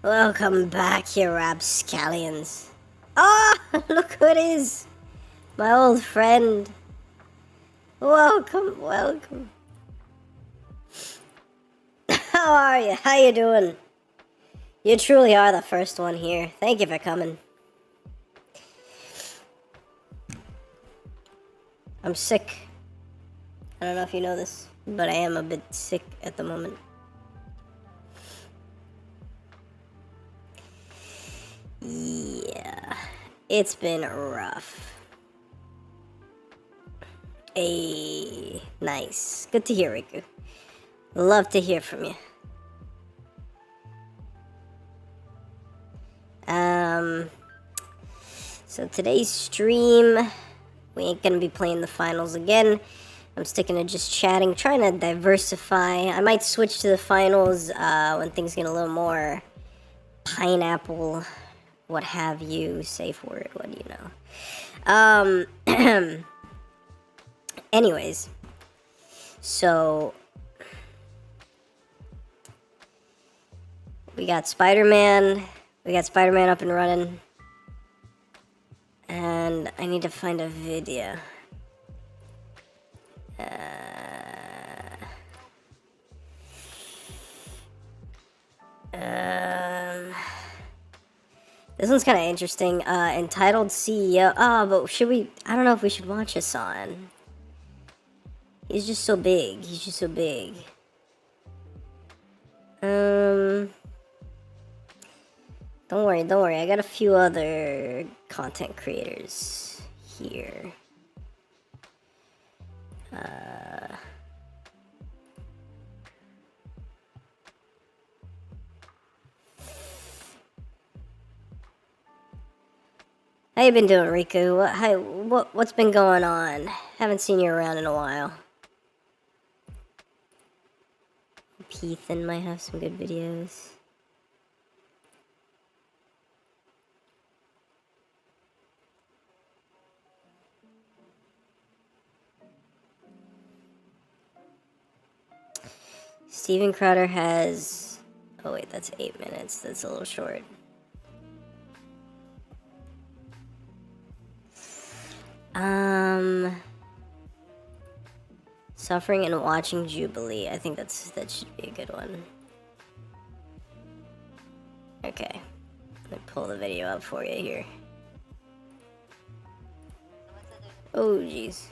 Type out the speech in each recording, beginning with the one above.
Welcome back, you rapscallions. Ah, look who it is! My old friend. Welcome. How are you? How you doing? You truly are the first one here. Thank you for coming. I'm sick. I don't know if you know this, but I am a bit sick at the moment. Yeah, it's been rough. Nice. Good to hear, Riku. Love to hear from you. So today's stream, we ain't gonna be playing the finals again. I'm sticking to just chatting, trying to diversify. I might switch to the finals when things get a little more pineapple, what have you, safe word, what do you know. Anyways, so we got Spider-Man up and running, and I need to find a video. This one's kind of interesting. Entitled CEO. Oh, but should we? I don't know if we should watch Hassan. He's just so big. Don't worry. I got a few other content creators here. How you been doing, Riku? What's been going on? Haven't seen you around in a while. Ethan might have some good videos. Steven Crowder has... Oh wait, that's 8 minutes. That's a little short. Suffering and Watching Jubilee. I think that should be a good one. Okay. Let me pull the video up for you here. Oh, jeez.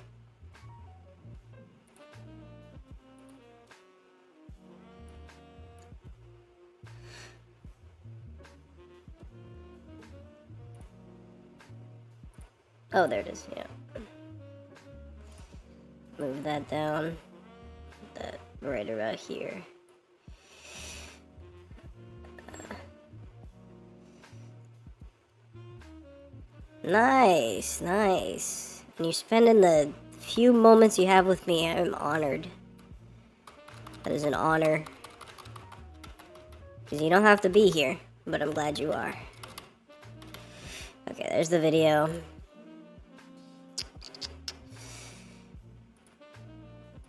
Oh, there it is, yeah. Move that down. Put that right about here. Nice. And you're spending the few moments you have with me. I'm honored. That is an honor. Because you don't have to be here, but I'm glad you are. Okay, there's the video.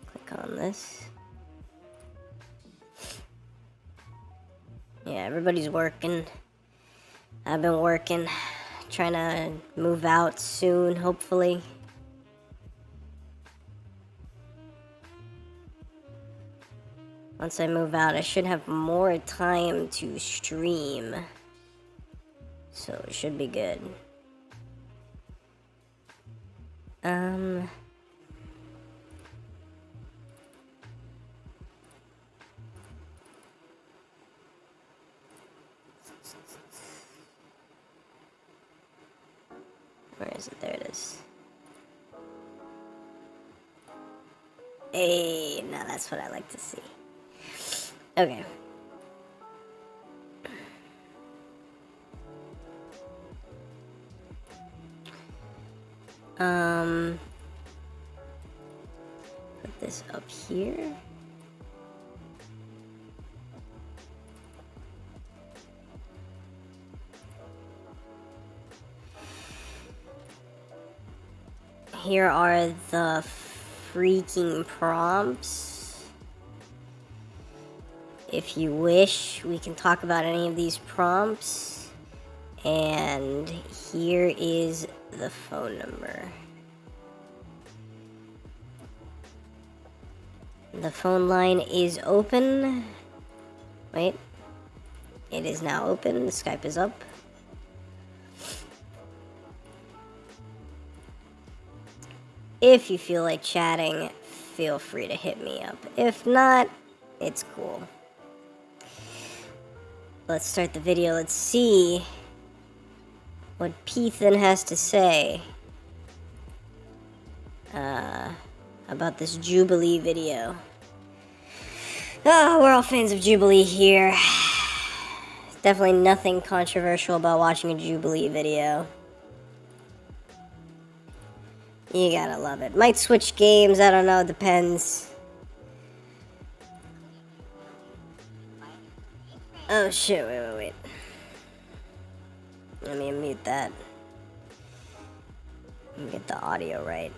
Click on this. Yeah, everybody's working. I've been working. Trying to move out soon, hopefully. Once I move out, I should have more time to stream. So it should be good. Where is it? There it is. Hey, now that's what I like to see. Okay. Put this up here. Here are the freaking prompts. if you wish, we can talk about any of these prompts. And here is the phone number. The phone line is open. Wait. It is now open. The Skype is up. If you feel like chatting, feel free to hit me up. If not, it's cool. Let's start the video. Let's see what Peethan has to say about this Jubilee video. Oh, we're all fans of Jubilee here. Definitely nothing controversial about watching a Jubilee video. You gotta love it. Might switch games, I don't know, depends. Oh shit, wait. Let me mute that. Let me get the audio right.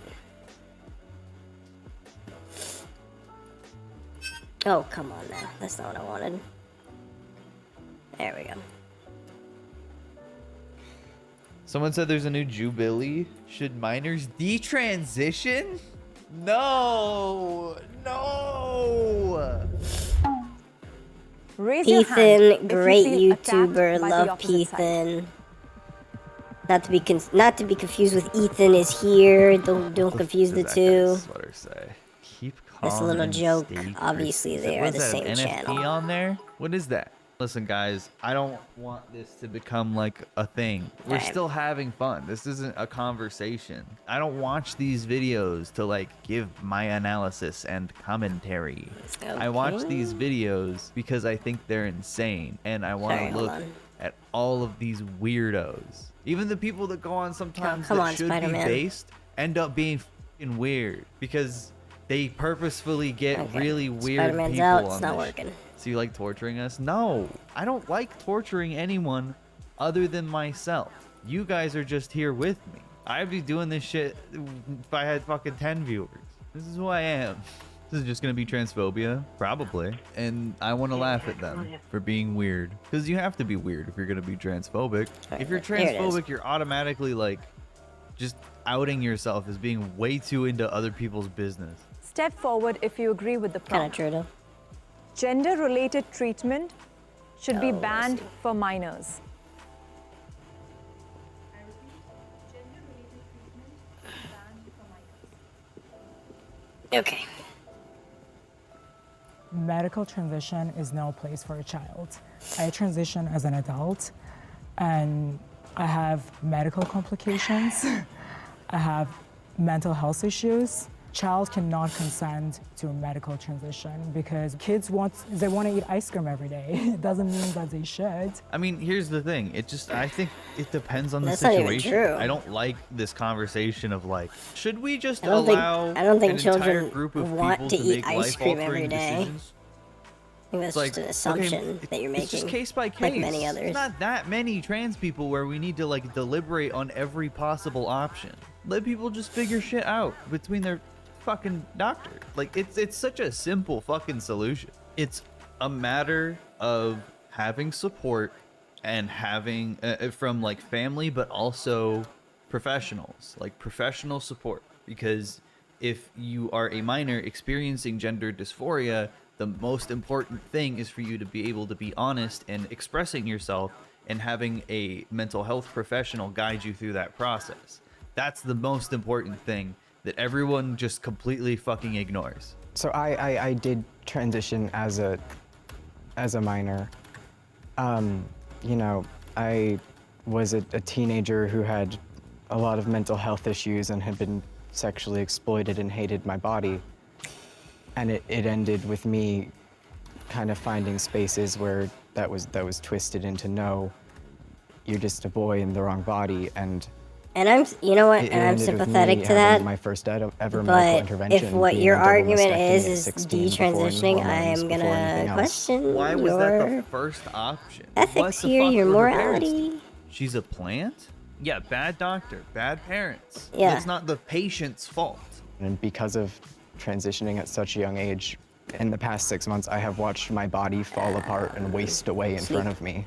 Oh, come on now. That's not what I wanted. There we go. Someone said there's a new Jubilee. Should minors detransition? No. Raise your hand Peethan, if you great feel attacked YouTuber, by the love opposite side. Peethan. Not to be confused with Ethan is here. Don't confuse the two. Sweater say. Keep calm. Just a little and joke. stay Obviously, crispy. they are What the is that, same an NFT channel. on there? What is that? Listen, guys, I don't want this to become like a thing. We're Alright. still having fun. This isn't a conversation. I don't watch these videos to like give my analysis and commentary. I watch these videos because I think they're insane and I want Sorry, to hold look on. at all of these weirdos. Even the people that go on sometimes come that on, should Spider-Man. be based end up being f***ing weird because they purposefully get Okay. really weird Spider-Man's people out, on it's not this working. So you like torturing us? No, I don't like torturing anyone other than myself. You guys are just here with me. I'd be doing this shit if I had fucking 10 viewers. This is who I am. This is just gonna be transphobia, probably. And I want to laugh at them for being weird. Because you have to be weird if you're gonna be transphobic. If you're There it is. transphobic, you're automatically like just outing yourself as being way too into other people's business. Step forward if you agree with the Kind of prompt. true though. Gender-related treatment should be Oh, I banned see. for minors. Okay. Medical transition is no place for a child. I transition as an adult and I have medical complications. I have mental health issues. Child cannot consent to a medical transition because kids want to eat ice cream every day. It doesn't mean that they should. I mean, here's the thing. I think it depends on the That's not even situation. true. I don't like this conversation of like, should we just I don't think- allow I don't think an children entire group of want people to to eat make ice cream every life-altering day. decisions? I think that's It's just an okay, assumption that you're making. It's just case by case. Like many There's others. not that many trans people where we need to like deliberate on every possible option. Let people just figure shit out between their fucking doctor. Like it's such a simple fucking solution. It's a matter of having support and having from like family, but also professionals, like professional support. Because if you are a minor experiencing gender dysphoria, the most important thing is for you to be able to be honest and expressing yourself and having a mental health professional guide you through that process. That's the most important thing that everyone just completely fucking ignores. So I did transition as a minor. You know, I was a teenager who had a lot of mental health issues and had been sexually exploited and hated my body. And it ended with me kind of finding spaces where that was twisted into no, you're just a boy in the wrong body. And you know what, it and I'm ended with sympathetic me to having that. My first ever medical But intervention. if what being your a double argument mastectomy is at 16 before any detransitioning, I hormones, am before anything gonna else. question Why was that the your first option? What ethics the here, fuck your were her parents morality. doing? She's a plant? Yeah, bad doctor, bad parents. Yeah. That's not the patient's fault. And because of transitioning at such a young age, in the past 6 months, I have watched my body fall apart and waste away in front of me.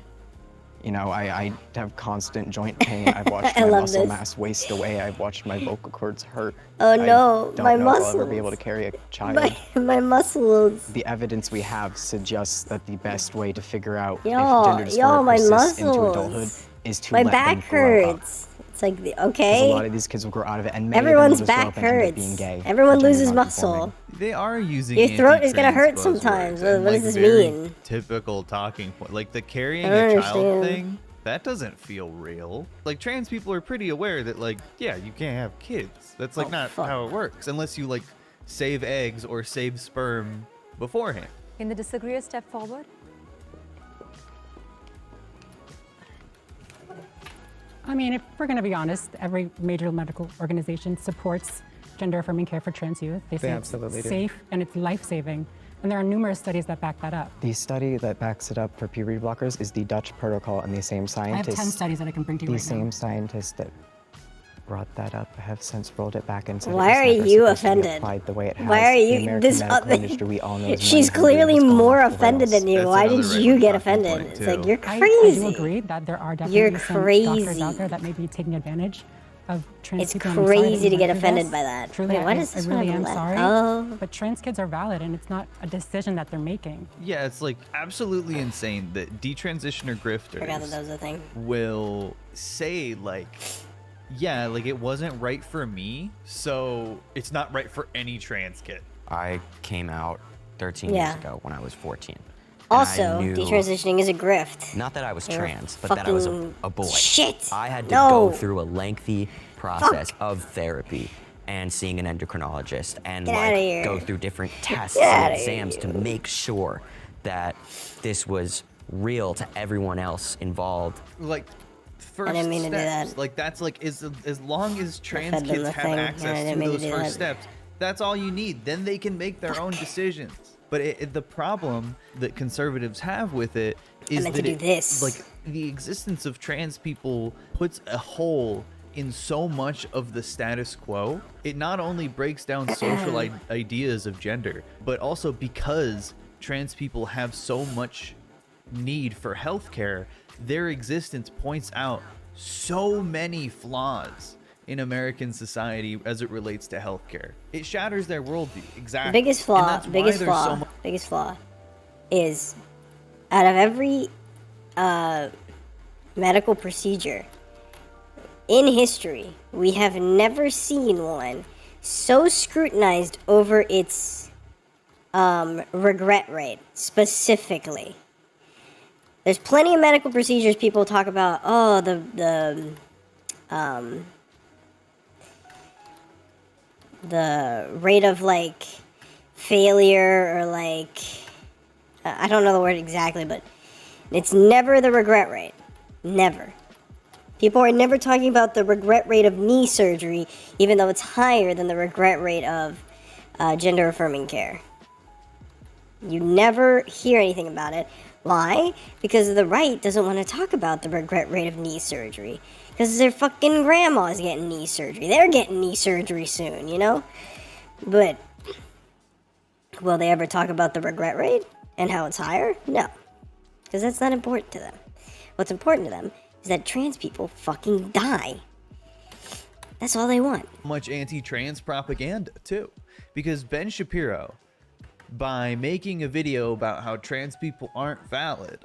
You know, I have constant joint pain. I've watched I my love muscle this. mass waste away. I've watched my vocal cords hurt. Oh I no, don't my know if I'll ever be able to muscles. carry a child. My muscles. The evidence we have suggests that the best way to figure out Yo, if gender dysphoria yo, my persists into muscles. adulthood is to My let back them grow up. hurts. It's like, 'Cause a lot okay. of these kids will grow out of it, and many Everyone's of them will back just grow up and end up being hurts. gay. Everyone or gender loses nonconforming. muscle. They are using Your throat is gonna anti-trans hurt sometimes. buzzwords and, What does like, this very mean? Typical talking point, like the carrying I don't a child understand. thing. That doesn't feel real. Like trans people are pretty aware that like, yeah, you can't have kids. That's like Oh, not fuck. how it works unless you like save eggs or save sperm beforehand. Can they disagree a step forward? I mean, if we're going to be honest, every major medical organization supports gender-affirming care for trans youth. They say absolutely it's do. safe and it's life-saving. And there are numerous studies that back that up. The study that backs it up for puberty blockers is the Dutch protocol, and the same I have scientists. 10 studies that I can bring to you The right same now. scientists that brought that up have since rolled it back and said Why it are was never you supposed to be offended? applied the way it has. Why are The you American this medical other? industry, we all know, is She's money hungry and clearly has gone more off the offended rails. than you. That's Why another did right you wing get talking offended? point, It's too. like you're I crazy. do agree that there are You're definitely some doctors crazy. out there that may be taking advantage of trans It's people. and I'm sorry that crazy you to get went through offended this. by that. Truly, Wait, why I, does I this one really have a am le- sorry. Oh. But trans kids are valid, and it's not a decision that they're making. Yeah, it's like absolutely insane that detransitioner Forgot that grifters was a thing. will say like, yeah, like it wasn't right for me, so it's not right for any trans kid. I came out 13 Yeah. years ago when I was 14. And Also, I knew, detransitioning is a grift. not that I was You're trans, but that I was fucking a boy. shit. I had to No. go through a lengthy process of therapy and seeing an endocrinologist and Get outta here. go through different tests Get and outta exams to make sure that this was real to everyone else involved. Like first didn't mean to do steps. that. Like that's like as long as trans fed them kids the have thing, and I access didn't to mean to those do first that. steps, that's all you need. Then they can make their own decisions. But the problem that conservatives have with it is meant that to do this. like the existence of trans people puts a hole in so much of the status quo. It not only breaks down social ideas of gender, but also because trans people have so much need for healthcare, their existence points out so many flaws in American society as it relates to healthcare. It shatters their worldview. Exactly. Biggest flaw, And that's why biggest there's flaw, so much biggest flaw is out of every medical procedure in history, we have never seen one so scrutinized over its regret rate specifically. There's plenty of medical procedures people talk about. Oh, the rate of like failure or like I don't know the word exactly, but it's never the regret rate. Never. People are never talking about the regret rate of knee surgery, even though it's higher than the regret rate of gender affirming care. You never hear anything about it. Why? Because the right doesn't want to talk about the regret rate of knee surgery. Because their fucking grandma's getting knee surgery. They're getting knee surgery soon, you know? But will they ever talk about the regret rate and how it's higher? No. Because that's not important to them. What's important to them is that trans people fucking die. That's all they want. much anti-trans propaganda too, because Ben Shapiro, by making a video about how trans people aren't valid,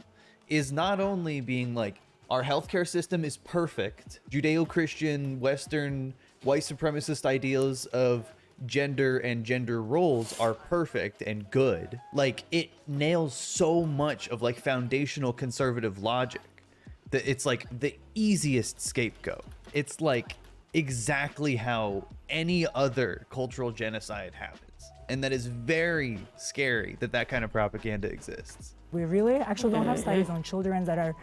is not only being like, our healthcare system is perfect, Judeo-Christian, Western, white supremacist ideals of gender and gender roles are perfect and good. Like, it nails so much of like foundational conservative logic that it's like the easiest scapegoat. It's like exactly how any other cultural genocide happens. And that is very scary that that kind of propaganda exists. We really actually don't have studies on children that are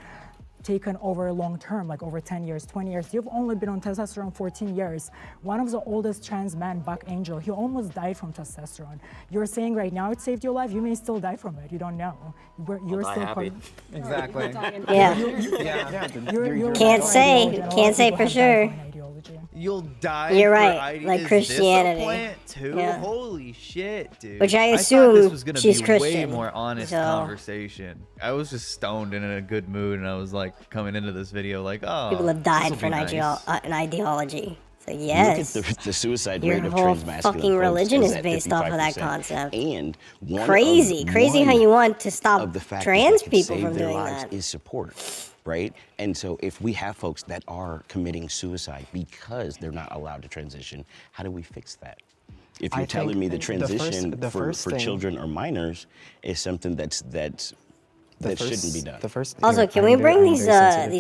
taken over long term, like over 10 years, 20 years. You've only been on testosterone 14 years. One of the oldest trans men, Buck Angel, he almost died from testosterone. You're saying right now it saved your life, you may still die from it. You don't know. You're still part of, Exactly. Yeah. Yeah. you're Can't part of say. the ideology, and a lot Can't of say people for have died sure. for an ideology. You'll die. You're for right, ID. like Is Christianity. This a plant too? Yeah. Holy shit, dude. Which I thought assume this was gonna she's be way Christian, more honest so- conversation. I was just stoned and in a good mood, and I was like coming into this video like, oh, People have died this'll for be an, nice. an ideology. So yes, Look at the suicide your rate of whole transmasculine fucking folks religion is at based off of that 55%. concept. And Crazy how you want to stop of the factors trans that could people save from their doing lives that. is support, right? And so if we have folks that are committing suicide because they're not allowed to transition, how do we fix that? If I you're telling think me the the first- transition the for first thing- children or minors is something that shouldn't be done. The first, Also, can we bring these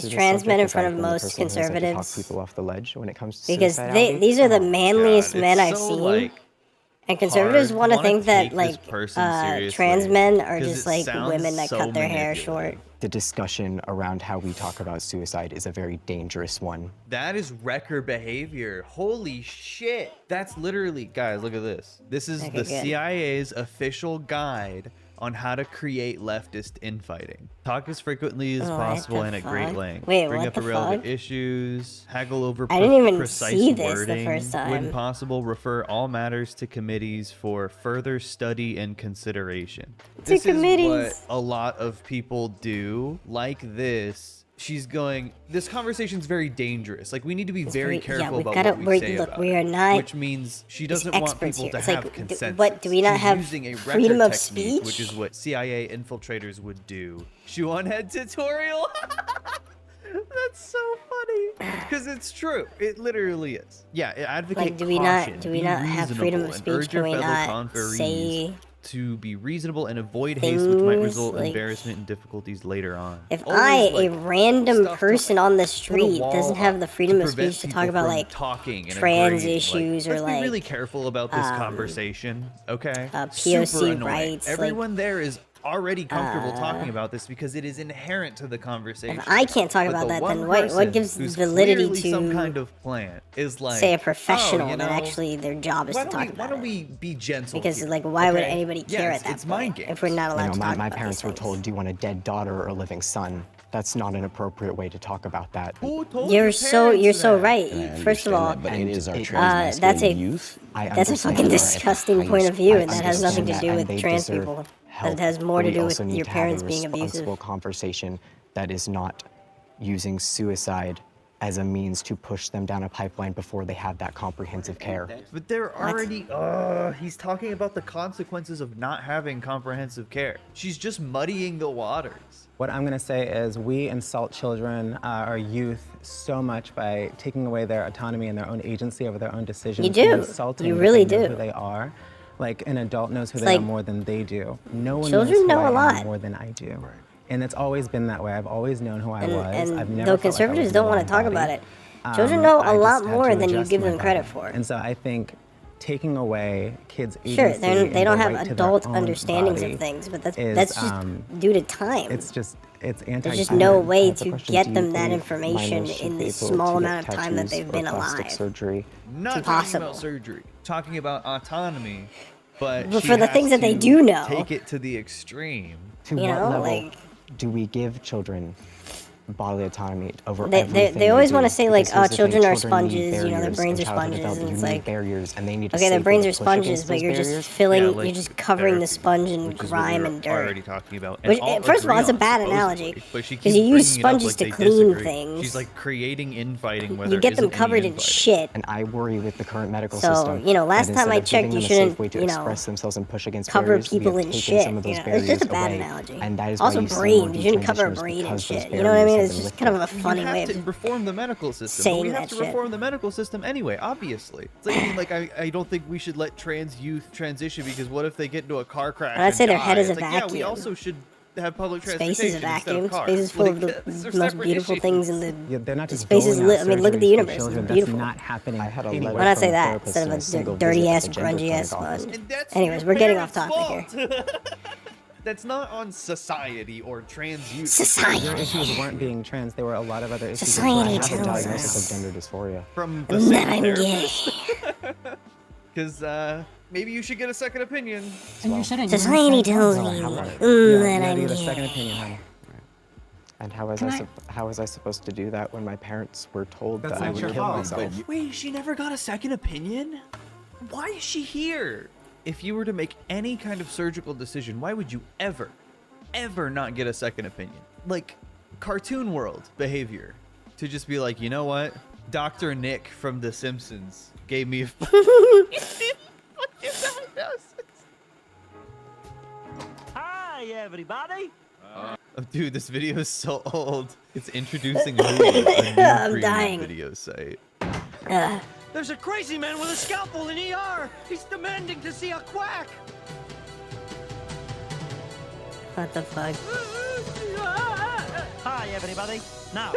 trans men in front of most most conservatives? People off the ledge when it comes to Because suicidality. these are the manliest God, men it's I've so, seen. like, And conservatives hard. want to Wanna think that take this like person seriously, trans men are 'cause just it like sounds women that so cut their hair manipulative. short. The discussion around how we talk about suicide is a very dangerous one. That is wrecker behavior. Holy shit. That's literally, guys, look at this. This is Okay, the good. CIA's official guide on how to create leftist infighting. Talk as frequently as What possible the and at great fuck? length. Wait, Bring what up the irrelevant fuck? issues. Haggle over I didn't even precise see this the wording. first time. When possible, refer all matters to committees for further study and consideration. This is committees. what a lot of people do like this. She's going, this conversation's very dangerous. Like, we need to be very careful we've about gotta- what we we're- say look, about we it, are not which means she doesn't want experts people here. to It's have like, consensus. what, do we not She's have using a freedom record of technique, speech? which is what CIA infiltrators would do. Shoe on head tutorial. That's so funny because it's true. It literally is. Yeah, advocate Like, do we caution, not be have freedom of reasonable, and speech? urge Can your we fellow not conferees say to be reasonable and avoid haste, which might things result in like- embarrassment and difficulties later on. If Always, a like, random stuff to, person on the put a street wall doesn't have up the freedom to of prevent speech to people talk about from like talking and trans agreeing. issues or let's be really like careful about this conversation, okay? POC Super annoying. rights, like, Everyone there is already comfortable talking about this because it is inherent to the conversation. if I can't talk But about the that, one then what person gives who's validity clearly some to kind of plant is like, say a oh, professional you that know, actually their job is why to don't talk we, about why don't it? we be gentle Because here, like why would okay? anybody Yeah, care it's- at that it's mind point games. if we're not allowed to talk my about parents these were things? told, "Do you want a dead daughter or a living son?" That's not an appropriate way to talk about that. Who told You're your so parents that? right. And I First of understand all, that, but it is our and, transmasculine that's a- youth. I that's a understand fucking that. disgusting I point of view, I and that has nothing to understand do that, with and they trans deserve people. help, That has more but to we do with also need your to have a parents being abusive. responsible conversation that is not using suicide as a means to push them down a pipeline before they have that comprehensive care. But they're already. He's talking about the consequences of not having comprehensive care. She's just muddying the waters. What I'm going to say is we insult children, our youth, so much by taking away their autonomy and their own agency over their own decisions. You do. And insulting You that really they know do. who they are. Like an adult knows who It's they like, are more than they do. No one children knows who know I a am lot. more than I do. And it's always been that way. I've always known who I was. And I've never though felt like I conservatives was in don't the want to wrong talk about body. it, children know I a lot just had more to than you adjust give my them credit body. for. And so I think taking away kids' Sure, agency they and don't the have right to their adult own understandings body of things, but that's is, just due to time. it's anti. There's just no way That's a to question. get Do you them that believe information minors should in be the able small to amount get of time that tattoos they've or been plastic alive. surgery? Not talking impossible. about surgery. Talking about autonomy. But But she for the has things that they to do know. take it to the extreme. To You what know, level like- do we give children bodily autonomy over They everything always do? wanna say, like, Because here's the children thing, are children need sponges, you know, their barriers brains in are childhood sponges, development. and You it's need like, barriers, and they need to Okay, their safe brains way are to push sponges, against but those you're just barriers. filling, Yeah, like you're just covering the therapy, sponge in which is what grime we're and dirt. already talking about. And Which, all first of all, agree it's a on, bad supposedly, analogy, but she 'cause keeps you use bringing it up sponges like to they clean disagree. things. She's like creating infighting where You there get them isn't any covered in infighting. shit. And I worry with the current medical So, system. you know, last that time I instead of checked, giving you them a safe shouldn't, way to you know, express themselves and push against cover barriers, we people have in taken shit. some of those You know, it's just a bad barriers away, analogy. and that is why Also, you see more brain. You shouldn't cover a detransitioners brain and because those shit. You know what I mean? barriers It's have just been kind of a lifted. funny You way have of to reform the medical system. saying But we have that to shit. reform the medical system anyway, obviously. It's like, I mean, like I don't think we should let trans youth transition because what if they get into a car crash? I'd and say their die? head is It's a like, yeah, we vacuum. also should have public Space transportation is a instead vacuum. of cars. Space is full of Like, the these are most separate beautiful issues. things in the. Yeah, they're not just space is doling lit. out I mean, look at the surgeries for universe. It's children. beautiful. That's not happening. I had a anywhere. letter Why not from say a that therapist instead in of a single a dirty visit ass, at the gender grungy ass clinic office. one? And that's Anyways, your we're getting off parents' topic here. fault. That's not on society or trans youth. Your Society. issues weren't being trans. There were a lot of other issues. as Society well. I have a tells diagnosis us. of gender dysphoria. From the That same I'm therapist. gay. Because maybe you should get a second opinion. And you shouldn't. You Society understand tells that. me Yeah, that you gotta I'm get a gay. second opinion, honey. And how was how was I supposed to do that when my parents were told That's that I not would your kill fault, myself? Wait, she never got a second opinion? Why is she here? If you were to make any kind of surgical decision, why would you ever not get a second opinion? Like cartoon world behavior. To just be like, you know what? Dr. Nick from The Simpsons gave me a Hi, everybody. Oh, dude, this video is so old. It's introducing Hulu, a new I'm premium dying. video site. There's a crazy man with a scalpel in ER. He's demanding to see a quack. What the fuck? Hi, everybody. Now,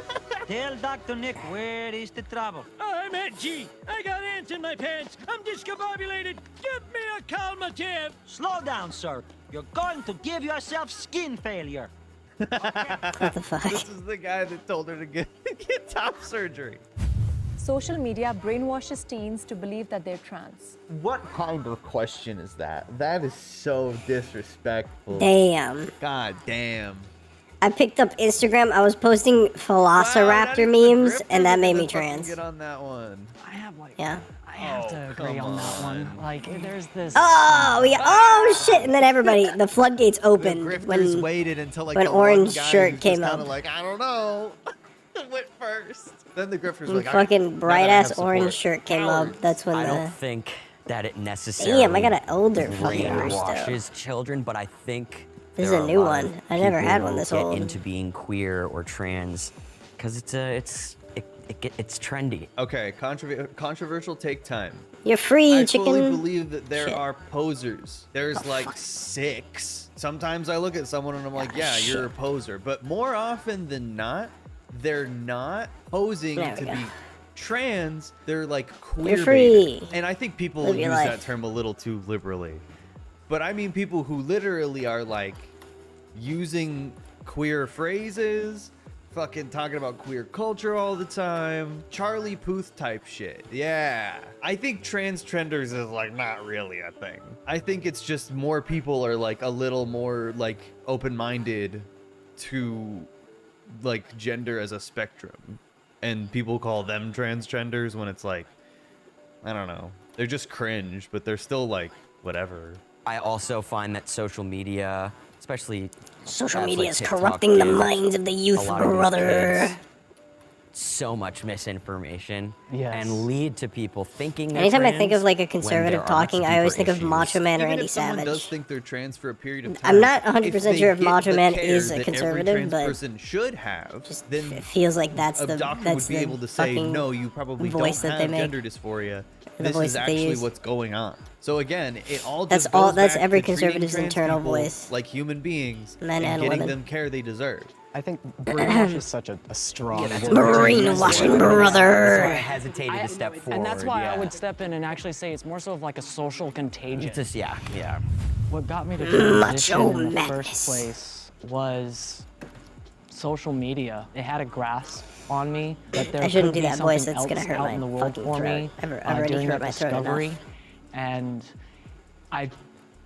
tell Dr. Nick where is the trouble. I'm edgy. I got ants in my pants. I'm discombobulated. Give me a calmative. Slow down, sir. You're going to give yourself skin failure. What the fuck? This is the guy that told her to get top surgery. Social media brainwashes teens to believe that they're trans. What kind of question is that? That is so disrespectful. Damn. God damn. I picked up Instagram. I was posting Velociraptor memes, and that made me trans. Get on that one. I have like, Yeah. I have to agree on that one. Like, there's this. Oh, oh shit! And then everybody, the floodgates opened Grifters when waited until like when the Orange one guy Shirt who's came just kinda up. like, I don't know. Went first. Then the grifters were when like, fucking now that I bright have ass orange support. shirt came up. That's when I don't the think that it necessarily damn. I got an older fucking verse though. brainwashes children, but I think This is there a are new lot of one. I never people had one who this get old. into being queer or trans because it's trendy. Okay, controversial take time. You're free, I chicken. fully believe that there Shit. are posers. There's like 6. Sometimes I look at someone and I'm like, yeah, you're a poser. But more often than not, they're not posing There we to go. be trans. They're like queer. free. And I think people Live use your that life. term a little too liberally. But I mean people who literally are like using queer phrases, fucking talking about queer culture all the time, Charlie Puth type shit. Yeah. I think trans trenders is like not really a thing. I think it's just more people are like a little more like open-minded to like gender as a spectrum. And people call them transgenders when it's like, I don't know. They're just cringe, but they're still like whatever. I also find that social media, especially Social apps media like is TikTok, corrupting the gives minds of the youth, a lot of these brother. kids so much misinformation Yes. and lead to people thinking they're Anytime I trans think of like a when conservative there are much talking, I always think deeper of Macho issues. Man or Even Randy if someone does Savage. think they're trans for a period of time, I'm not if 100% they sure if get Macho the Man care is a that every conservative, trans but person should have, then it feels like that's a the doctor that's would be the able to say, fucking no, you probably don't voice that have they make. gender dysphoria. The This voice is that they actually use. what's going on. So again, it all That's just all- goes that's back every to treating conservative's trans internal people voice. like human beings Men and getting women. them care they deserve. I think brainwash is such a strong word. brainwashing, That's why I brother. hesitated to step forward. And that's why yeah. I would step in and actually say it's more so of like a social contagion. Just, yeah. What got me to transition Macho in the madness. first place was social media. It had a grasp on me that there I shouldn't could do be that voice, something it's gonna else hurt out my in the world fucking for throat. me I've already during hurt that my throat discovery. enough. And I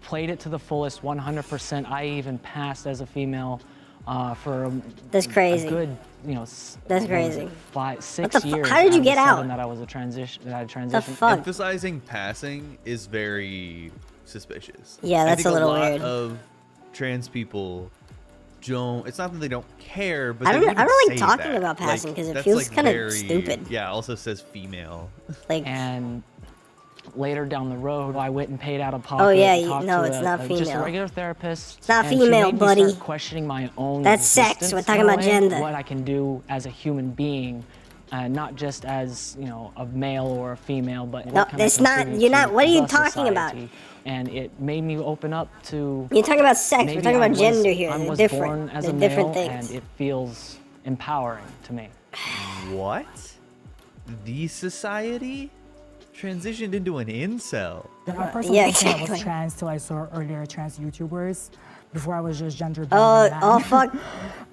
played it to the fullest 100%. I even passed as a female for That's crazy. a good, That's what was crazy. it, 5, 6 What the fu- years. how did you out of get the out? 7 That I was a transition. That I The transitioned. fuck? Emphasizing passing is very suspicious. Yeah, I that's think a little lot weird. Of trans people don't. It's not that they don't care, but I they don't wouldn't like say talking that. about passing Like, 'cause it that's, feels like, kinda very- stupid. Yeah, it also says female. Like, And later down the road, I went and paid out of pocket. Oh, yeah, and you- talked no, to it's not just a female. regular therapist. It's not and she female, made me buddy. start questioning my own. That's sex. existence We're talking in a about way, gender. What I can do as a human being, not just as a male or a female, but No, what can I that's not- contribute you're not- to what are you the talking about? society. And it made me open up to. you're talking about sex. maybe We're talking I about was- gender here. I They're was different. born as They're a different male, things. and it feels empowering to me. What? The society transitioned into an incel. I personally Yeah, didn't think I exactly. was trans till I saw earlier trans YouTubers Before I was just gender being a man. Oh, fuck.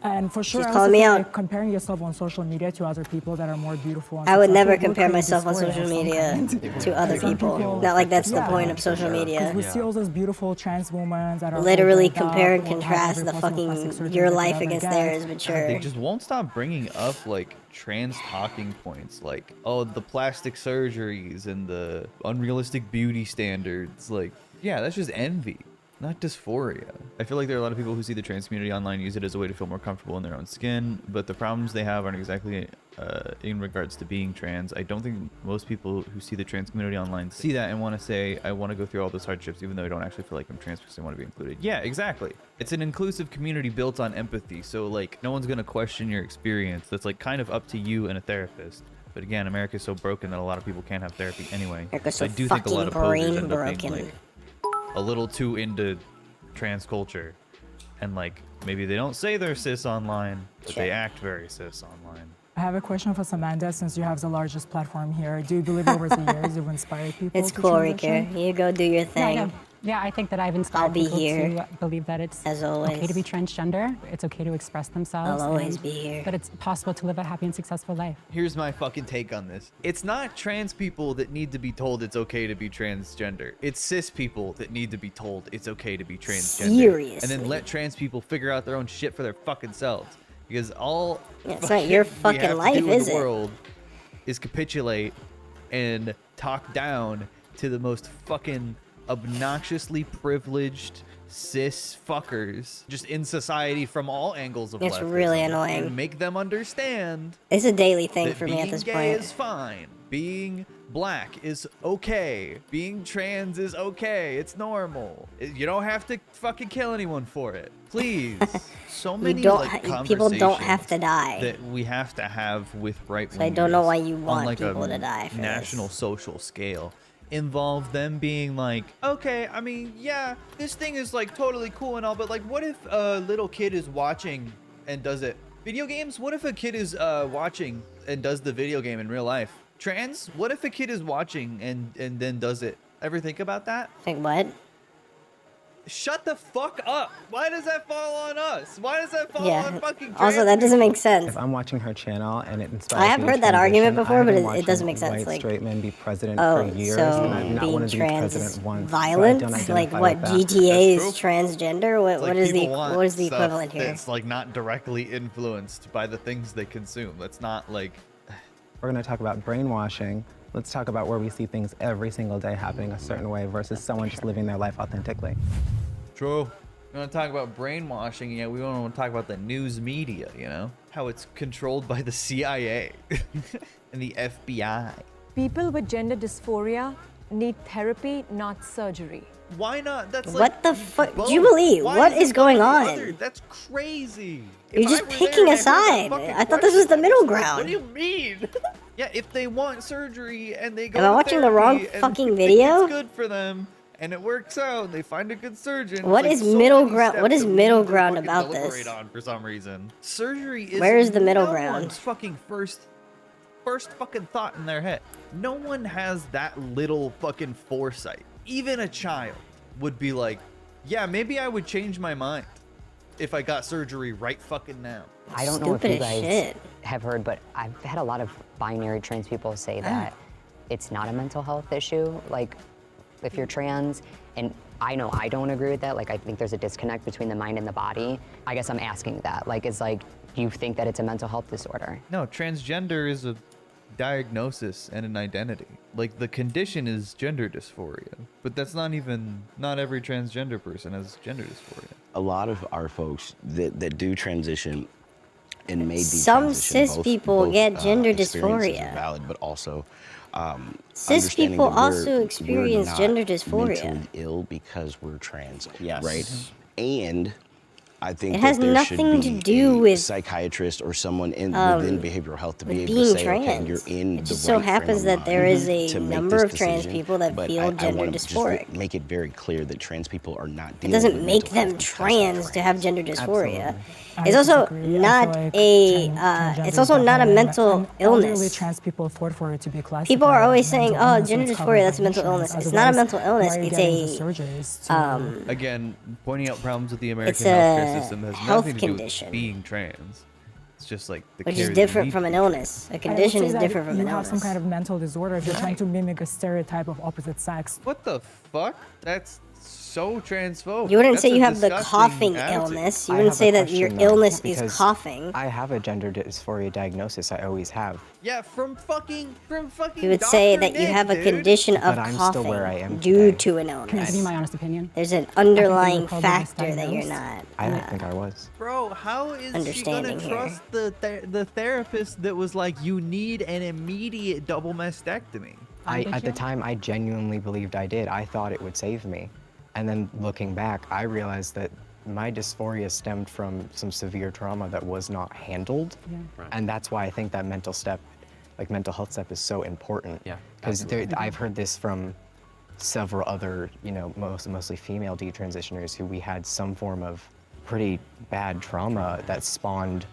And for sure, She's I calling also me feel out. like comparing yourself on social media to other people that are more beautiful. And I would successful never will compare create myself on dysphoria social of some media kind. to other Some people. Not like that's the point of social Because media. we see all those beautiful trans women that are Literally all dolled up compare and or have contrast every the possible plastic fucking surgery your they could life ever against get. theirs, but God, sure. they just won't stop bringing up like trans talking points, like oh the plastic surgeries and the unrealistic beauty standards. Like, yeah, that's just envy, not dysphoria. I feel like there are a lot of people who see the trans community online use it as a way to feel more comfortable in their own skin, but the problems they have aren't exactly in regards to being trans. I don't think most people who see the trans community online see that and want to say, I want to go through all those hardships, even though I don't actually feel like I'm trans because I want to be included. Yeah, exactly. It's an inclusive community built on empathy, so like no one's going to question your experience. That's like kind of up to you and a therapist. But again, America's so broken that a lot of people can't have therapy anyway. America's So I so do think a lot of fucking posers brain end up being broken. like a little too into trans culture, and like maybe they don't say they're cis online, but they act very cis online. I have a question for Samantha, since you have the largest platform here. Do you believe over the years you've inspired people It's to cool, transition? Rika. You go do your thing. Yeah, I think that I've inspired I'll be people here, to believe that it's as okay always. to be transgender. It's okay to express themselves. I'll always and be here. That it's possible to live a happy and successful life. Here's my fucking take on this. It's not trans people that need to be told it's okay to be transgender. It's cis people that need to be told it's okay to be transgender. Seriously. And then let trans people figure out their own shit for their fucking selves. Because all It's not your we fucking have to life, do in is the it? world is capitulate and talk down to the most fucking obnoxiously privileged cis fuckers just in society from all angles of It's leftism, really annoying. and make them understand It's a daily thing that for me at being this gay point. is fine. Being black is okay. Being trans is okay. It's normal. You don't have to fucking kill anyone for it. Please. So many People don't have to die. that we have to have with right So I don't know why you on want like people a to die for national social scale involve them being like, okay, I mean, yeah, this thing is like totally cool and all, but like what if a little kid is watching and does it? Video games? What if a kid is watching and does the video game in real life? Trans? What if a kid is watching and then does it? Ever think about that? Think what? Shut the fuck up. Why does that fall on us? Why does that fall on fucking trans Also, that doesn't make sense. If I'm watching her channel and it inspires I have me to heard that argument transition, before, I've but been it watching doesn't make sense. White Like, straight men be president oh, for years, so and I've not being wanted to be trans president is once. violent? So I don't Like identify what? with that. GTA is transgender? What? It's like What is the? people want What is the stuff equivalent here? That's like not directly influenced by the things they consume. That's not like. We're going to talk about brainwashing. Let's talk about where we see things every single day happening a certain way versus someone just living their life authentically. True. We want to talk about brainwashing, yeah. We don't want to talk about the news media, you know? How it's controlled by the CIA and the FBI. People with gender dysphoria need therapy, not surgery. Why not? That's What the fuck? Jubilee, what is going on? That's crazy. You're If just I were picking there a and I heard side. that fucking I thought this was the question, middle I'd be like, What do ground. you mean? Yeah, if they want surgery and they go Am I to watching the wrong therapy and fucking they think video? It's good for them and it works out. They find a good surgeon. What Like, is so middle many ground? steps What is that we middle need to ground fucking about deliberate this? on for some reason. Surgery is Where is the middle no ground? one's fucking first fucking thought in their head. No one has that little fucking foresight. Even a child would be like, yeah, maybe I would change my mind if I got surgery right fucking now. I don't know if Stupid you as guys shit. have heard, but I've had a lot of binary trans people say that it's not a mental health issue. Like, if you're trans, and I know I don't agree with that. Like, I think there's a disconnect between the mind and the body. I guess I'm asking that. Like, it's like, do you think that it's a mental health disorder? No, transgender is a diagnosis and an identity. Like, the condition is gender dysphoria, but that's not every transgender person has gender dysphoria. A lot of our folks that do transition and made the Some transition, cis people get gender experiences dysphoria. are valid, but also Cis understanding people that we're- also we're experience not gender dysphoria. mentally ill because we're trans. Yes. Right. And I think It that has there nothing should to be do a with, psychiatrist or someone within behavioral health to be with able to being say, trans. okay, you're in It the just so right frame happens of that there mind is a to make number this of trans decision. people that But feel I gender wanna just dysphoric. make it very clear that trans people are not It dealing doesn't with make mental them health because trans to have gender dysphoria. Absolutely. It's also disagree. I not feel like it's transgender also is not a definitely mental and elderly illness. trans people fought for it to be classified. People are always as saying, mental "Oh, illness, so gender it's covered dysphoria, by that's a mental insurance. illness." It's not a Otherwise, mental illness. why are you It's getting a the surgeries to Again, pointing out problems with the American It's healthcare a system has health nothing to do condition. with being trans. It's just like the which care is that you different need from to an be illness. A I would condition say is that different from you an have illness. some kind of mental disorder if you're trying to mimic a stereotype of opposite sex. What the fuck? That's so transphobic. You wouldn't That's say a you have the disgusting coughing attitude. illness. You I wouldn't have say a that your question, though, illness is because coughing. I have a gender dysphoria diagnosis. I always have. Yeah, from fucking. You would say Dr. that you Nick, have a dude. condition of But I'm coughing still where I am due today. to an Can I illness. give you my honest opinion? There's an I think that underlying you're probably factor that you're misdiagnosed. not I don't think I was. Bro, how is she gonna understanding here. trust the therapist that was like, you need an immediate double mastectomy? At the time, I genuinely believed I did. I thought it would save me. And then looking back, I realized that my dysphoria stemmed from some severe trauma that was not handled. Yeah. Right. And that's why I think that mental health step is so important. Yeah, Because I've heard this from several other, mostly female detransitioners who we had some form of pretty bad trauma that spawned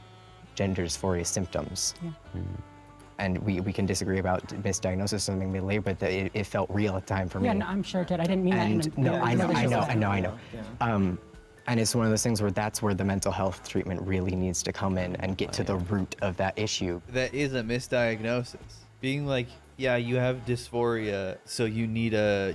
gender dysphoria symptoms. Yeah. And we can disagree about misdiagnosis or something later, but it felt real at the time for me. Yeah, no, I'm sure it did. I didn't mean that. And no, I know. Yeah. And it's one of those things where that's where the mental health treatment really needs to come in and get to the root of that issue. That is a misdiagnosis. Being like, yeah, you have dysphoria, so you need a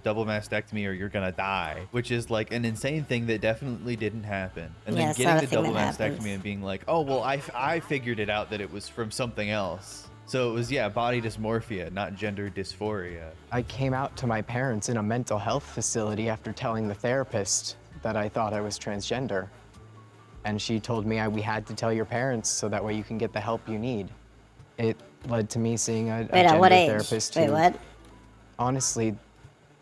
double mastectomy or you're gonna die, which is like an insane thing that definitely didn't happen. And Yeah, then it's not getting a the thing double that mastectomy happens. and being like, oh well, I figured it out that it was from something else. So it was body dysmorphia, not gender dysphoria. I came out to my parents in a mental health facility after telling the therapist that I thought I was transgender. And she told me we had to tell your parents so that way you can get the help you need. It led to me seeing a Wait, at gender what age? therapist Wait, who, what? honestly,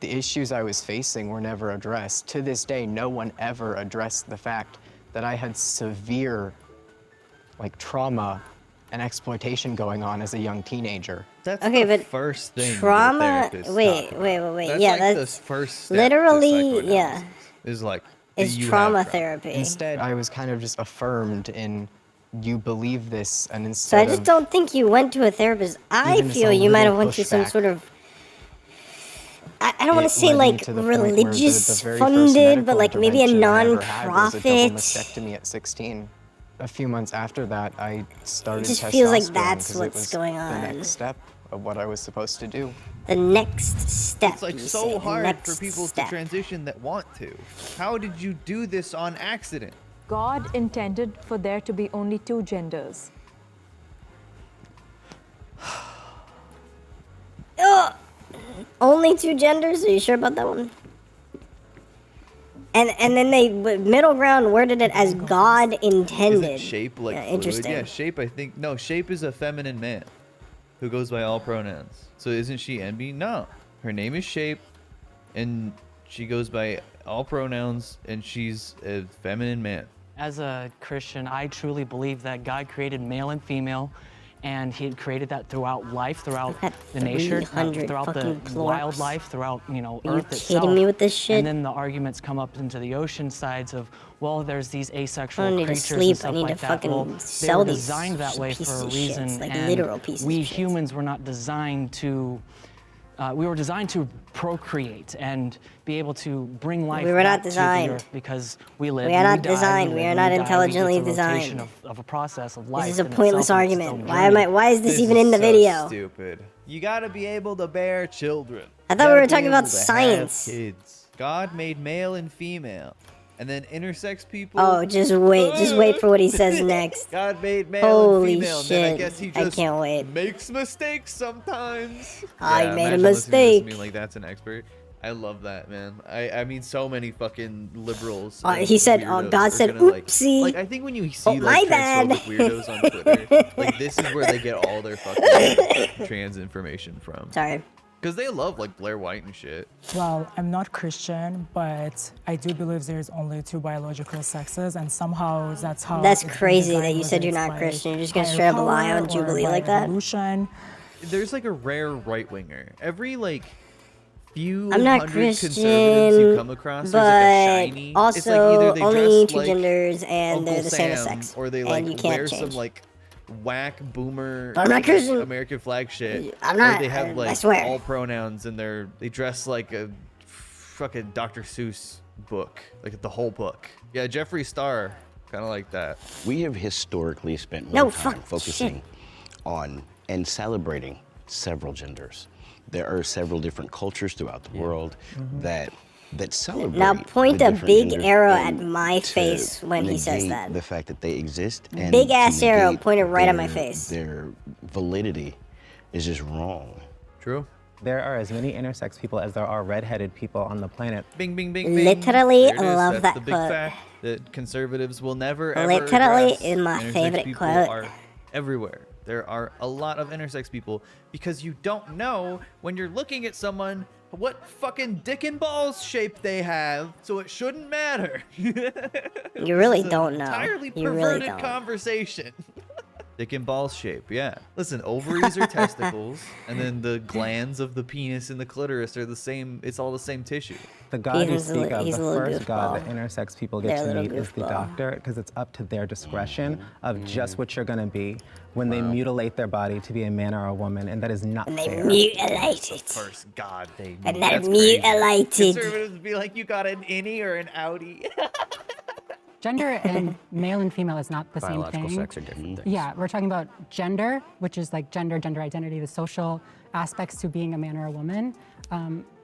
the issues I was facing were never addressed. To this day, no one ever addressed the fact that I had severe trauma and exploitation going on as a young teenager. That's Okay, the but first thing. trauma. that a therapist Wait. talks That's That's like that's the first step literally, to yeah. psychoanalysis, is like, do It's you have trauma therapy. Instead, I was kind of just affirmed in, you believe this, and So instead I just don't think you went to a therapist. I Even just feel a you might have little went to some pushback. sort of. I don't want to it say led me like to the point where religious the very first funded, medical but like maybe a intervention I ever had was a double non-profit. mastectomy at 16. A few months after that, I started It just testosterone feels like that's 'cause what's it was going the on. next step of what I was supposed to do. The next step. It's like you say, so the hard next for people step. to transition that want to. How did you do this on accident? God intended for there to be only two genders. Ugh. Only two genders? Are you sure about that one? And then they middle ground worded it as God intended. Is it shape like fluid? interesting. Yeah, shape. I think no. Shape is a feminine man who goes by all pronouns. So isn't she Envy? No, her name is Shape, and she goes by all pronouns, and she's a feminine man. As a Christian, I truly believe that God created male and female, and He had created that throughout life, throughout Had the nature, 300 throughout the fucking plorps. wildlife, throughout Are you Earth kidding itself. me with this shit? And then the arguments come up into the ocean sides of, well, there's these asexual I don't need to creatures sleep, and I stuff need like to that. fucking Well, they sell were these designed that way for pieces a of shit, reason, like and literal pieces we of shit. humans were not designed to. We were designed to procreate and be able to bring life We were not back to the designed. earth because we live. We are and not die, designed. We live are and not die. intelligently It's a rotation designed. of a process of life. This is a in pointless itself, and it's argument. still Why journey. why is this even is in the so video? Stupid. You gotta be able to bear children. I thought You we were gotta be talking about able to have science. Kids. God made male and female, and then intersex people. Oh, just wait for what he says next. God made male Holy and female, and then I shit. guess he I just can't wait. makes mistakes sometimes. I Yeah, made a imagine listening to this mistake. and being like, that's an expert. I love that, man. I mean, so many fucking liberals. Oh, and he said, weirdos God are said, gonna, like- "Oopsie." Like, I think when you see Oh, my like bad. transphobic weirdos on Twitter, like this is where they get all their fucking trans information from. Sorry. Because they love like Blair White and shit. Well, I'm not Christian, but I do believe there's only two biological sexes, and somehow that's how. That's it's been crazy that designed, you said whether you're it's not by Christian. You're just gonna higher straight up lie power on Jubilee or by like that? evolution. There's like a rare right winger. Every like few I'm not hundred conservatives you Christian, come across, but there's like a shiny. also it's like either they only dress two like genders and Uncle they're the same Sam, sex, or they and like you can't wear change. some like whack boomer I'm not Christian. American flag shit. I'm Or not, they have I like swear. all pronouns and they dress like a fucking Dr. Seuss book, like the whole book. Yeah, Jeffree Star, kind of like that. We have historically spent No, more time fuck, focusing shit. on and celebrating several genders. There are several different cultures throughout the world that celebrate. Now point the a different big genders arrow at and my to face when he says negate that. The fact that they exist. And Big to ass arrow negate pointed right at my their- face. Their validity is just wrong. True. There are as many intersex people as there are redheaded people on the planet. Bing, bing, bing, bing. Literally, There it I is. love That's that the big quote. fact that conservatives will never ever Literally address. is my Intersex favorite people quote. are everywhere. There are a lot of intersex people because you don't know when you're looking at someone what fucking dick and balls shape they have, so it shouldn't matter. You really This is don't an know. Entirely You really perverted don't. conversation. Dick and balls shape, yeah. Listen, ovaries are testicles, and then the glands of the penis and the clitoris are the same. It's all the same tissue. The God you He's a speak li- of, he's the a little first God goofball. that intersex people They're get a to little meet is the goofball. doctor, because it's up to their discretion of just what you're gonna be when they mutilate their body to be a man or a woman, and that is not And they fair. mutilate it. First God they And made. they're That's crazy. mutilated. Conservatives be like, you got an innie or an outie. Gender and male and female is not the same Biological thing. sex are different things. Yeah, we're talking about gender, which is like gender identity, the social aspects to being a man or a woman.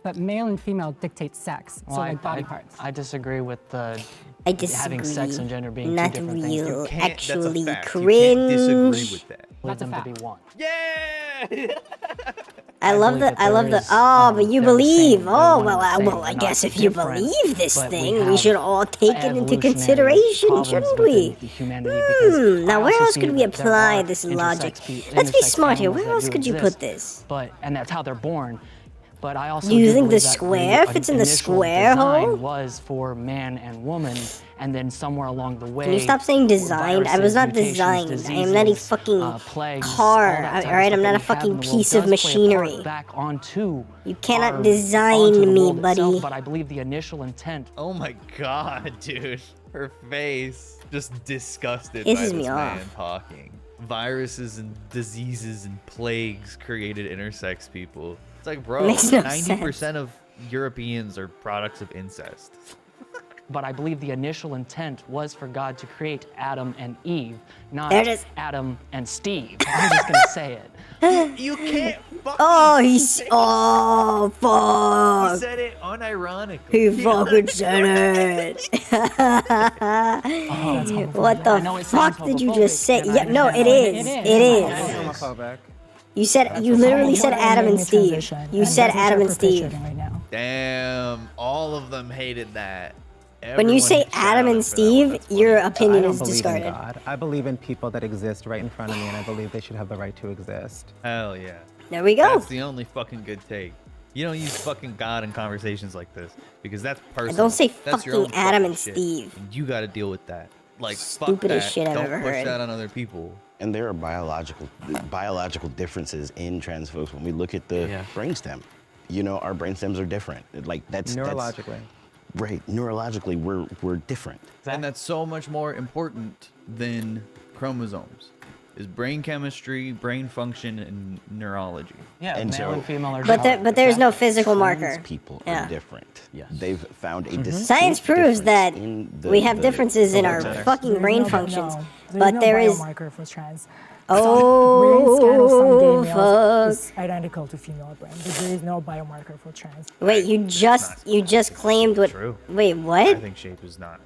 But male and female dictate sex, so like body parts. I disagree with the I disagree. having sex and gender being Not two different things. real. You can't- Actually, that's a fact. cringe. You can't disagree with that. That's a them to fact. be one. Yeah! I love believe the. that I love there the. is, Oh, but you they're the believe. same. They're Oh, one well, and the same. well, I They're guess not if you different, believe this but we thing, we have should all take it into evolutionary consideration, problems shouldn't within we? humanity because Now, I where also else see could we that there apply are this intersex logic? pe- Let's be intersex smart here. animals Where that else do could you put exist, this? and that's how they're born. But I also Do you do think the believe that square fits in the initial square design hole? was for man and woman, and then somewhere along the way. Can you stop saying designed? I was viruses, not mutations, designed. I am not a diseases, fucking plagues, car. all that type of Alright, I'm stuff not a that we have fucking in the world piece of does play a part machinery. Back onto You cannot our- design onto the me, world itself, buddy. but I believe the initial intent. Oh my god, dude. Her face. Just disgusted Pisses by this me man off. talking. Viruses and diseases and plagues created intersex people. It's like, bro, Makes no 90% of Europeans are products of incest. But I believe the initial intent was for God to create Adam and Eve, not There it is. Adam and Steve. I'm just gonna say it. You can't fucking Oh, he's. Oh, He fuck. said it unironically. He fucking said it. What I know the it sounds fuck did you homophobic, just say? and I Yeah, no, it understand is. why It is. Homophobic. You said you literally said Adam and Steve. You said Adam and Steve. Right now. Damn, all of them hated that. When you Everyone say shouted Adam and for that one. Steve, That's your funny. opinion I is don't believe in discarded. God. I believe in people that exist right in front of me, and I believe they should have the right to exist. Hell yeah. There we go. That's the only fucking good take. You don't use fucking God in conversations like this because that's personal. don't say That's your fucking own Adam fucking and shit. Steve. And you got to deal with that. Like fuck Stupidest that. shit I've Don't ever push heard. that on other people. And there are biological differences in trans folks when we look at the brainstem. You know, our brainstems are different. Like that's Neurologically. Right, neurologically, we're different. And that's so much more important than chromosomes. Is brain chemistry, brain function, and neurology. Yeah, And male so- and female are But there's no physical Trans marker. people Yeah. are different. They've found a distinct Science proves difference that in the- we have the differences in our genetics. fucking brain no, functions. No, But no there is. biomarker for trans. Oh, brain scan of some gay males fuck. is identical to female brain, but there is no biomarker for trans. Wait, you just claimed what? True. Wait, I what? think shape is not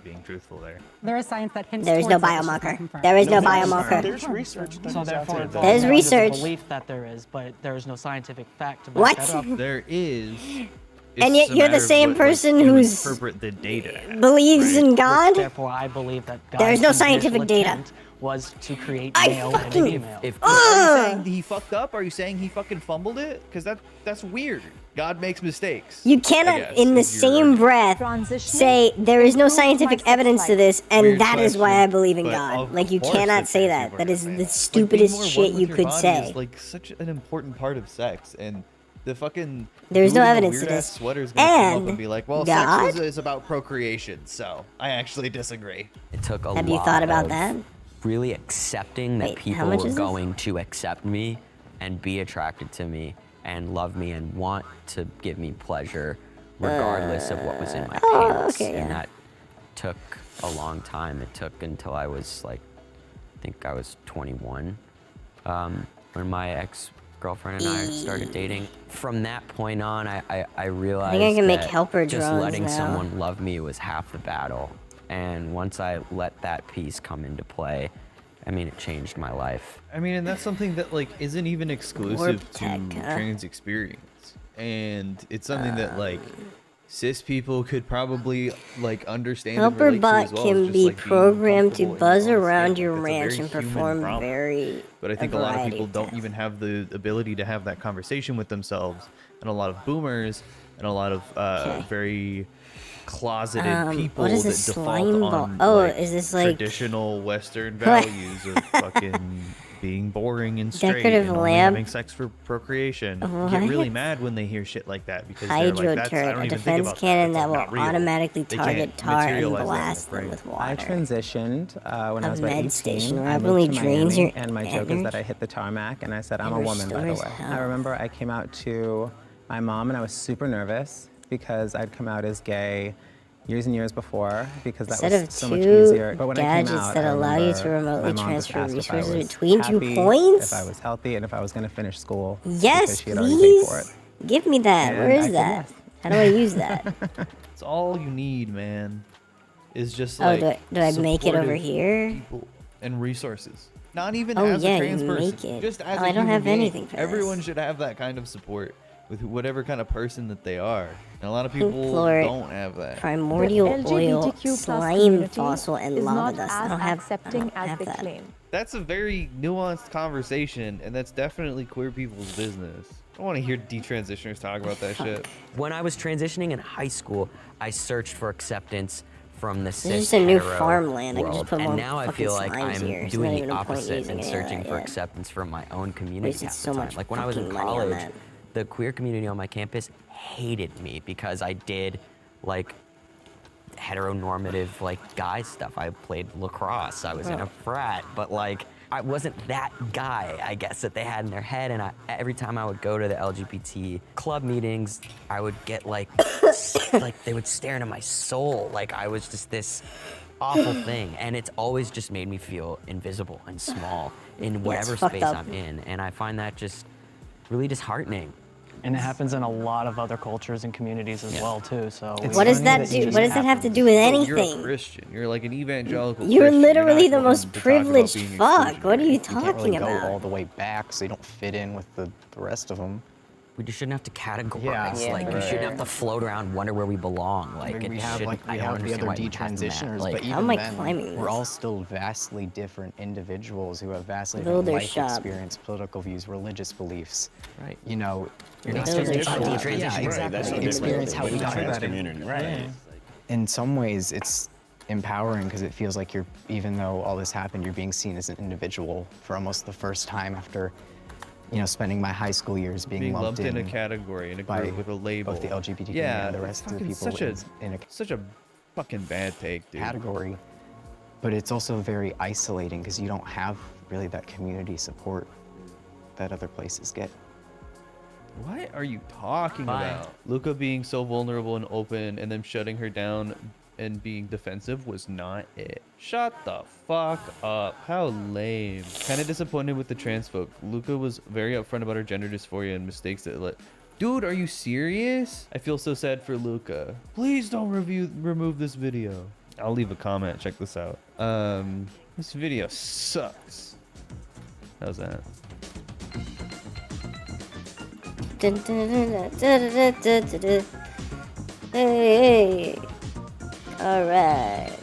being truthful there. There is science that hints There is no towards it, it's just not biomarker. confirmed. There is no there's- biomarker. There's research. So therefore, it's There's all research. a belief that there is, but there is no scientific fact to back What? that up. There is. And It's yet a you're the matter of same what, person you who's interpret the data. believes in Which, God. therefore, I believe that God's There is no initial scientific data. intent was to create I male and fucking- female. Are you saying he fucked up? Are you saying he fucking fumbled it? Because that's weird. God makes mistakes. You I cannot, guess, in the is your same argument. breath, Transitioning say there is no improves my scientific sex evidence to life. this, and Weird that is why question, I believe in but God. of Like, you course cannot it say makes that. you That is say the that. stupidest Like, being more shit one you with could your body say. is like such an important part of sex, and The fucking There's dude no in the evidence to weird-ass this. sweater's gonna come up And and be like, well, God? sex is about procreation, so I actually disagree. It took a Have lot you thought about of that? really accepting that Wait, how people much were is this? going to accept me and be attracted to me and love me and want to give me pleasure regardless of what was in my pants. okay, And yeah. that took a long time. It took until I was like, I think I was 21, when my ex-girlfriend and I started dating. From that point on, I realized I can make that helper just drones letting now. someone love me was half the battle. And once I let that piece come into play, I mean, it changed my life. I mean, and that's something that like isn't even exclusive to tech, huh? trans experience, and it's something that like cis people could probably like understand. and Helper relate to bot as well, can just, be like, being programmed to comfortable in buzz your own around skin. your Like, that's a ranch very and human perform problem. very. But I think a lot of variety people don't tasks. even have the ability to have that conversation with themselves, and a lot of boomers and a lot of very closeted people what is that this default slime ball? on Oh, like, is this like traditional Western values of fucking being boring and straight Decorative and only lamp? having sex for procreation? What? Get really mad when they hear shit like that because they're hydro like, "That's I turret, don't a even think defense about cannon that. that will That's not real." automatically They target can't tar and materialize that in blast their them brain. with I water. transitioned when I A was about med 18. station I rapidly moved to drains Miami, your and my joke is energy that I hit the tarmac, and I said, I'm and a woman, by the restores way. health. I remember I came out to my mom, and I was super nervous because I'd come out as gay years and years before because that Instead was of so much two easier. But when I came gadgets out, that I allow you to remember remotely my mom just transfer asked if I resources was between 2 happy, points? if I was healthy, and if I was going to finish school. Yes, because she had already paid for please. it. Give me that. Where And I is said that? yes. How do I use that? It's all you need, man. Is just Oh, like do I make it over supportive here? people and resources. Not even Oh, as yeah, a you trans person. make it. Just as Oh, a I don't human have being. anything for Everyone this. should have that kind of support with whatever kind of person that they are. And a lot of people Fluorite, don't have that. primordial oil, LGBTQ plus slime, community fossil, and is lava not dust. I as don't have, accepting as have they that. claim. That's a very nuanced conversation, and that's definitely queer people's business. I don't want to hear detransitioners talk about that shit. When I was transitioning in high school, I searched for acceptance from the cis This is just a new hetero farmland. I can world, just put more and now I fucking feel like slimes I'm here. There's doing not the even a point opposite using and any of searching that for yet. acceptance from my own community Wasted half so the time. much Like when I was in fucking money on college, that. the queer community on my campus hated me because I did like heteronormative like guy stuff. I played lacrosse. I was in a frat, but like I wasn't that guy, I guess, that they had in their head. And every time I would go to the LGBT club meetings, I would get like, like they would stare into my soul. Like I was just this awful thing. And it's always just made me feel invisible and small in whatever fucked space up. I'm in. And I find that just really disheartening. And it happens in a lot of other cultures and communities as well too. So What does that do? What does that have to do with You're a anything? Christian. You're like an evangelical You're Christian. literally not the most wanting to talk about privileged being fuck. What are you You can't really talking go all about? the way back, so you don't fit in with the rest of them. We just shouldn't have to categorize. Yeah, like we right. shouldn't have to float around, wonder where we belong. Like we it have shouldn't- like I we don't have the understand other why we have to that. detransitioners, Like, but How even am I then, climbing we're this? all still vastly different individuals who have vastly Builder different life shop. experience, political views, religious beliefs. Right. You know, You're not Builder supposed to shop. detransition. yeah, Right, exactly. that's the Experience how we difference with the got trans that. community, right? In some ways, it's empowering because it feels like you're, even though all this happened, you're being seen as an individual for almost the first time after, you know, spending my high school years being lumped in a in category, in a by group with a label. both the LGBT community yeah, and the rest of the fucking people such a fucking bad take, dude. category. But it's also very isolating because you don't have really that community support that other places get. What are you talking Fine. about? Luca being so vulnerable and open and them shutting her down and being defensive was not it. Shut the fuck up. How lame. Kind of disappointed with the trans folk. Luca was very upfront about her gender dysphoria and mistakes that let. Dude, are you serious? I feel so sad for Luca. Please don't remove this video. I'll leave a comment. Check this out. This video sucks. How's that? Dun, dun, dun, dun, dun, dun, dun, dun. Hey, all right.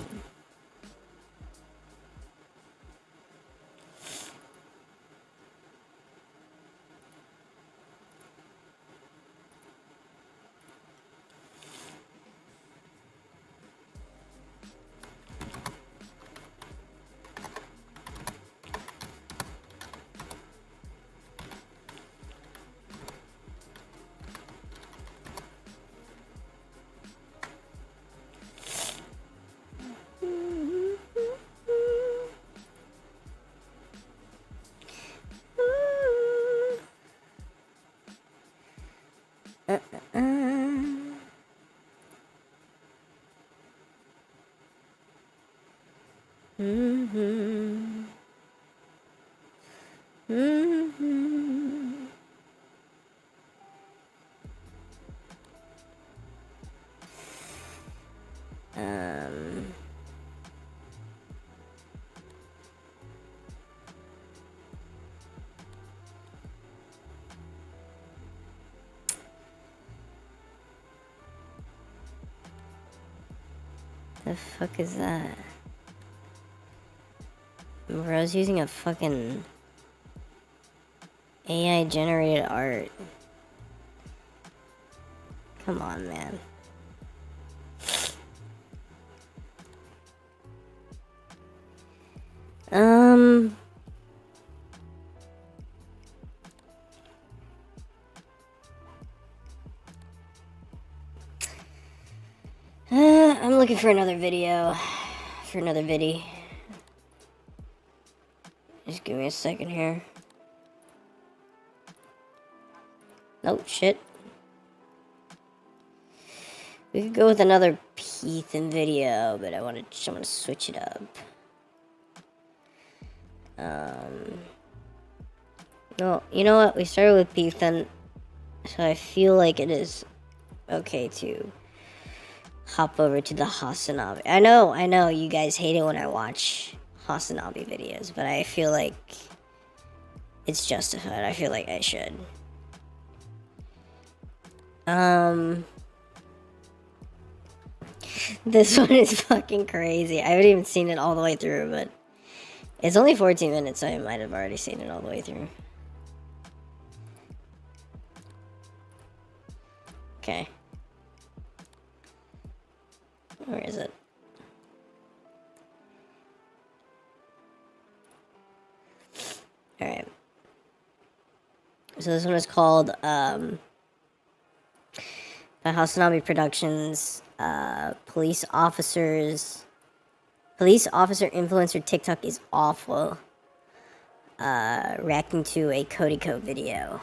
Mm-hmm. Mm-hmm. The fuck is that? Bro, I was using a fucking AI generated art. Come on, man. I'm looking for another video. For another viddy. Just give me a second here. Nope, shit. We could go with another Peethan video, but I want to switch it up. No, you know what? We started with Peethan, so I feel like it is okay to hop over to the Hasanabi. I know, you guys hate it when I watch Hasanabi videos, but I feel like it's justified. I feel like I should. This one is fucking crazy. I haven't even seen it all the way through, but it's only 14 minutes, so I might have already seen it all the way through. Okay. Where is it? Alright. So this one is called, by Hasanabi Productions, police officer influencer TikTok is awful. Reacting to a Cody Code video.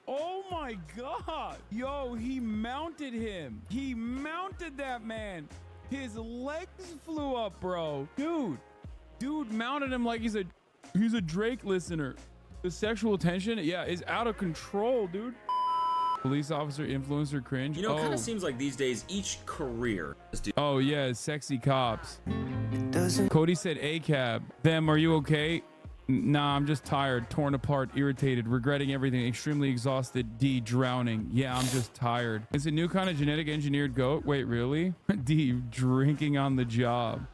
Oh my god! Yo, he mounted him. He mounted that man. His legs flew up, bro. Dude mounted him like he's a Drake listener. The sexual tension, yeah, is out of control, dude. Police officer, influencer, cringe. You know, it kind of seems like these days each career. Oh yeah, sexy cops. Cody said ACAB. Them, are you okay? Nah, I'm just tired, torn apart, irritated, regretting everything, extremely exhausted. D, drowning. Yeah, I'm just tired. It's a new kind of genetic engineered goat. Wait, really? D, drinking on the job.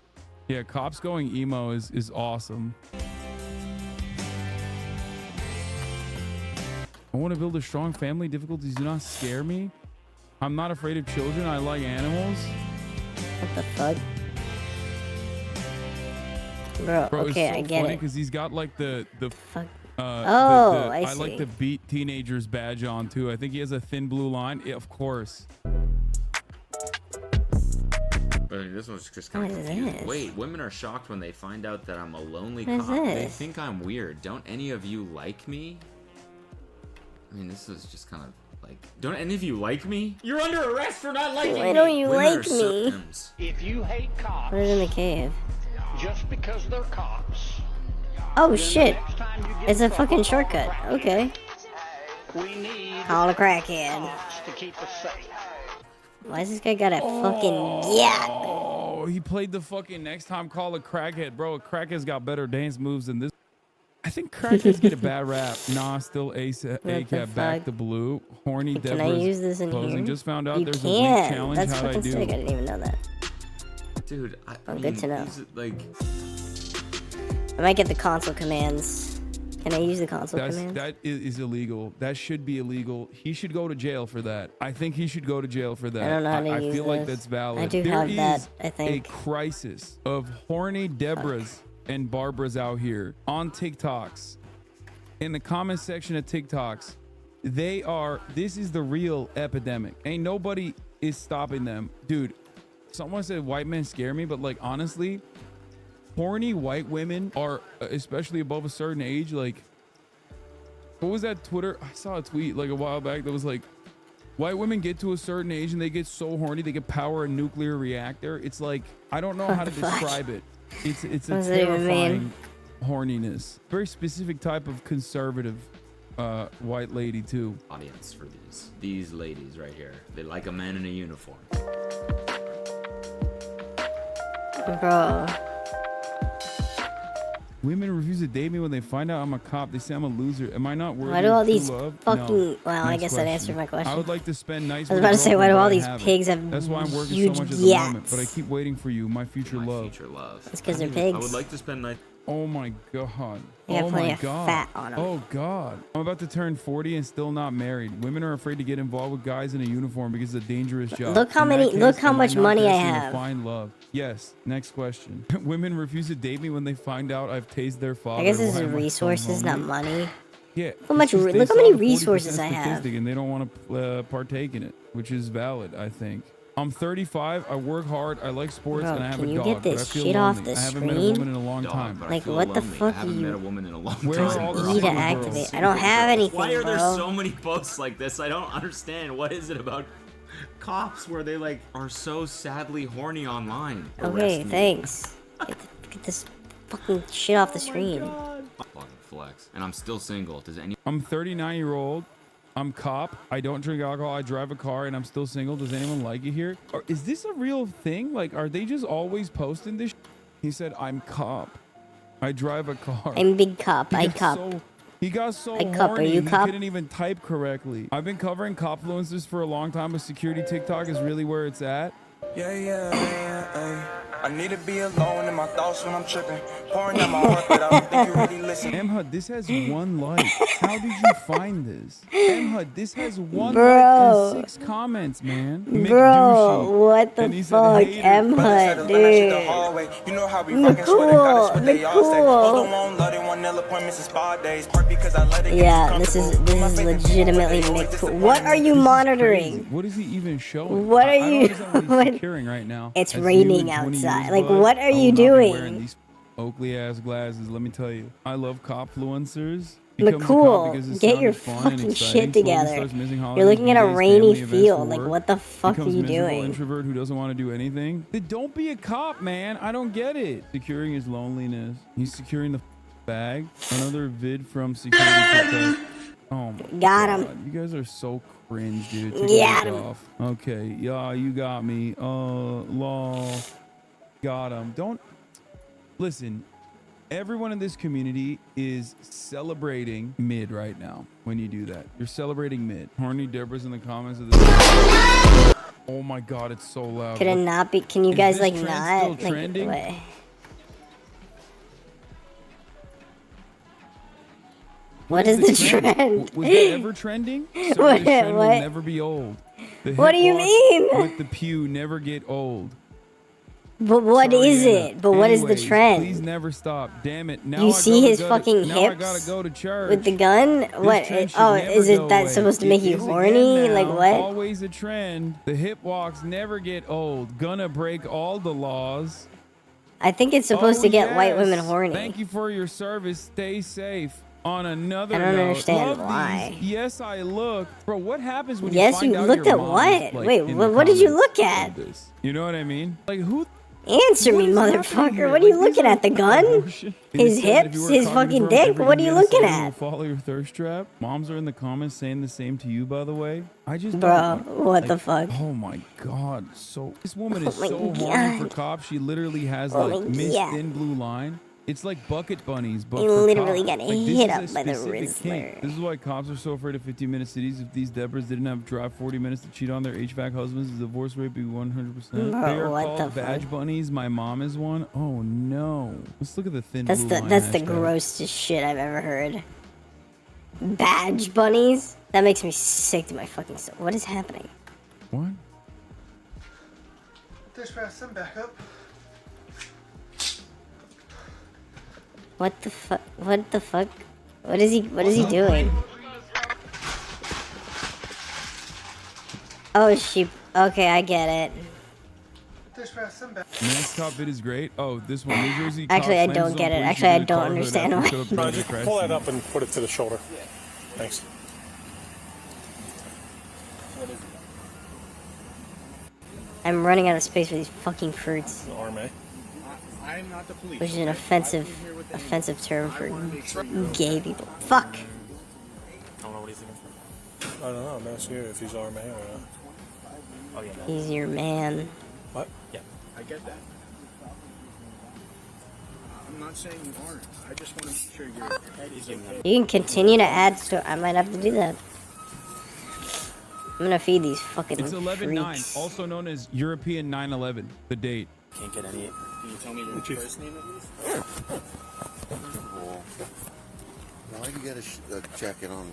Yeah, cops going emo is awesome. I want to build a strong family. Difficulties do not scare me. I'm not afraid of children. I like animals. What the fuck? Bro, okay, it's so I get funny it. because he's got like the fuck. I see. like the beat teenagers badge on too. I think he has a thin blue line. Yeah, of course. But this one's just kind What of is confusing. this? Wait, women are shocked when they find out that I'm a lonely What is cop. They this? think I'm weird. Don't any of you like me? I mean, this is just kind of like, don't any of you like me? You're under arrest for not liking me. Why don't you Women like are me? symptoms. If you hate cops, What is in the cave? just because they're cops, Oh shit! It's a fucking shortcut. Okay. we need Call a crackhead. cops to keep us safe. Why does this guy got a fucking yacht? Oh, he played the fucking next time call a crackhead, bro. A crackhead's got better dance moves than this. I think crackheads get a bad rap. Nah, still ACAB back to blue. Horny Can I Deborah's use this in closing. here? Just found out You there's a week can. challenge. That's How'd I fucking do? sick. I didn't even know that. Dude, I Oh, mean, good to know. these, like, I might get the console commands. Can I use the console commands? That is illegal. That should be illegal. He should go to jail for that. I think he should go to jail for that. I don't know how to I use feel like this. that's valid. I do There have that, is I think. a crisis of horny Debras and Barbaras out here on TikToks. In the comment section of TikToks, this is the real epidemic. Ain't nobody is stopping them. Dude, someone said white men scare me, but like honestly, horny white women are, especially above a certain age, like What was that Twitter? I saw a tweet like a while back that was like, white women get to a certain age and they get so horny they can power a nuclear reactor. It's like, I don't know how to describe it. It's a What does that even terrifying horniness. Very specific type of conservative white lady too. Audience for these ladies right here. They like a man in a uniform. Bro. Women refuse to date me when they find out I'm a cop. They say I'm a loser. Am I not worthy Why do all of true these love? fucking... No. Well, I Next guess that answered my I question. would like to spend nights I was with about a to say, why girlfriend, do all but I these haven't. pigs have That's why I'm working huge so much at the moment. yats? But I keep waiting for you, my future love. Future love. It's 'cause they're pigs. I would like to spend nights. Oh my god. They got Oh plenty my of god. fat on 'em. Oh god. I'm about to turn 40 and still not married. Women are afraid to get involved with guys in a uniform because it's a dangerous job. Look how In that many- case, look how am much not money I destined to have. Find love. Yes. Next question. Women refuse to date me when they find out I've tased their father. I guess this Why is am I so resources, not lonely? money. Yeah. Look how much. it's just they Look how saw many the 40% resources I have. statistic and they don't want to partake in it, which is valid, I think. I'm 35. I work hard. I like sports, Bro, and I have can a you dog. get but this I feel shit lonely. off the I haven't met a screen? woman in a long time. But I Like, feel what the lonely. fuck I haven't you- met a woman in a long Where's time. all the bro. Eat to single activate. girls? I don't have anything, Why are there bro. so many posts like this? I don't understand. What is it about cops where they like are so sadly horny online? Okay, Arrest me. thanks. Get this fucking shit off the screen. Fucking flex. And I'm still single. Does any? I'm 39-year-old. I'm cop. I don't drink alcohol. I drive a car, and I'm still single. Does anyone like it here? Or is this a real thing? Like, are they just always posting this? He said, "I'm cop. I drive a car." I'm big cop. I got cop. He got so I cop. Are horny, you he cop? couldn't even type correctly. I've been covering copfluencers for a long time, but security TikTok is really where it's at. I need to be alone in my thoughts when I'm tripping. Pouring out my heart, but I don't think you really listen. Emhud, this has 1 like. How did you find this? Emhud, this has 1 Bro. like and 6 comments, man. Bro, McDouchey. what the And he said fuck, hater. Emhud, dude. You know how we fucking swear to God, it's what they all say. McCool. Hold on, won't love it, one nail appointments and spa days. Part because I let it get Yeah, this is legitimately McCool. What are you monitoring? What is he even showing? What are I don't you- understand what he's what- securing right now. It's As raining you in 20 outside. years, Like, bud, what are I you will not be doing? wearing these Oakley ass glasses, let me tell you. I love copfluencers. Becomes a cop McCool, because it get your sounded fun and fucking exciting. shit Slowly together. starts missing You're holidays, looking at a birthdays, rainy family events field. for Like, work. what the fuck are Becomes you miserable doing? Introvert who doesn't want to do anything. Then don't be a cop, man. I don't get it. Securing his loneliness. He's securing the bag. Another vid from security. TikTok. Oh my Got him. God. You guys are so cringe, dude. Take Got this him. off. Okay. Yeah, you got me. Lol. Got him. Don't listen. Everyone in this community is celebrating mid right now when you do that. You're celebrating mid. Horny Deborah's in the comments of this. Oh my god, it's so loud. Could it What- not be? Can you Is guys this like trend not? still Like, trending? what? What is the trend? Was it ever trending? So What- this trend will what? never be old. The What do hip you walks mean? With the pew never get old. But what Sorry, is Anna. it? But what is the Anyways, trend? Please never stop. Damn it. Now You I see gotta his go fucking now hips I gotta go to church. with the gun? What? trend should Oh, never is go it that away. supposed to make It you is horny? again Like now. what? Always a trend. The hip walks never get old. Gonna break all the laws. I think it's supposed Oh, to get white women yes. horny. Thank you for your service. Stay safe. On another I don't note, understand love why. These. Yes, I look. Bro, what happens when Yes, you you find out looked your at mom what? is, like, Wait, in the what did you comments look at? of this? You know what I mean? Like who? Answer me, What is happening motherfucker. here? What are you Like, these looking at? The gun? It His is said that if hips? you were His talking fucking to dick? everything What are you get looking someone who at? will follow your thirst trap. Moms are in the comments saying the same to you, by the way. I just Bro, don't, what the fuck? Oh my god! So this woman is Oh my so horny God. for cops. She literally has Oh like my Miss God. Thin Blue Line. It's like bucket bunnies, but You for literally cops. got Like, this hit is up a by the specific kink. Rizzler. This is why cops are so afraid of 15-minute cities. If these Debras didn't have to drive 40 minutes to cheat on their HVAC husbands, the divorce rate would be 100%. Bro, They are what called the fuck? badge bunnies. My mom is one. Oh no! Let's look at the Thin That's Blue the Line that's the hashtag. grossest shit I've ever heard. Badge bunnies? That makes me sick to my fucking soul. What is happening? What? Dispatch, send back up. What the fuck? What the fuck? What is he doing? Oh, she. Okay, I get it. Dispatch, send back. The next top vid is great. Oh, this one. New Jersey Actually, cop I slams don't his get own it. police Actually, I into the don't car hood understand after why. showed up to the Just crash pull that scene. up and put it to the shoulder. Thanks. I'm running out of space for these fucking fruits. RMA. I'm not the police. Which is an offensive term for gay people. Fuck. I don't know what he's thinking. I don't know. I'm asking you if he's RMA or not. Oh, yeah. He's your man. What? Yeah. I get that. I'm not saying you aren't. I just want to make sure your head is okay. You can continue to add stuff. I might have to do that. I'm gonna feed these fucking It's 11/9, freaks. also known as European 9/11. The date. Can't get any. Can you tell me your first name at least? Why do you got a jacket on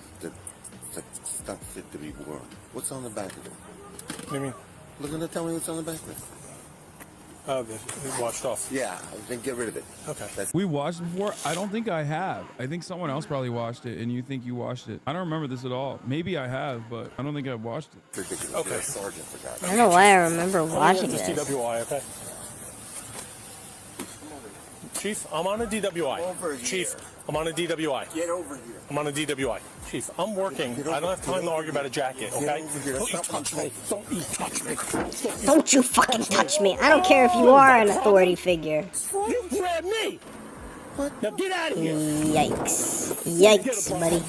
that's not fit to be worn? What's on the back of it? What do you mean? Look at it. Tell me what's on the back of it. Oh, it washed off. Yeah, then get rid of it. Okay. We washed before? I don't think I have. I think someone else probably washed it, and you think you washed it. I don't remember this at all. Maybe I have, but I don't think I've washed it. Ridiculous. Okay. Sergeant forgot. I don't know why I remember watching this. this. DWI, okay? Chief, I'm on a DWI. Over here. Chief, I'm on a DWI. Get over here. I'm on a DWI. Chief, I'm working. I don't have time to argue about a jacket, okay? over here. Don't you touch me. Don't you touch me. Don't you fucking touch me. I don't care if you are an authority figure. You grabbed me. What? Now get out of here. Yikes. Yikes, buddy.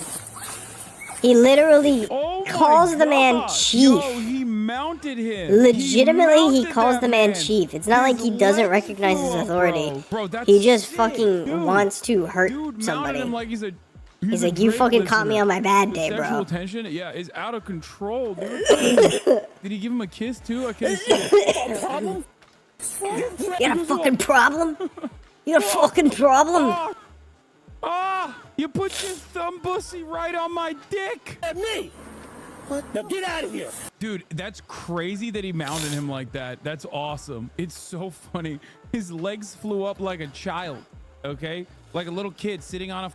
He literally calls the man chief. Yo, he mounted him. Legitimately, he calls the man chief. It's not like he doesn't recognize his authority. Bro, that's He just sick, fuking dude. he to hurt Mounted somebody. him like he's He's a like, you great fucking caught me listener. on my bad The day, sexual bro. tension, yeah, is out of control, dude. Did he give him a kiss too? I can't see it. You got a fucking problem? You got a fucking problem? You put your thumb bussy right on my dick. At me. What? Now get out of here. Dude, that's crazy that he mounted him like that. That's awesome. It's so funny. His legs flew up like a child, okay? Like a little kid sitting on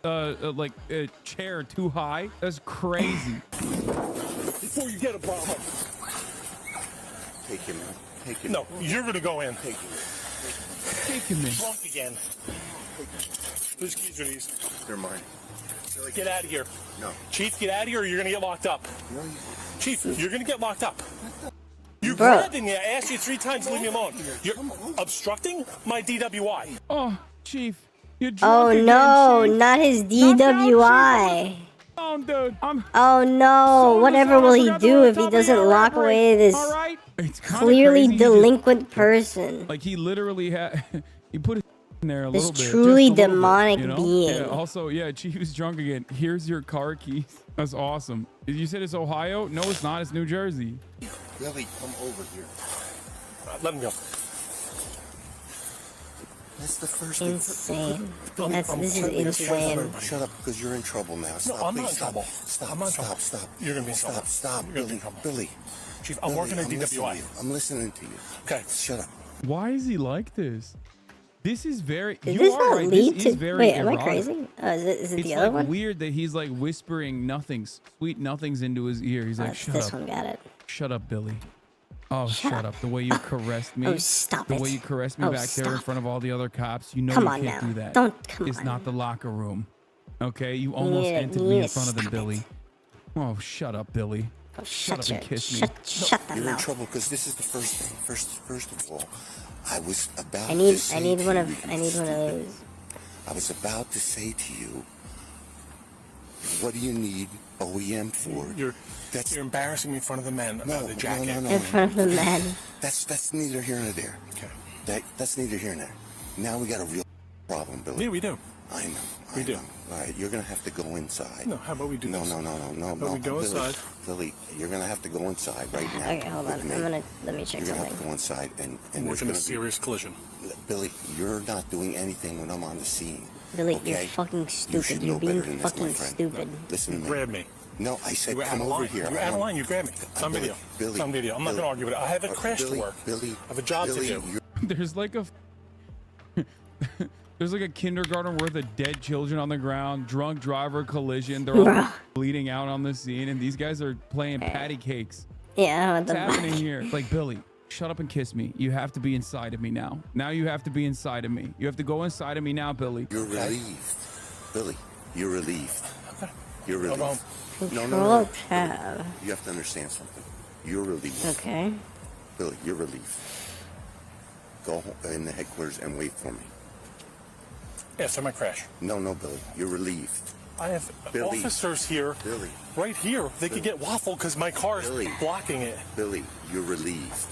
a chair too high. That's crazy. Before you get a problem. Take him out. Take him. No, you're gonna go in. Take him. Take him in. Drunk again. Whose keys are these? They're mine. Get out of here. No. Chief, get out of here or you're gonna get locked up. No, Chief, you're gonna get locked up. You Bro. grabbed me. I asked you 3 times to leave me alone. You're obstructing my DWI. Oh, Chief, you're drunk Oh again, no, Chief. not his DWI. Oh, dude, Oh no, whatever will he do if he doesn't lock away this It's kinda clearly crazy he just- delinquent person? Like he literally had, he put it in there a This little bit. truly just a little demonic bit, you know? being. Yeah, also, yeah, Chief is drunk again. Here's your car keys. That's awesome. You said it's Ohio? No, it's not. It's New Jersey. Billy, come over here. Let him go. That's the first Insane. thing. This is insane. Shut up, because you're in trouble now. Stop, I'm please, not in stop. trouble. Stop, I'm not in stop, trouble. stop. You're gonna be in Stop, trouble. stop, You're gonna be Billy, in trouble. Billy. Chief, I'm working at I'm listening DWI. to you. I'm listening to you. Okay. Shut up. Why is he like this? This is very. Did you this are not right. lead This to? is very Wait, am I erotic. crazy? Is it It's the other like one? weird that he's like whispering nothings, sweet nothings into his ear. He's like, shut this up. one got it. Shut up, Billy. Oh, shut up. The way you caressed me. Oh, stop The it. way you caressed me Oh, back there in stop. front of all the other cops. You know Come you on can't now. do that. Don't- come It's on. not the locker room. Okay? You almost need to- entered you me need in to front of them, stop Billy. Oh, shut up, Billy. Oh, Shut up your- and kiss me. Shut that You're in mouth. trouble because this is the first thing. First of all, I was about I to need say one of to I you, need one of those. I was about to say to you, what do you need OEM for? You're embarrassing me in front of the men about the jacket. No. In front of the men. That's neither here nor there. Okay. That's neither here nor there. Now we got a real problem, Billy. Yeah, we do. I know. We do. All right, you're gonna have to go inside. No, how about we do No, this? no. we go Billy, inside? Billy, you're gonna have to go inside right now. Okay, hold on. with me. Let me check You're gonna have something. to go inside and We're there's in a gonna be- serious collision. Billy, you're not doing anything when I'm on the scene. Billy, okay? you're fucking You stupid. should You're know being better than this, my fucking friend. stupid. Listen to me. Grab me. No, I said You were out come of over line. here. You were out of line. You grabbed me. It's on Billy, video. Billy, It's on video. I'm not Billy. going to argue with it. I have a crash Billy, to work. Billy, I have a job Billy, to do. There's like a there's like a kindergarten worth of dead children on the ground, drunk driver collision. They're all Bruh. bleeding out on the scene, and these guys are playing patty cakes. Yeah, what What's the happening fuck? here? Like, Billy, shut up and kiss me. You have to be inside of me now. Now you have to be inside of me. You have to go inside of me now, Billy. You're relieved. Billy, you're relieved. You're relieved. Control tab. You have to understand something. You're relieved. Okay. Billy, you're relieved. Go in the headquarters and wait for me. Yeah, so my crash. No, Billy. You're relieved. I have Billy. officers here. Billy. Right here. They could get waffled because my car is blocking it. Billy, you're relieved.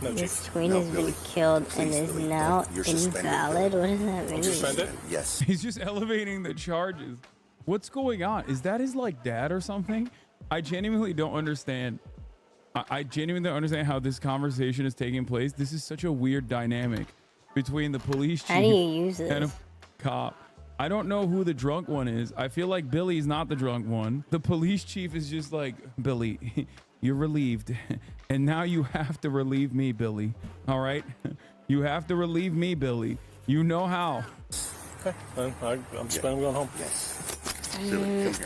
No, This tween has been killed and is now invalid. What does that mean? Suspended? Yes. He's just elevating the charges. What's going on? Is that his like dad or something? I genuinely don't understand. I genuinely don't understand how this conversation is taking place. This is such a weird dynamic between the police chief How do you use and a this? cop. I don't know who the drunk one is. I feel like Billy's not the drunk one. The police chief is just like, Billy, you're relieved. And now you have to relieve me, Billy. All right? You have to relieve me, Billy. You know how. Okay, then I'm going home. Yes.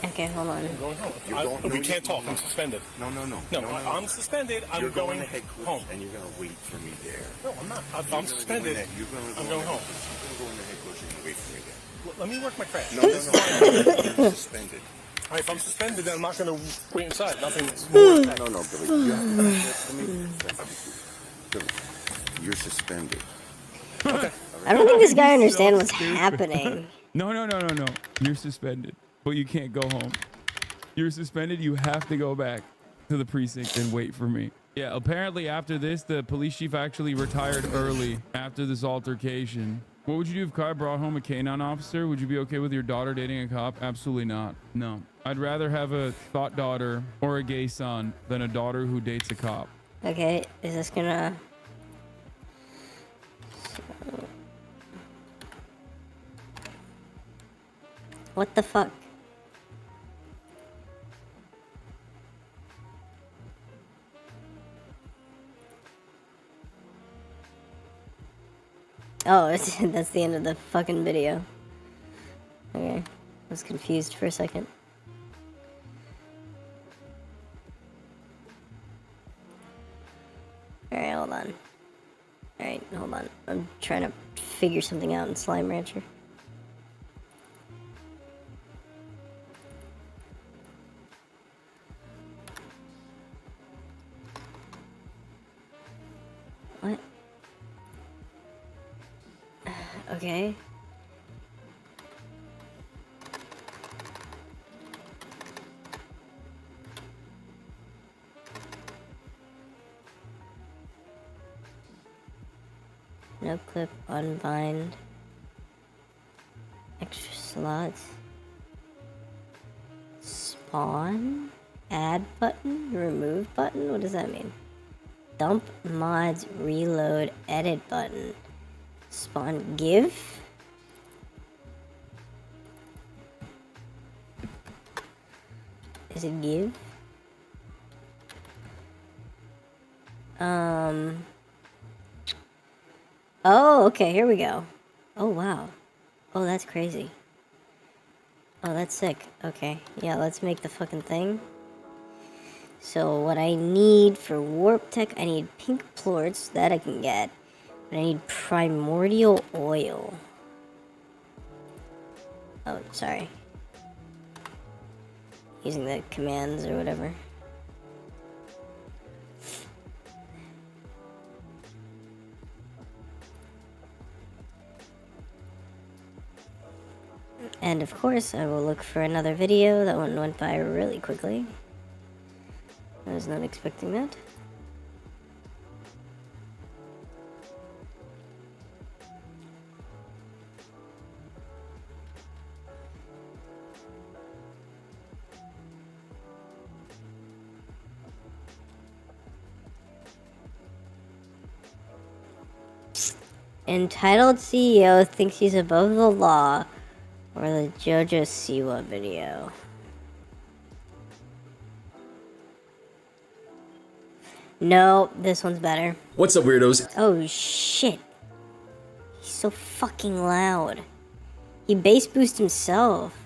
Okay, hold on. I'm going home. We can't talk. I'm suspended. No. I'm suspended. You're I'm going to headquarters home. and you're going to wait for me there. No, I'm not. I'm suspended. I'm going home. You're going to headquarters and wait for me there. Let me work my crash. No. You're suspended. All right, if I'm suspended, then I'm not going to wait inside. Nothing No, Billy. You have to Billy, you're suspended. Okay. I don't think this guy understands what's happening. No. You're suspended, but you can't go home. You're suspended. You have to go back to the precinct and wait for me. Yeah, apparently after this, the police chief actually retired early after this altercation. What would you do if Kai brought home a canine officer? Would you be okay with your daughter dating a cop? Absolutely not. No. I'd rather have a thought daughter or a gay son than a daughter who dates a cop. Okay, is this gonna... What the fuck? Oh, that's the end of the fucking video. Okay, I was confused for a second. Alright, hold on. Alright, hold on. I'm trying to figure something out in Slime Rancher. What? Okay. No clip, unbind. Extra slots. Spawn? Add button? Remove button? What does that mean? Dump mods, reload, edit button. Spawn give? Is it give? Oh, okay, here we go. Oh, wow. Oh, that's crazy. Oh, that's sick. Okay, yeah, let's make the fucking thing. So what I need for Warp Tech, I need pink plorts, that I can get. But I need primordial oil. Oh, sorry. Using the commands or whatever. And of course, I will look for another video. That one went by really quickly. I was not expecting that. Entitled CEO thinks he's above the law, or the JoJo Siwa video. No, this one's better. What's up, weirdos? Oh shit. He's so fucking loud. He bass boost himself.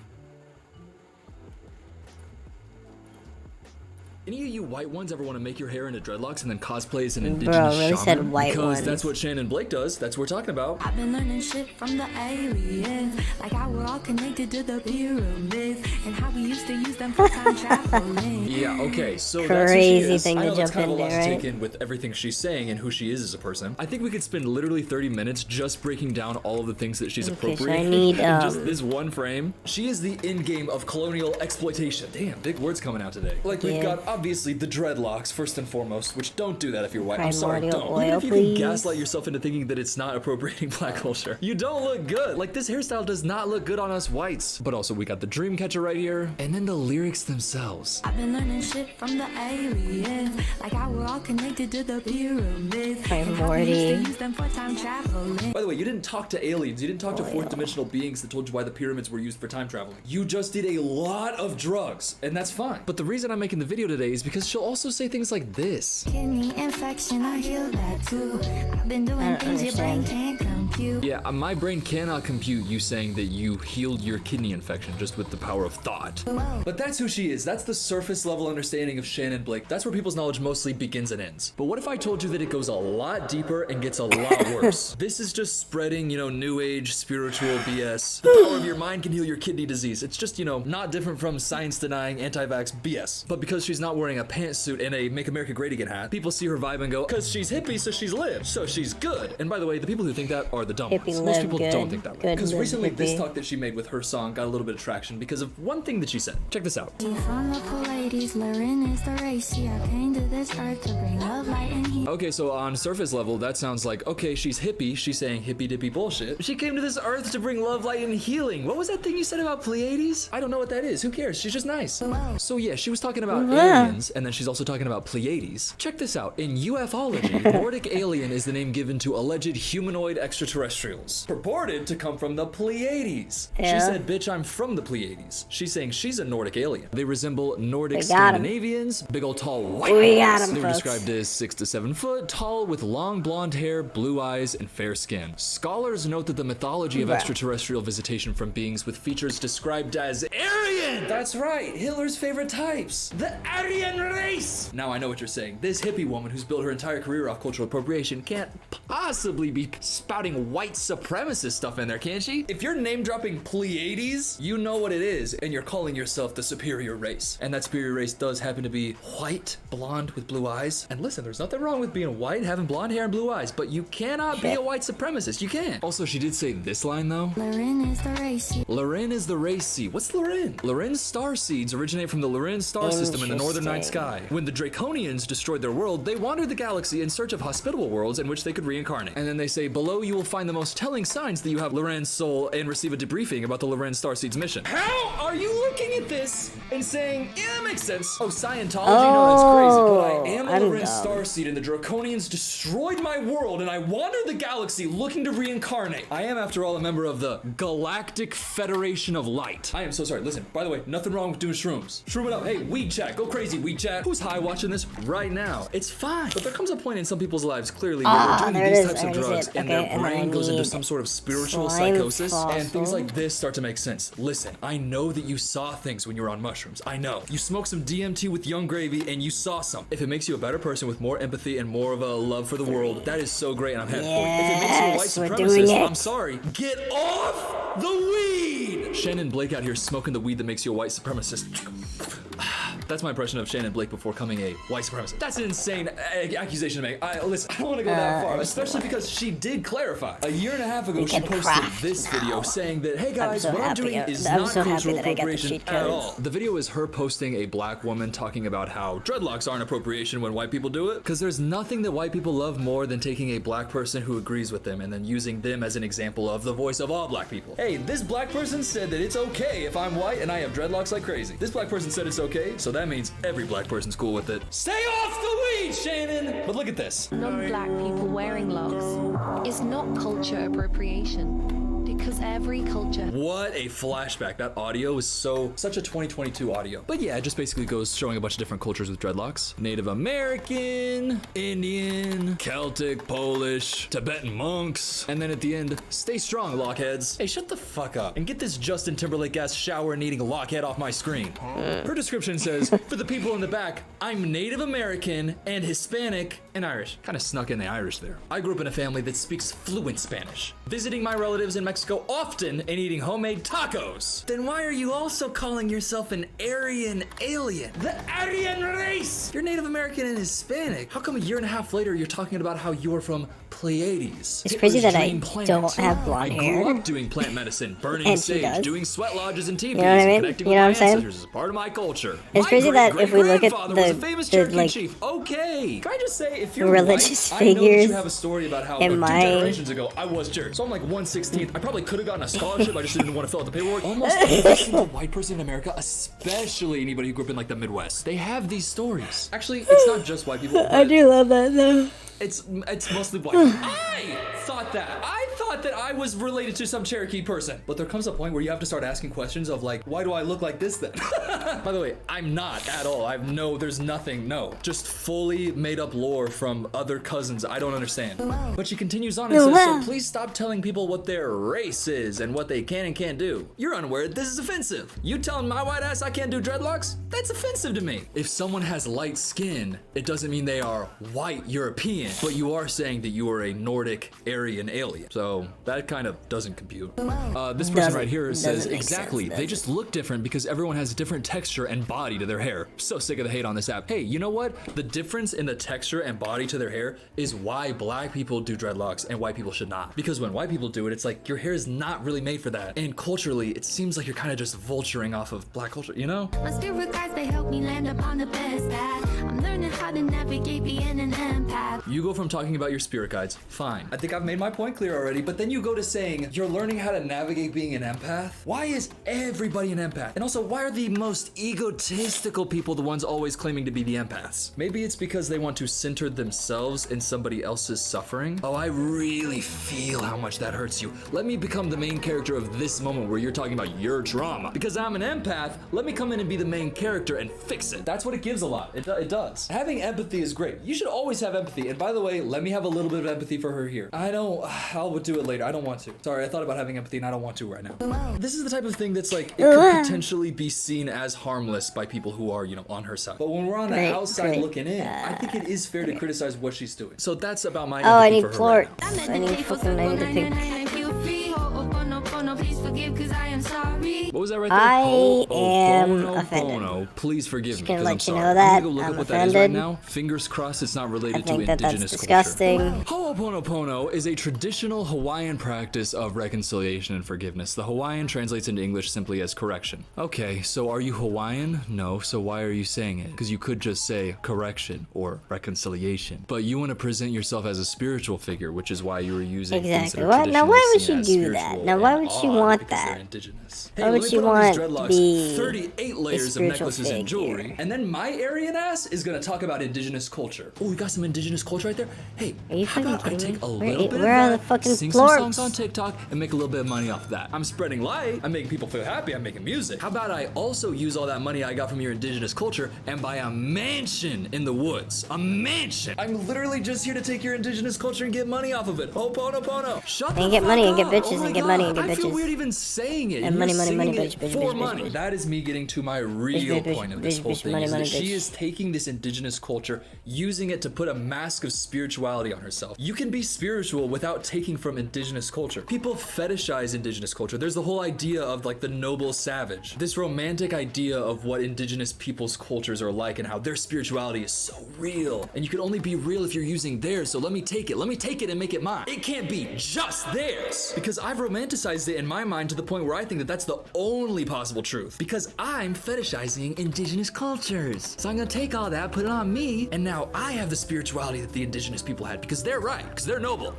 Any of you white ones ever want to make your hair into dreadlocks and then cosplay as an indigenous Bro, really shaman? said white because ones. that's what Shannon Blake does. That's what we're talking about. I've been learning shit from the aliens, like how we're all connected to the pyramids, and how we used to use the Yeah, okay, so that's who she Crazy is. thing I to know that's jump kind of a lot into, to right? take in with everything she's saying and who she is as a person. I think we could spend literally 30 minutes just breaking down all of the things that she's Okay, so I appropriating need, in just this one frame. She is the end game of colonial exploitation. Damn, big words coming out today. Like, we've Yeah. got, obviously, the dreadlocks, first and foremost, which don't do that if you're white. I'm sorry, Primordial don't. Even oil, if you please. can gaslight yourself into thinking that it's not appropriating black culture, you don't look good. Like, this hairstyle does not look good on us whites. But also, we got the Dreamcatcher right here, and then the lyrics themselves. I've been learning shit from the aliens, like how we're all connected to the pyramids. Morty. Use them for time traveling. By the way, you didn't talk to aliens. You didn't talk to fourth dimensional beings that told you why the pyramids were used for time traveling. You just did a lot of drugs, and that's fine. But the reason I'm making the video today is because she'll also say things like this. Kidney infection, I heal that too. I've been doing things your brain can't compute. Yeah, my brain cannot compute you saying that you healed your kidney infection just with the power of thought. But that's who she is. That's the surface level understanding of Shannon Blake. That's where people's knowledge mostly begins and ends. But what if I told you that it goes a lot deeper and gets a lot worse? This is just spreading, new age, spiritual BS. The power of your mind can heal your kidney disease. It's just, not different from science-denying, anti-vax BS. But because she's not wearing a pantsuit and a Make America Great Again hat, people see her vibe and go, because she's hippie, so she's lived, so she's good. And by the way, the people who think that are the dumb Hippie ones. Most live, people good. don't think that way. Good Because live, recently, this hippie. talk that she made with her song got a little bit of traction because of one thing that she said. Check this out. From the Pleiades, Lauren is the race. Yeah, I came to this earth to bring love, light, and heat. Okay, so on surface level, that sounds like, okay, she's hippie, she's saying hippie dippy bullshit. She came to this earth to bring love, light, and healing. What was that thing you said about Pleiades? I don't know what that is. Who cares? She's just nice. So yeah, she was talking about aliens, and then she's also talking about Pleiades. Check this out. In ufology, Nordic alien is the name given to alleged humanoid extraterrestrials, purported to come from the Pleiades. Yeah. She said, bitch, I'm from the Pleiades. She's saying she's a Nordic alien. They resemble Nordic We got 'em. Scandinavians, big old tall white We ones. got 'em, They were folks. described as 6 to 7 foot, tall with long blonde hair, blue eyes, and fair skin. Scholars note that the mythology of Bruh. extraterrestrial visitation from beings with features described as Aryan! That's right, Hitler's favorite types. The Aryan race! Now I know what you're saying. This hippie woman who's built her entire career off cultural appropriation can't possibly be spouting white supremacist stuff in there, can she? If you're name dropping Pleiades, you know what it is, and you're calling yourself the superior race. And that superior race does happen to be white, blonde with blue eyes. And listen, there's nothing wrong with being white, having blonde hair and blue eyes, but you cannot be a white supremacist. You can't. Also, she did say this line though. Lauren is the race. Loren is the race seed. What's Loren? Loren's star seeds originate from the Loren star system in the northern night sky. When the Draconians destroyed their world, they wandered the galaxy in search of hospitable worlds in which they could reincarnate. And then they say, below you will find the most telling signs that you have Loren's soul and receive a debriefing about the Loren star seeds mission. How are you looking at this and saying, yeah, that makes sense? Oh, Scientology? No, that's crazy. But I am a I'm Loren dumb. star seed and the Draconians destroyed my world and I wandered the galaxy looking to reincarnate. I am, after all, a member of the Galactic Federation of Light. I am so sorry. Listen, by the way, nothing wrong with doing shrooms. Shroom it up. Hey, weed chat. Go crazy, weed chat. Who's high watching this right now? It's fine. But there comes a point in some people's lives, clearly, where Ah, they're there doing it these is. types of There it is. drugs and Okay, their and then I brain goes into need some sort of spiritual slime psychosis and things fossil. like this start to make sense. Listen, I know that you saw things when you were on mushrooms. I know. You smoked some DMT with Young Gravy and you saw some. If it makes you a better person with more empathy and more of a love for the world, that is so great and I'm happy for you. If it makes you a Yes, we're white doing supremacist, it. I'm sorry. Get off the weed! Shannon Blake out here smoking the weed that makes you a white supremacist. That's my impression of Shannon Blake before coming a white supremacist. That's an insane accusation to make. Listen, I don't want to go that far, especially because she did clarify. A year and a half ago, she can posted craft this video saying that, hey guys, so what I'm happy. doing is I'm not so happy cultural that I got the appropriation cheat at codes. all. The video is her posting a black woman talking about how dreadlocks aren't appropriation when white people do it, because there's nothing that white people love more than taking a black person who agrees with them and then using them as an example of the voice of all black people. Hey, this black person said that it's okay if I'm white and I have dreadlocks like crazy. This black person said it's okay, so that means every black person's cool with it. Stay off the weed, Shannon! But look at this. Non-black people wearing locks is not culture appropriation because every culture. What a flashback. That audio is such a 2022 audio. But yeah, it just basically goes showing a bunch of different cultures with dreadlocks. Native American, Indian, Celtic, Polish, Tibetan monks. And then at the end, stay strong, lockheads. Hey, shut the fuck up and get this Justin Timberlake ass shower needing lockhead off my screen. Her description says, for the people in the back, I'm Native American and Hispanic and Irish. Kind of snuck in the Irish there. I grew up in a family that speaks fluent Spanish. Visiting my relatives in Mexico Mexico often and eating homemade tacos. Then why are you also calling yourself an Aryan alien? The Aryan race! You're Native American and Hispanic. How come a year and a half later you're talking about how you're from Pleiades? It's crazy that I Dream planet. don't have blonde I hair. grew up doing plant medicine, burning And she sage, does. doing sweat lodges and teepees, You know what I mean? connecting You know with what I'm my saying? ancestors as part of my culture. It's My crazy that if we look at great-great-grandfather was a famous the Cherokee like chief. Okay, can I just say, if you're religious white, I know that figures you have a story about how in like, my- 2 generations ago I was Cherokee. So I'm like 1/16. I probably could have gotten a scholarship. I just didn't want to fill out the paperwork. Almost every single white person in America, especially anybody who grew up in like the Midwest, they have these stories. Actually, it's not just white people. I do love that though. It's mostly white. I thought that I was related to some Cherokee person. But there comes a point where you have to start asking questions of like, why do I look like this then? By the way, I'm not at all. There's nothing, no. Just fully made up lore from other cousins I don't understand. But she continues on and says, so please stop telling people what their race is and what they can and can't do. You're unaware this is offensive. You telling my white ass I can't do dreadlocks? That's offensive to me. If someone has light skin, it doesn't mean they are white European. But you are saying that you are a Nordic Aryan alien. So that kind of doesn't compute. This person right here says, exactly, they just look different because everyone has different texture and body to their hair. So sick of the hate on this app. Hey, you know what? The difference in the texture and body to their hair is why black people do dreadlocks and white people should not. Because when white people do it, it's like your hair is not really made for that. And culturally, it seems like you're kind of just vulturing off of black culture, you know? My spirit guides, they help me land upon the best path. I'm learning how to navigate being an empath. You go from talking about your spirit guides, fine. I think I've made my point clear already, but then you go to saying you're learning how to navigate being an empath. Why is everybody an empath? And also, why are the most egotistical people the ones always claiming to be the empaths? Maybe it's because they want to center themselves in somebody else's suffering. Oh, I really feel how much that hurts you. Let me become the main character of this moment where you're talking about your trauma. Because I'm an empath, let me come in and be the main character and fix it. That's what it gives a lot. It does. Having empathy is great. You should always have empathy. And by the way, let me have a little bit of empathy for her here. I'll do it later. I don't want to. Sorry, I thought about having empathy and I don't want to right now. This is the type of thing that's like, it could potentially be seen as harmless by people who are, on her side. But when we're on the outside looking in, I think it is fair to criticize what she's doing. So that's about my empathy Oh, I need for her plort. right now. I need the pink. What was that right there? I am offended. Ho'oponopono. Please forgive me, Just gonna because I'm let you sorry. know I'm that gonna go look I'm up what that is right offended. now. Fingers crossed it's not related I to think that that's indigenous disgusting. culture. Ho'oponopono is a traditional Hawaiian practice of reconciliation and forgiveness. The Hawaiian translates into English simply as correction. Okay, so are you Hawaiian? No, so why are you saying it? Because you could just say correction or reconciliation. But you want to present yourself as a spiritual figure, which is why you were using things that Exactly. are What? Now, why traditionally would seen she as do that? spiritual Now, why and would she odd want because they're that? indigenous. Why Hey, would let me she put on these want dreadlocks, the 38 layers of spiritual necklaces and jewelry, figure? and then my Aryan ass is gonna talk about indigenous culture. Oh, we got some indigenous culture right there. Hey, how about I take a little bit where are of the that, fucking sing some songs plorts? on TikTok, and make a little bit of money off of that. I'm spreading light. I'm making people feel happy. I'm making music. How about I also use all that money I got from your indigenous culture and buy a mansion in the woods? A mansion. I'm literally just here to take your indigenous culture and get money off of it. Ho'oponopono. Shut the And get money fuck and get up. bitches Oh my and get God. money and get I feel bitches. weird even saying it. And you're money, money, money, singing bitch, it bitch, for bitch, money. bitch. That is me getting to my real bitch, point of this bitch, whole bitch, thing. money, Is that money, she bitch. is taking this indigenous culture, using it to put a mask of spirituality on herself. You can be spiritual without taking from indigenous culture. People fetishize indigenous culture. There's the whole idea of like the noble savage. This romantic idea of what indigenous people's cultures are like and how their spirituality is so real. And you can only be real if you're using theirs. So let me take it. Let me take it and make it mine. It can't be just theirs. Because I've romanticized it in my mind to the point where I think that that's the only possible truth. Because I'm fetishizing indigenous cultures. So I'm gonna take all that, put it on me, and now I have the spirituality that the indigenous people had because they're right, because they're noble.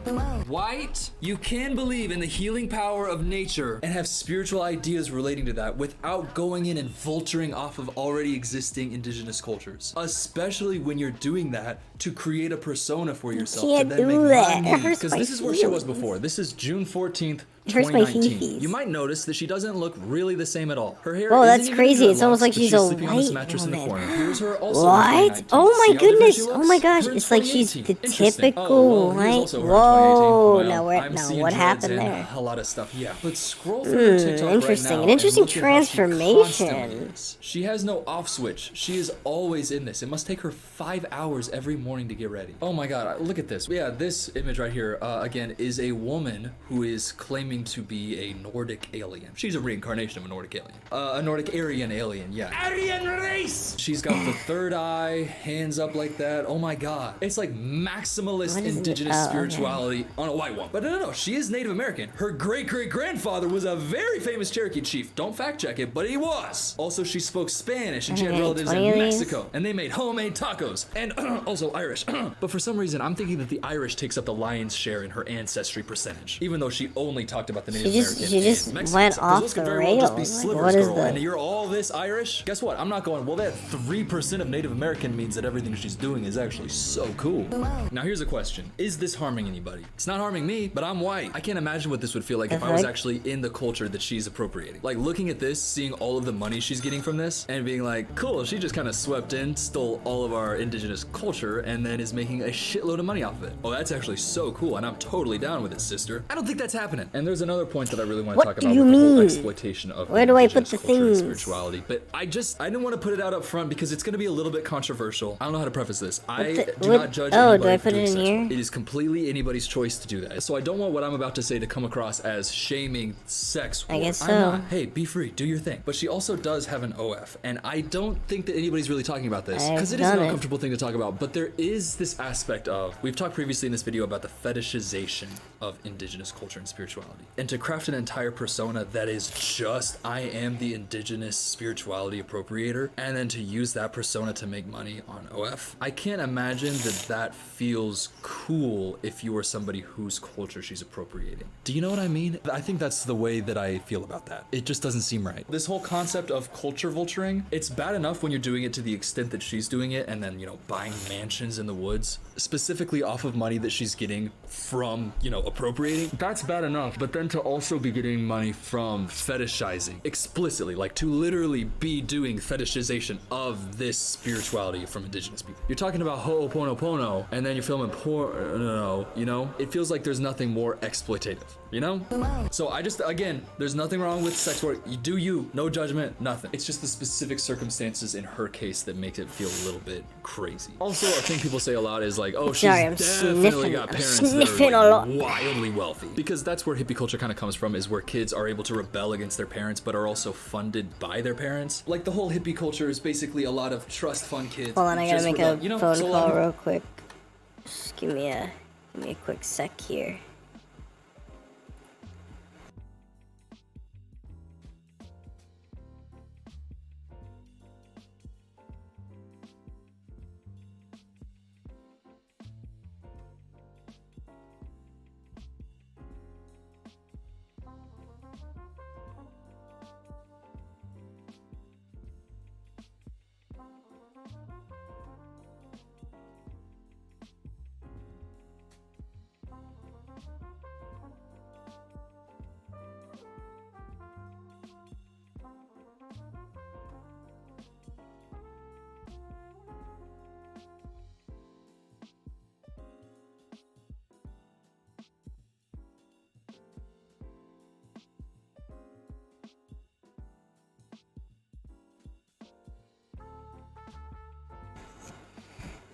White, you can believe in the healing power of nature and have spiritual ideas relating to that without going in and vulturing off of already existing indigenous cultures. Especially when you're doing that to create a persona for yourself. can't to then do make that. It money. hurts Because my this is where she was feelings. before. This is June 14th. It hurts my 2019. feefies. You might notice that she doesn't look really the same at all. Her hair Whoa, isn't that's even crazy. It's dreadlocks, almost like but she's a sleeping on this white mattress in the woman. corner. Here's her also in What? 2019. Oh See my how different goodness. she Oh looks? my gosh. Her in It's like she's 2018. the Interesting. typical Oh, well, here's white. also her in Whoa. 2018. Now, Well, I'm now seeing what dreads happened and there? a lot of stuff. Yeah, but scroll through her TikTok interesting. right now An interesting and look at how she transformation. constantly is. She has no off switch. She is always in this. It must take her 5 hours every morning to get ready. Oh my God, look at this. Yeah, this image right here, again, is a woman who is claiming claiming to be a Nordic alien. She's a reincarnation of a Nordic alien. A Nordic Aryan alien, yeah. Aryan race! She's got the third eye, hands up like that. Oh my god. It's like maximalist indigenous spirituality on a white woman. But no, she is Native American. Her great-great-grandfather was a very famous Cherokee chief. Don't fact check it, but he was. Also, she spoke Spanish and she had relatives in Mexico. And they made homemade tacos. And also Irish. But for some reason, I'm thinking that the Irish takes up the lion's share in her ancestry percentage. Even though she only talked about the Native American. She just went off the rails. Like, what is girl, that? and you're all this Irish? Guess what? I'm not going, well, that 3% of Native American means that everything she's doing is actually so cool. Now here's a question. Is this harming anybody? It's not harming me, but I'm white. I can't imagine what this would feel like if I was actually in the culture that she's appropriating. Like looking at this, seeing all of the money she's getting from this, and being like, cool, she just kind of swept in, stole all of our indigenous culture, and then is making a shitload of money off of it. Oh, that's actually so cool, and I'm totally down with it, sister. I don't think that's happening. And there's another point that I really want to talk about with the whole exploitation of Where do I put the things? Spirituality. But I didn't want to put it out up front because it's going to be a little bit controversial. I don't know how to preface this. I do not judge anybody. Do I put it in here? It is completely anybody's choice to do that. So I don't want what I'm about to say to come across as shaming sex. I guess I'm so. not. Hey, be free, do your thing. But she also does have an OF, and I don't think that anybody's really talking about this because it is an uncomfortable thing to talk about. But there is this aspect of, we've talked previously in this video about the fetishization of indigenous culture and spirituality, and to craft an entire persona that is just, I am the indigenous spirituality appropriator, and then to use that persona to make money on OF. I can't imagine that feels cool if you were somebody whose culture she's appropriating. Do you know what I mean? I think that's the way that I feel about that. It just doesn't seem right. This whole concept of culture vulturing, it's bad enough when you're doing it to the extent that she's doing it, and then, you know, buying mansions in the woods, specifically off of money that she's getting from, you know, appropriating. That's bad enough, but then to also be getting money from fetishizing explicitly, like to literally be doing fetishization of this spirituality from indigenous people. You're talking about Ho'oponopono, and then you're filming porno, you know? It feels like there's nothing more exploitative, you know? So I just, again, there's nothing wrong with sex work. You do you, no judgment, nothing. It's just the specific circumstances in her case that makes it feel a little bit crazy. Also, a thing people say a lot is like, oh, she's definitely got parents that are like wildly wealthy. Because that's where hippie culture kind of comes from, is where kids are able to rebel against their parents, but are also funded by their parents. Like the whole hippie culture is basically a lot of trust fund kids. Hold on, I gotta make a phone call real quick. Just give me a quick sec here.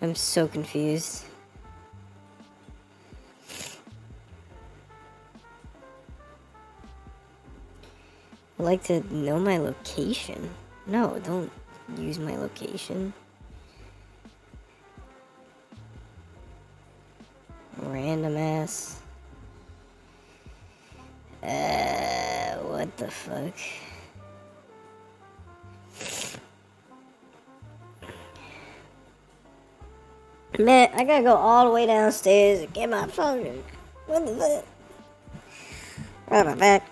I'm so confused. I'd like to know my location. No, don't use my location. Random ass. What the fuck? Man, I gotta go all the way downstairs and get my phone. What the fuck? Right my back.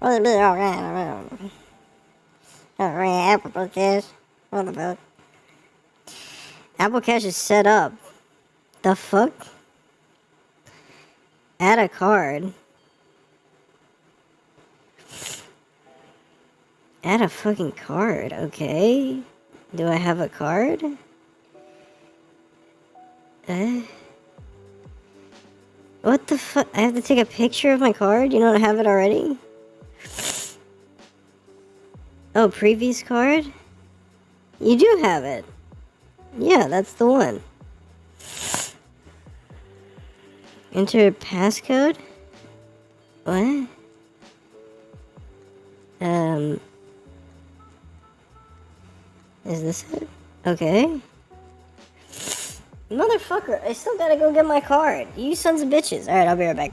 What's it be all right? Apple Cash. What the fuck? Apple Cash is set up. The fuck? Add a card. Add a fucking card, okay. Do I have a card? What the fuck? I have to take a picture of my card? You don't have it already? Oh, previous card? You do have it. Yeah, that's the one. Enter passcode? What? Is this it? Okay. Motherfucker, I still gotta go get my card. You sons of bitches. Alright, I'll be right back.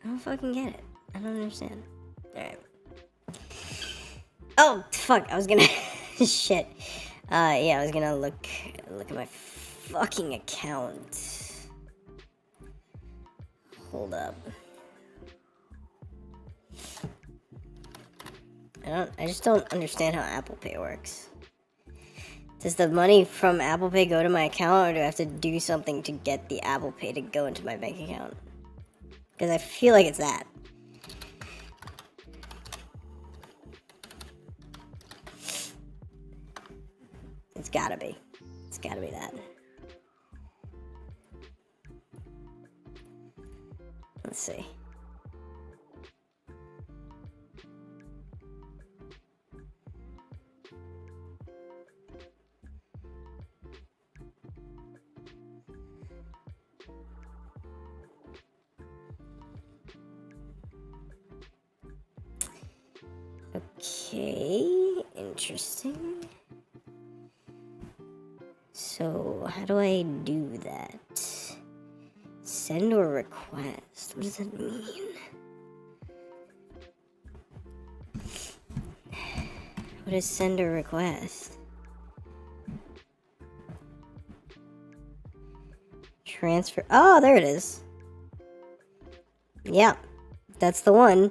I don't fucking get it. I don't understand. Alright. Oh, fuck. I was gonna... Shit. Yeah, I was gonna look at my fucking account. Hold up. I just don't understand how Apple Pay works. Does the money from Apple Pay go to my account, or do I have to do something to get the Apple Pay to go into my bank account? Because I feel like it's that. It's gotta be. It's gotta be that. Let's see. Okay, interesting. So, how do I do that? Send or request? What does that mean? What is send or request? Transfer. Oh, there it is. Yeah, that's the one.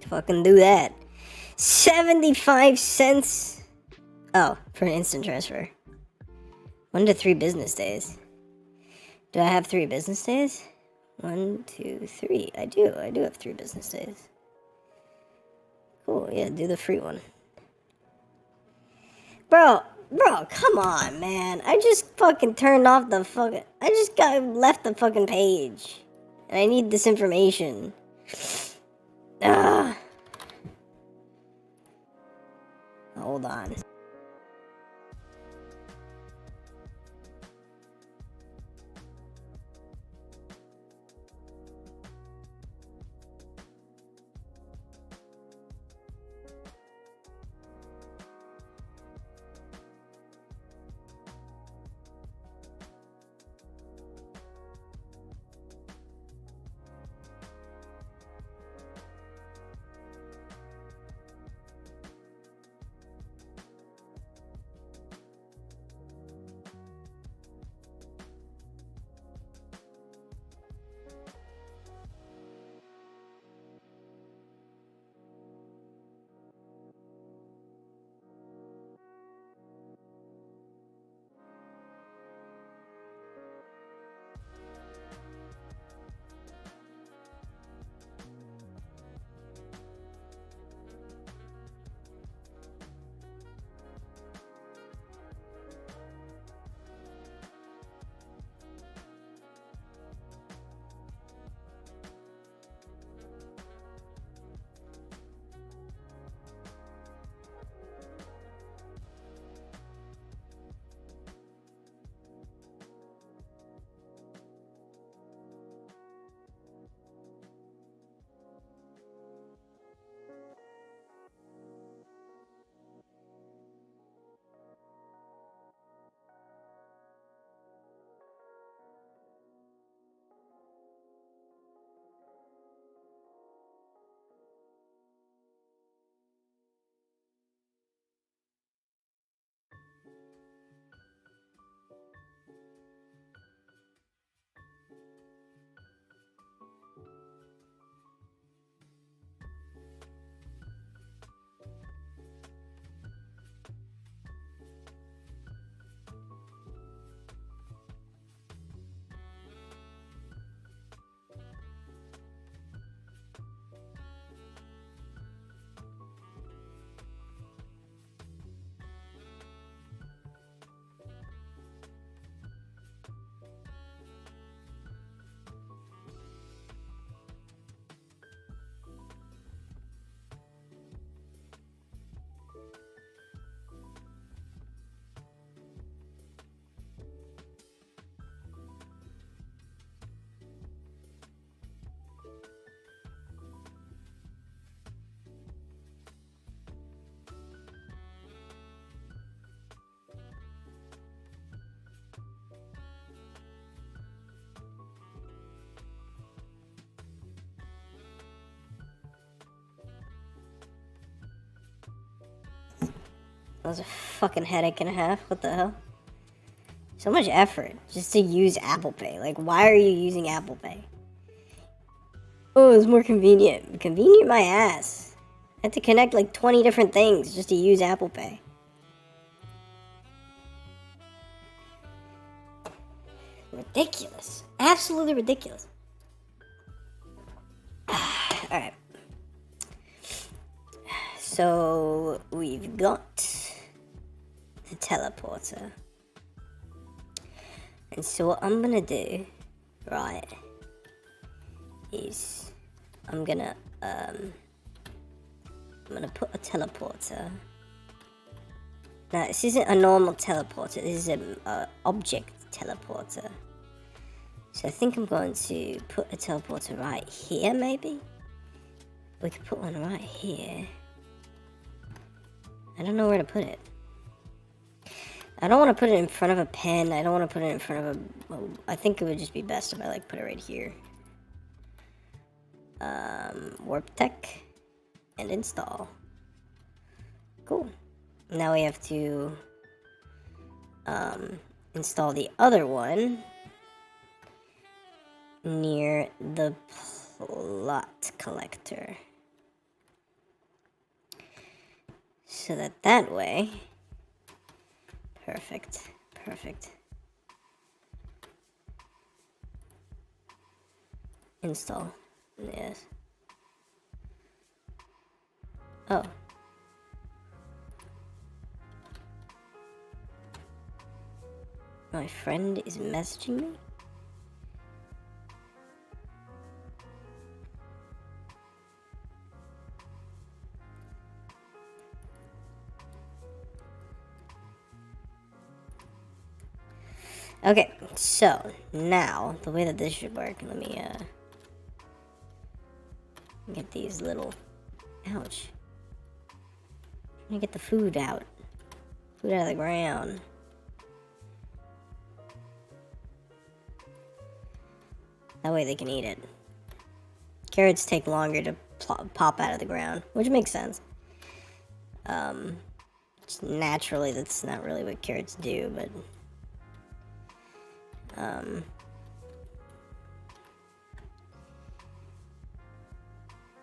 Fucking do that. 75 cents. Oh, for an instant transfer. 1 to 3 business days. Do I have 3 business days? 1, 2, 3. I do have 3 business days. Cool, yeah, do the free one. Bro, come on, man. I just fucking turned off the fucking... I just left the fucking page. And I need this information. Ugh. Hold on. That was a fucking headache and a half. What the hell? So much effort just to use Apple Pay. Like, why are you using Apple Pay? Oh, it's more convenient. Convenient my ass. I had to connect like 20 different things just to use Apple Pay. Ridiculous. Absolutely ridiculous. Alright. So, we've got the teleporter. And so what I'm gonna do, right, is I'm gonna put a teleporter. Now this isn't a normal teleporter, this is an object teleporter. So I think I'm going to put a teleporter right here, maybe? We could put one right here. I don't know where to put it. I don't want to put it in front of a pen. I don't want to put it in front of a... Well, I think it would just be best if I like put it right here. Warp tech and install. Cool. Now we have to install the other one near the plot collector. So that way, perfect. Install, yes. Oh. My friend is messaging me? Okay, so now the way that this should work, let me get these little, ouch. Let me get the food out of the ground. That way they can eat it. Carrots take longer to pop out of the ground, which makes sense. Just naturally, that's not really what carrots do, but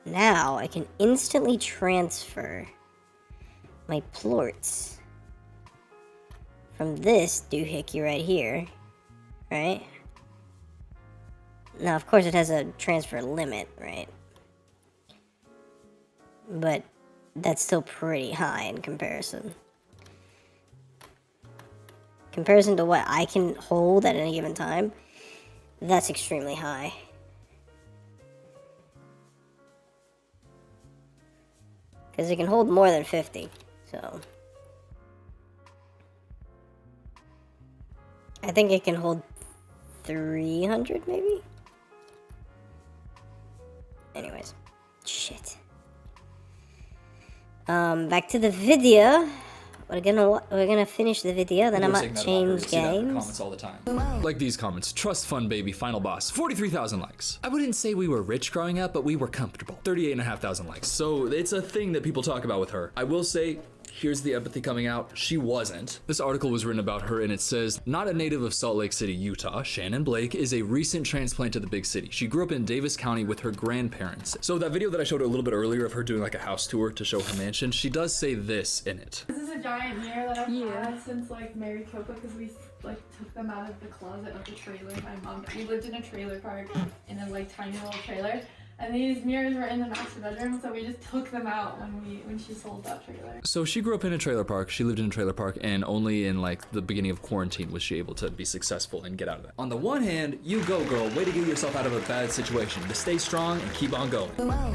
now I can instantly transfer my plorts from this doohickey right here, right? Now, of course, it has a transfer limit, right? But that's still pretty high in comparison. Comparison to what I can hold at any given time, that's extremely high. Because it can hold more than 50, so. I think it can hold 300 maybe? Anyways, shit. Back to the video. We're gonna finish the video, then I might change games. Comments all the time. Like these comments. Trust fund baby, final boss. 43,000 likes. I wouldn't say we were rich growing up, but we were comfortable. 38,500 likes. So it's a thing that people talk about with her. I will say, here's the empathy coming out. She wasn't. This article was written about her and it says, not a native of Salt Lake City, Utah, Shannon Blake is a recent transplant to the big city. She grew up in Davis County with her grandparents. So that video that I showed a little bit earlier of her doing like a house tour to show her mansion, she does say this in it. This is a giant mirror that I've had since like Mary Copa because we like took them out of the closet of the trailer. My mom, we lived in a trailer park in a like tiny little trailer. And these mirrors were in the master bedroom, so we just took them out when she sold that trailer. So she grew up in a trailer park, she lived in a trailer park, and only in like the beginning of quarantine was she able to be successful and get out of that. On the one hand, you go girl, way to get yourself out of a bad situation, to stay strong and keep on going.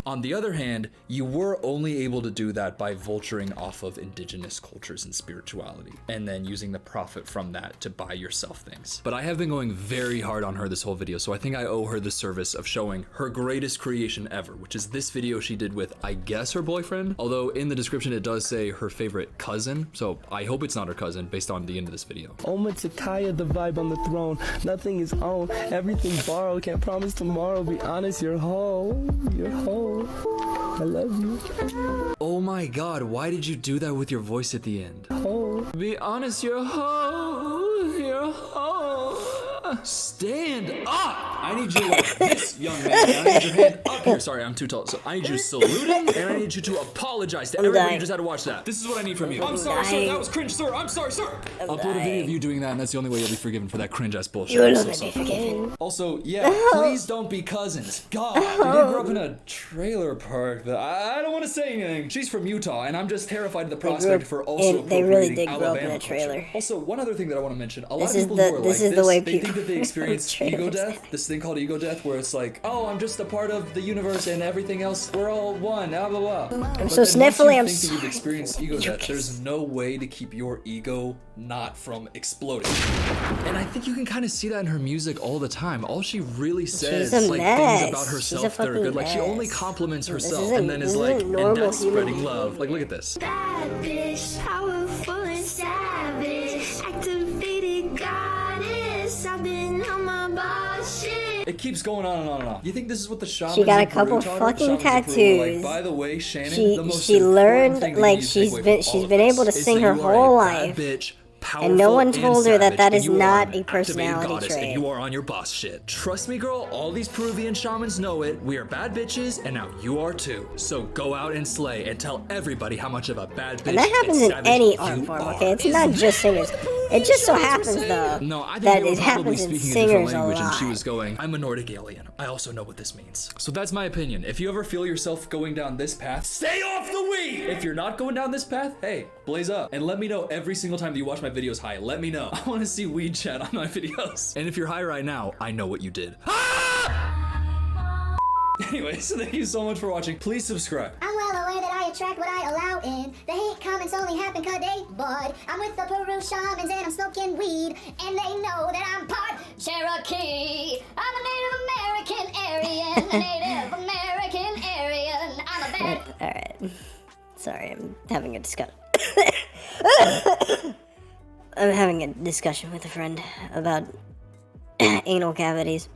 On the other hand, you were only able to do that by vulturing off of indigenous cultures and spirituality, and then using the profit from that to buy yourself things. But I have been going very hard on her this whole video, so I think I owe her the service of showing her greatest creation ever, which is this video she did with, I guess, her boyfriend, although in the description it does say her favorite cousin, so I hope it's not her cousin based on the end of this video. Oma Takaya, the vibe on the throne, nothing is owned, everything borrowed, can't promise tomorrow, be honest, you're whole, I love you. Oh my god, why did you do that with your voice at the end? Whole. Be honest, you're whole, you're whole. Stand up! I need you like this, young man. And I need your hand up here. Sorry, I'm too tall. So I need you to salute him, and I need you to apologize to everybody dying. who just had to watch that. This is what I need from you. I'm sorry, sir. dying. That was cringe, sir. I'm sorry, sir. Upload a video of you doing that, and that's the only way you'll be forgiven for that cringe-ass bullshit. You will I'm not so be sorry. forgiven. Also, yeah, please don't be cousins. God, you didn't grow up in a trailer park. I don't want to say anything. She's from Utah, and I'm just terrified of the prospect for also They really appropriating did grow up in Alabama a trailer. culture. Also, one other thing that I want to mention: a lot This of is people the- who are this like is the way they think people that they experience ego trailers. death. This thing called ego death, where it's like, oh, I'm just a part of the universe, and everything else, we're all one. Blah blah blah. I'm But so then once you sniffly, I'm think that you've sorry. experienced ego death, there's no way to keep your ego not from exploding. And I think you can kind of see that in her music all the time. All she really says a is like mess. things about She's a herself that are fucking good. Like she only mess. compliments This herself isn't- and then is this like, isn't and normal that's human spreading love. Like look at this. Bad bitch, powerful and savage, activated goddess. I've been on my boss shit. It keeps going on and on and on. You think this is what the shamans She got a in Peru couple taught her? fucking Shamans in Peru were tattoos. Like, by the way, Shannon, She the most she important learned thing that like you need to take she's away been from all she's of been this able to is sing that her you are whole a bad life. bitch, And no one powerful told and her that savage, that and is you are not an a activated personality goddess, trait. And you are on your boss shit. Trust me, girl, all these Peruvian shamans know it. We are bad bitches, and now you are too. So go out and slay and tell everybody how much of a bad bitch And that happens in savage any you art form, are. okay? It's not just singers. It just so happens, though, No, I think that they were it probably happens in speaking a different singers a language, and she lot. was going, I'm a Nordic alien. I also know what this means. So that's my opinion. If you ever feel yourself going down this path, stay off the weed! If you're not going down this path, hey, blaze up. And let me know every single time that you watch my videos high. Let me know. I want to see weed chat on my videos. And if you're high right now, I know what you did. Anyways, thank you so much for watching. Please subscribe. I'm well aware that I attract what I allow in. The hate comments only happen 'cause they bud. I'm with the Peru shamans and I'm smoking weed. And they know that I'm part Cherokee. I'm a Native American Aryan. A Native American Aryan. I'm a bad... Alright. Sorry, I'm having a discussion. I'm having a discussion with a friend about anal cavities.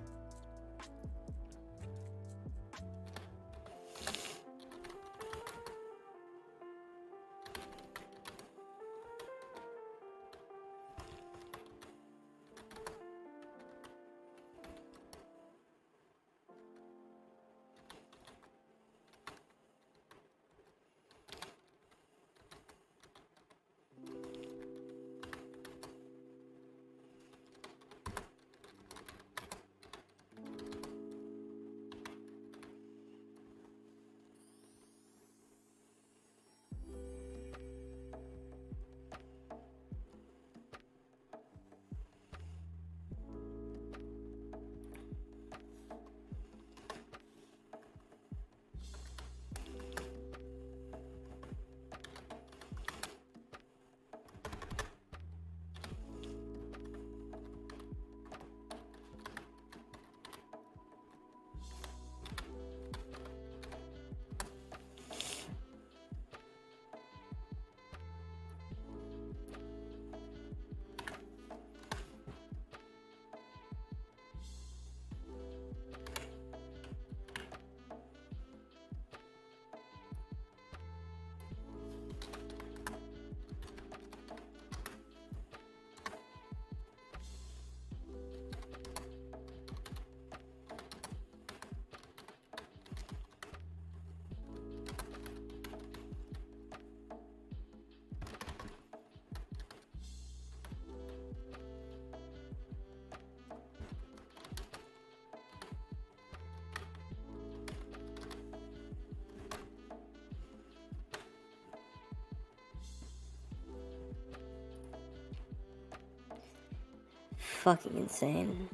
Fucking insane.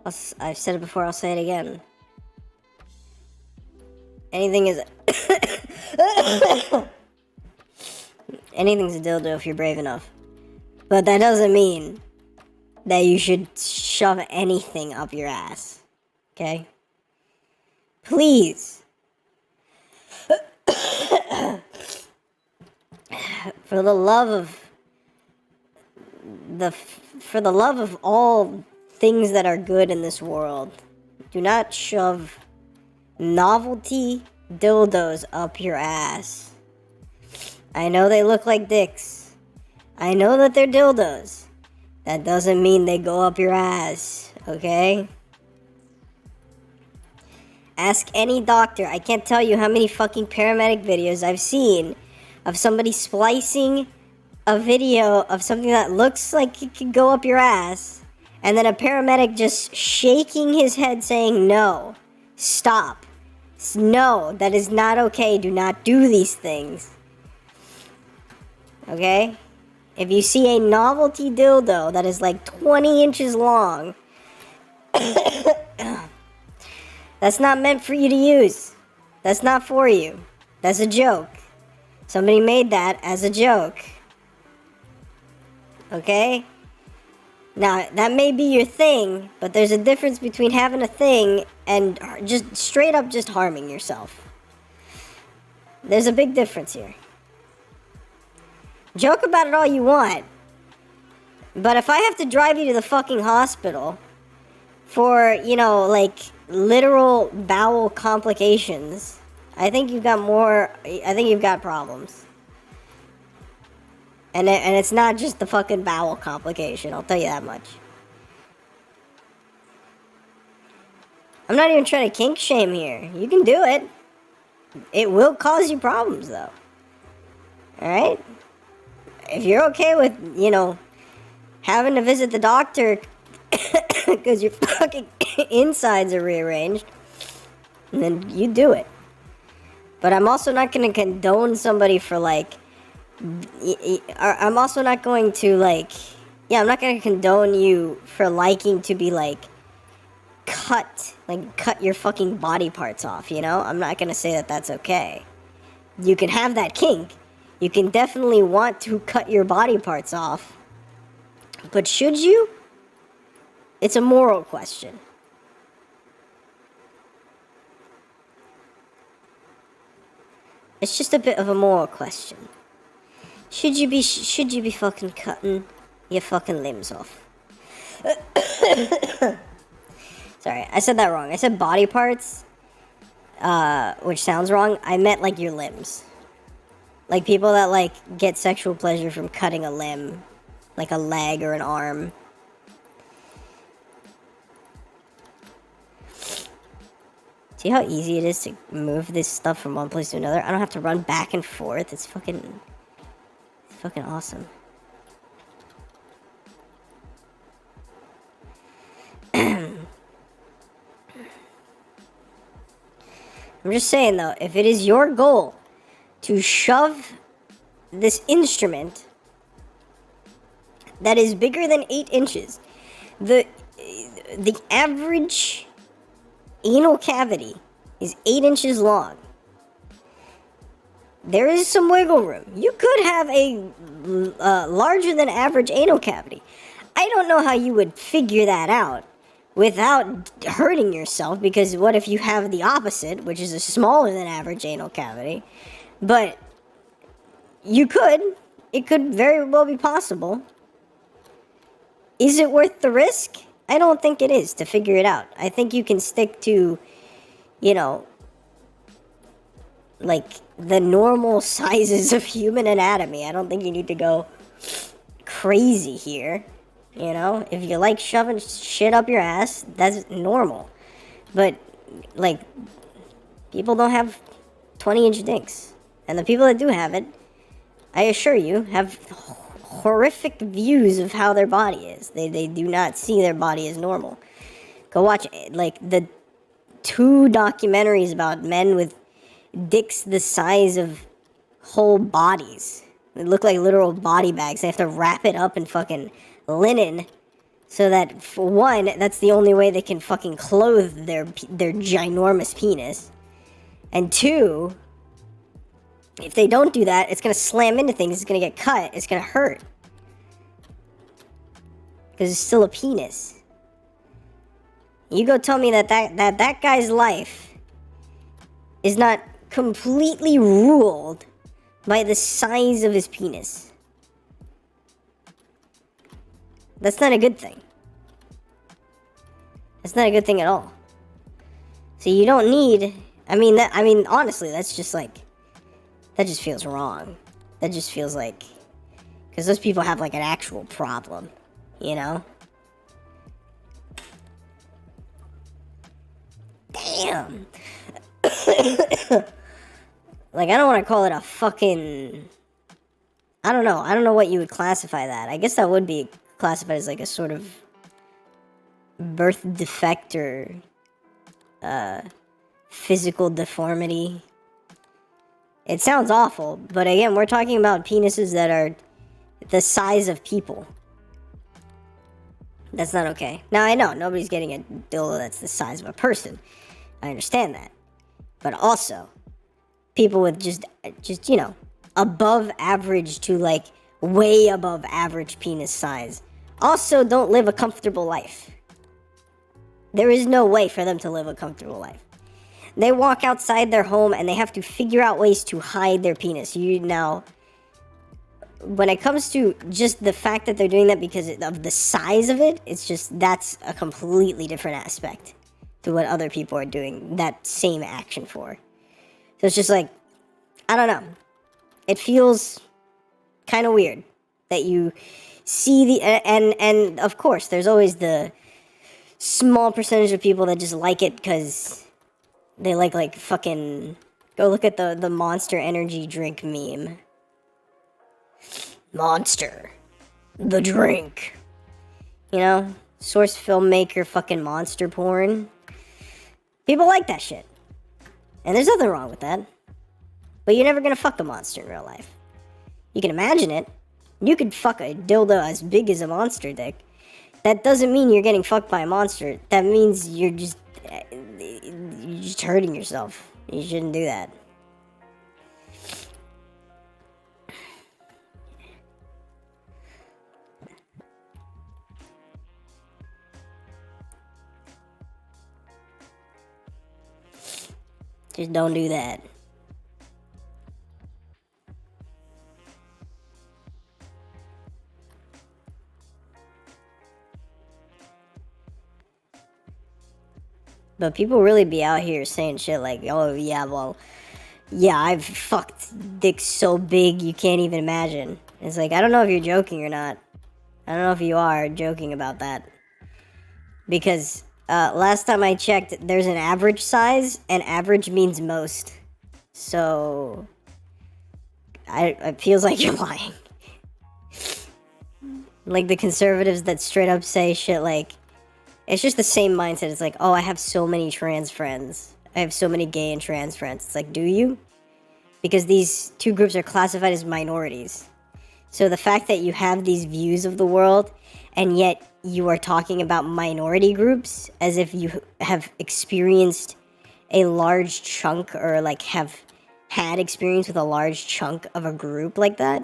I've said it before, I'll say it again. Anything is... Anything's a dildo if you're brave enough. But that doesn't mean that you should shove anything up your ass. Okay? Please. For the love of all things that are good in this world, do not shove novelty dildos up your ass. I know they look like dicks. I know that they're dildos. That doesn't mean they go up your ass, okay? Ask any doctor. I can't tell you how many fucking paramedic videos I've seen of somebody splicing a video of something that looks like it could go up your ass, and then a paramedic just shaking his head saying, no, stop. No, that is not okay. Do not do these things. Okay? If you see a novelty dildo that is like 20 inches long, that's not meant for you to use. That's not for you. That's a joke. Somebody made that as a joke. Okay? Now, that may be your thing, but there's a difference between having a thing and just straight up just harming yourself. There's a big difference here. Joke about it all you want, but if I have to drive you to the fucking hospital for, you know, like, literal bowel complications, I think you've got problems. And it's not just the fucking bowel complication, I'll tell you that much. I'm not even trying to kink shame here. You can do it. It will cause you problems, though. Alright? If you're okay with, you know, having to visit the doctor because your fucking insides are rearranged, then you do it. But I'm also not going to condone somebody for, like, I'm also not going to, like, I'm not going to condone you for liking to be, like, cut your fucking body parts off, you know? I'm not going to say that that's okay. You can have that kink. You can definitely want to cut your body parts off. But should you? It's a moral question. It's just a bit of a moral question. Should you be fucking cutting your fucking limbs off? Sorry, I said that wrong. I said body parts, which sounds wrong. I meant, like, your limbs. Like, people that, like, get sexual pleasure from cutting a limb. Like a leg or an arm. See how easy it is to move this stuff from one place to another? I don't have to run back and forth. It's fucking awesome. I'm just saying, though, if it is your goal to shove this instrument that is bigger than 8 inches, the average anal cavity is 8 inches long. There is some wiggle room. You could have a larger than average anal cavity. I don't know how you would figure that out without hurting yourself, because what if you have the opposite, which is a smaller than average anal cavity? But you could. It could very well be possible. Is it worth the risk? I don't think it is to figure it out. I think you can stick to, you know, like, the normal sizes of human anatomy. I don't think you need to go crazy here. You know, if you like shoving shit up your ass, that's normal. But, like, people don't have 20-inch dicks. And the people that do have it, I assure you, have horrific views of how their body is. They do not see their body as normal. Go watch, like, the 2 documentaries about men with dicks the size of whole bodies. They look like literal body bags. They have to wrap it up in fucking linen so that, for one, that's the only way they can fucking clothe their ginormous penis. And 2, if they don't do that, it's gonna slam into things, it's gonna get cut, it's gonna hurt. Because it's still a penis. You go tell me that guy's life is not completely ruled by the size of his penis. That's not a good thing. That's not a good thing at all. So you don't need, I mean, honestly, that's just like, that just feels wrong. That just feels like, because those people have like an actual problem, you know? Damn. Like, I don't want to call it a fucking... I don't know. I don't know what you would classify that. I guess that would be classified as like a sort of birth defect or physical deformity. It sounds awful, but again, we're talking about penises that are the size of people. That's not okay. Now, I know nobody's getting a dildo that's the size of a person. I understand that. But also, people with just you know, above average to like way above average penis size also don't live a comfortable life. There is no way for them to live a comfortable life. They walk outside their home and they have to figure out ways to hide their penis. Now, when it comes to just the fact that they're doing that because of the size of it, it's just, that's a completely different aspect to what other people are doing that same action for. So it's just like, I don't know. It feels kind of weird that you see the, and of course, there's always the small percentage of people that just like it because they like fucking, go look at the Monster Energy drink meme. Monster. The drink. You know? Source filmmaker fucking monster porn. People like that shit. And there's nothing wrong with that. But you're never gonna fuck a monster in real life. You can imagine it. You could fuck a dildo as big as a monster dick. That doesn't mean you're getting fucked by a monster. That means you're just hurting yourself. You shouldn't do that. Just don't do that. But people really be out here saying shit like, oh yeah, well, yeah, I've fucked dicks so big you can't even imagine. It's like, I don't know if you're joking or not. I don't know if you are joking about that. Because last time I checked, there's an average size, and average means most. So, it feels like you're lying. Like the conservatives that straight up say shit like, it's just the same mindset. It's like, oh, I have so many trans friends. I have so many gay and trans friends. It's like, do you? Because these two groups are classified as minorities. So the fact that you have these views of the world, and yet you are talking about minority groups as if you have experienced a large chunk, or like have had experience with a large chunk of a group like that,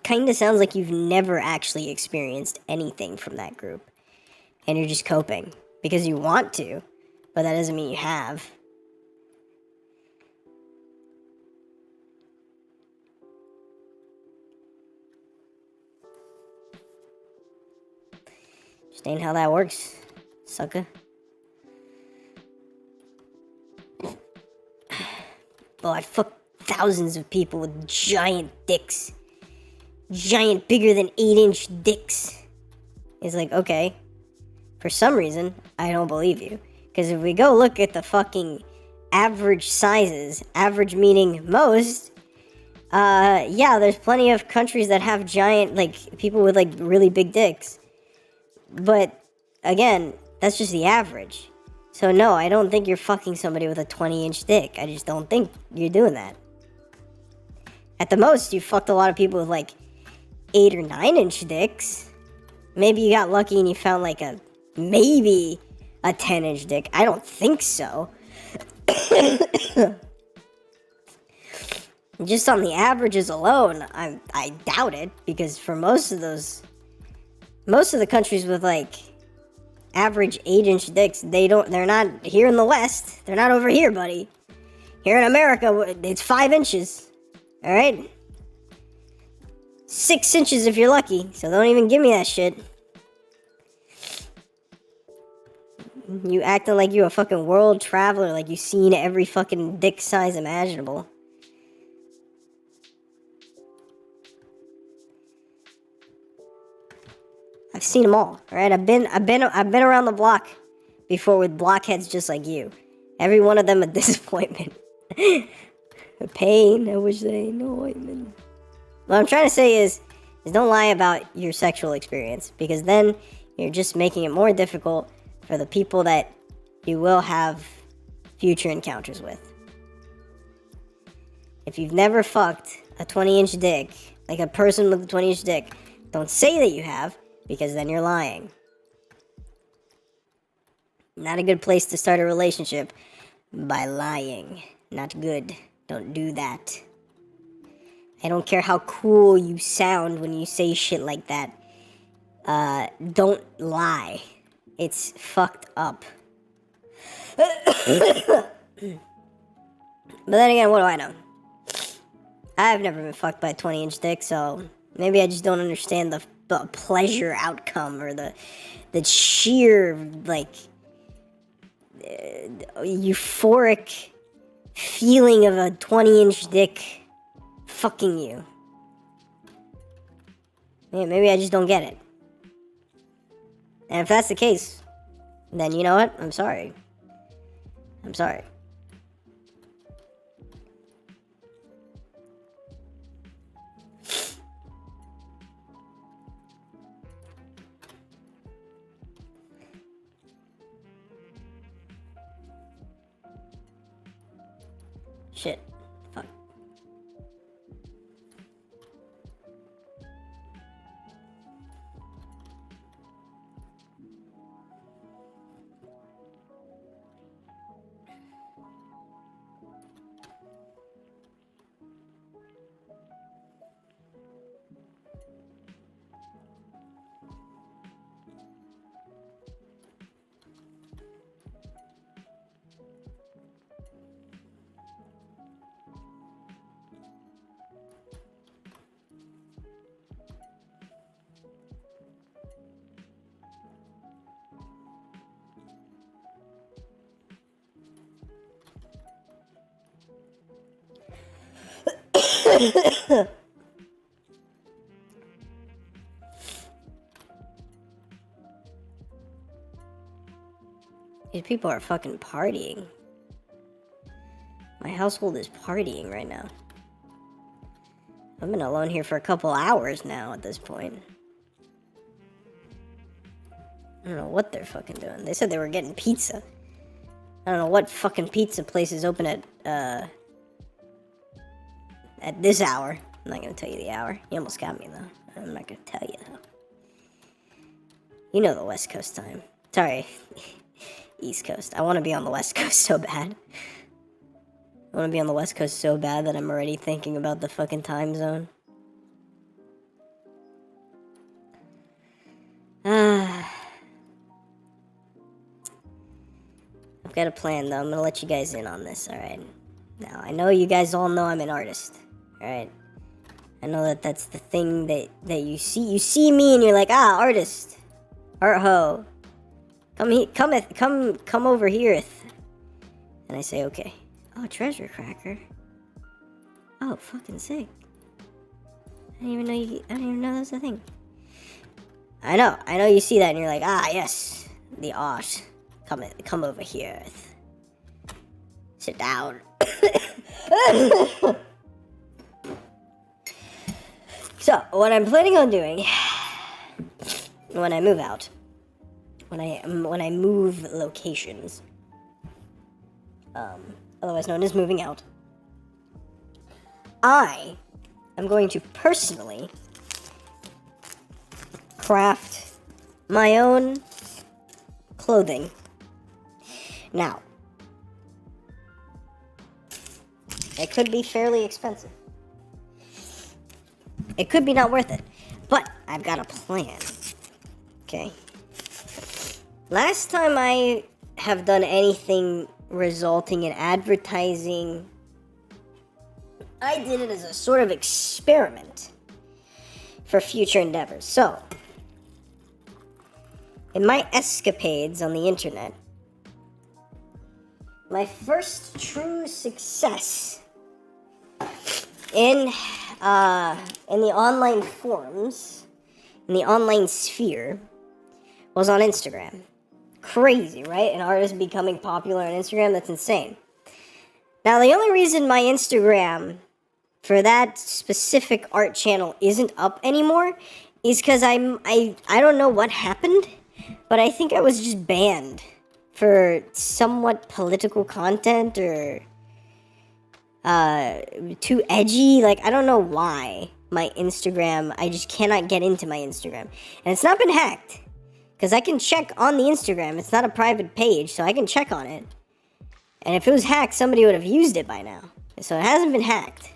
kind of sounds like you've never actually experienced anything from that group. And you're just coping because you want to, but that doesn't mean you have. Just ain't how that works, sucker. Oh, I fucked thousands of people with giant dicks. Giant, bigger than 8-inch dicks. It's like, okay. For some reason, I don't believe you. Because if we go look at the fucking average sizes, average meaning most, yeah, there's plenty of countries that have giant, like, people with, like, really big dicks. But, again, that's just the average. So, no, I don't think you're fucking somebody with a 20-inch dick. I just don't think you're doing that. At the most, you fucked a lot of people with, like, 8 or 9-inch dicks. Maybe you got lucky and you found, like, maybe a 10-inch dick. I don't think so. Just on the averages alone, I doubt it, because for most of the countries with like average 8-inch dicks, they're not here in the West. They're not over here, buddy. Here in America, it's 5 inches. All right? 6 inches if you're lucky, so don't even give me that shit. You acting like you a fucking world traveler, like you've seen every fucking dick size imaginable. seen them all. All right, I've been around the block before with blockheads just like you. Every one of them a disappointment. A pain. I wish they know I mean. What I'm trying to say is don't lie about your sexual experience, because then you're just making it more difficult for the people that you will have future encounters with. If you've never fucked a 20-inch dick, like a person with a 20-inch dick, don't say that you have, because then you're lying. Not a good place to start a relationship, by lying. Not good. Don't do that. I don't care how cool you sound when you say shit like that. Don't lie. It's fucked up. But then again, what do I know? I've never been fucked by a 20-inch dick, so maybe I just don't understand the pleasure outcome or the sheer, like, euphoric feeling of a 20-inch dick fucking you. Yeah, maybe I just don't get it. And if that's the case, then you know what? I'm sorry. I'm sorry. Shit. Fuck. These people are fucking partying. My household is partying right now. I've been alone here for a couple hours now at this point. I don't know what they're fucking doing. They said they were getting pizza. I don't know what fucking pizza place is open at this hour. I'm not gonna tell you the hour. You almost got me though. I'm not gonna tell you though. You know the West Coast time. Sorry. East Coast. I want to be on the West Coast so bad. I want to be on the West Coast so bad that I'm already thinking about the fucking time zone. I've got a plan though. I'm gonna let you guys in on this, alright? Now, I know you guys all know I'm an artist, alright? I know that that's the thing that you see. You see me and you're like, ah, artist. Art ho. Come over here. And I say, okay. Oh, treasure cracker. Oh, fucking sick. I didn't even know that was a thing. I know you see that and you're like, ah, yes. The art. Come over here. Sit down. So, what I'm planning on doing when I move out, when I move locations, otherwise known as moving out, I am going to personally craft my own clothing. Now, it could be fairly expensive. It could be not worth it, but I've got a plan. Okay. Last time I have done anything resulting in advertising, I did it as a sort of experiment for future endeavors. So, in my escapades on the internet, my first true success in the online forums, in the online sphere, was on Instagram. Crazy, right? An artist becoming popular on Instagram, that's insane. Now, the only reason my Instagram for that specific art channel isn't up anymore is because I don't know what happened, but I think I was just banned for somewhat political content or too edgy. Like, I don't know why my Instagram, I just cannot get into my Instagram. And it's not been hacked, because I can check on the Instagram. It's not a private page, so I can check on it. And if it was hacked, somebody would have used it by now. So it hasn't been hacked.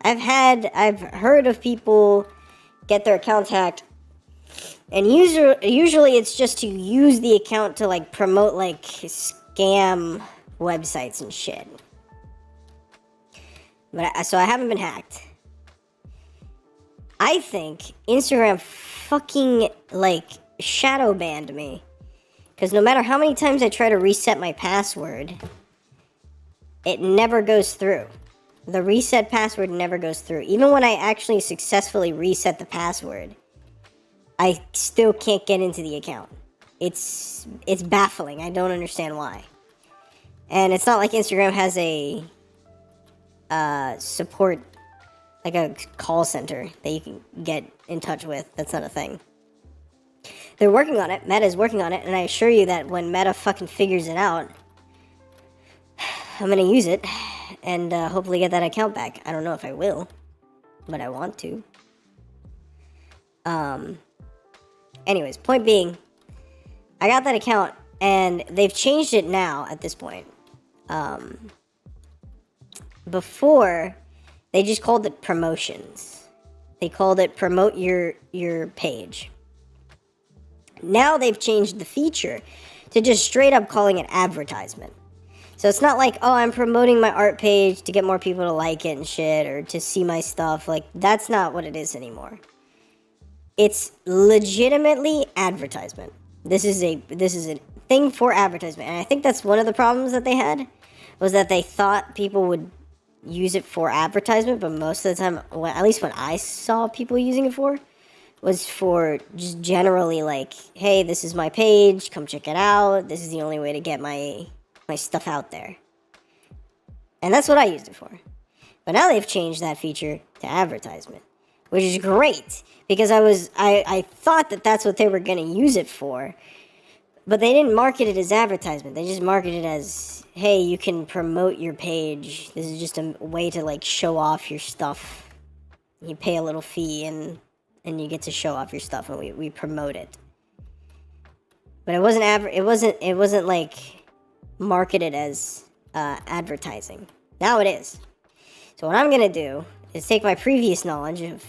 I've heard of people get their accounts hacked, and usually it's just to use the account to like promote like scam websites and shit. But so I haven't been hacked. I think Instagram fucking like shadow banned me, because no matter how many times I try to reset my password, it never goes through. The reset password never goes through. Even when I actually successfully reset the password, I still can't get into the account. It's baffling. I don't understand why. And it's not like Instagram has a support, like a call center that you can get in touch with. That's not a thing. They're working on it. Meta's working on it, and I assure you that when Meta fucking figures it out, I'm gonna use it and hopefully get that account back. I don't know if I will, but I want to. Anyways, point being, I got that account, and they've changed it now at this point. Before, they just called it promotions. They called it promote your page. Now they've changed the feature to just straight up calling it advertisement. So it's not like, oh, I'm promoting my art page to get more people to like it and shit, or to see my stuff. Like, that's not what it is anymore. It's legitimately advertisement. This is a thing for advertisement. And I think that's one of the problems that they had, was that they thought people would use it for advertisement, but most of the time, at least when I saw people using it for, was for just generally like, hey, this is my page, come check it out. This is the only way to get my stuff out there. And that's what I used it for. But now they've changed that feature to advertisement, which is great, because I thought that that's what they were going to use it for, but they didn't market it as advertisement. They just marketed it as, hey, you can promote your page. This is just a way to like show off your stuff. You pay a little fee and you get to show off your stuff, and we promote it. But it wasn't like marketed as advertising. Now it is. So what I'm gonna do is take my previous knowledge of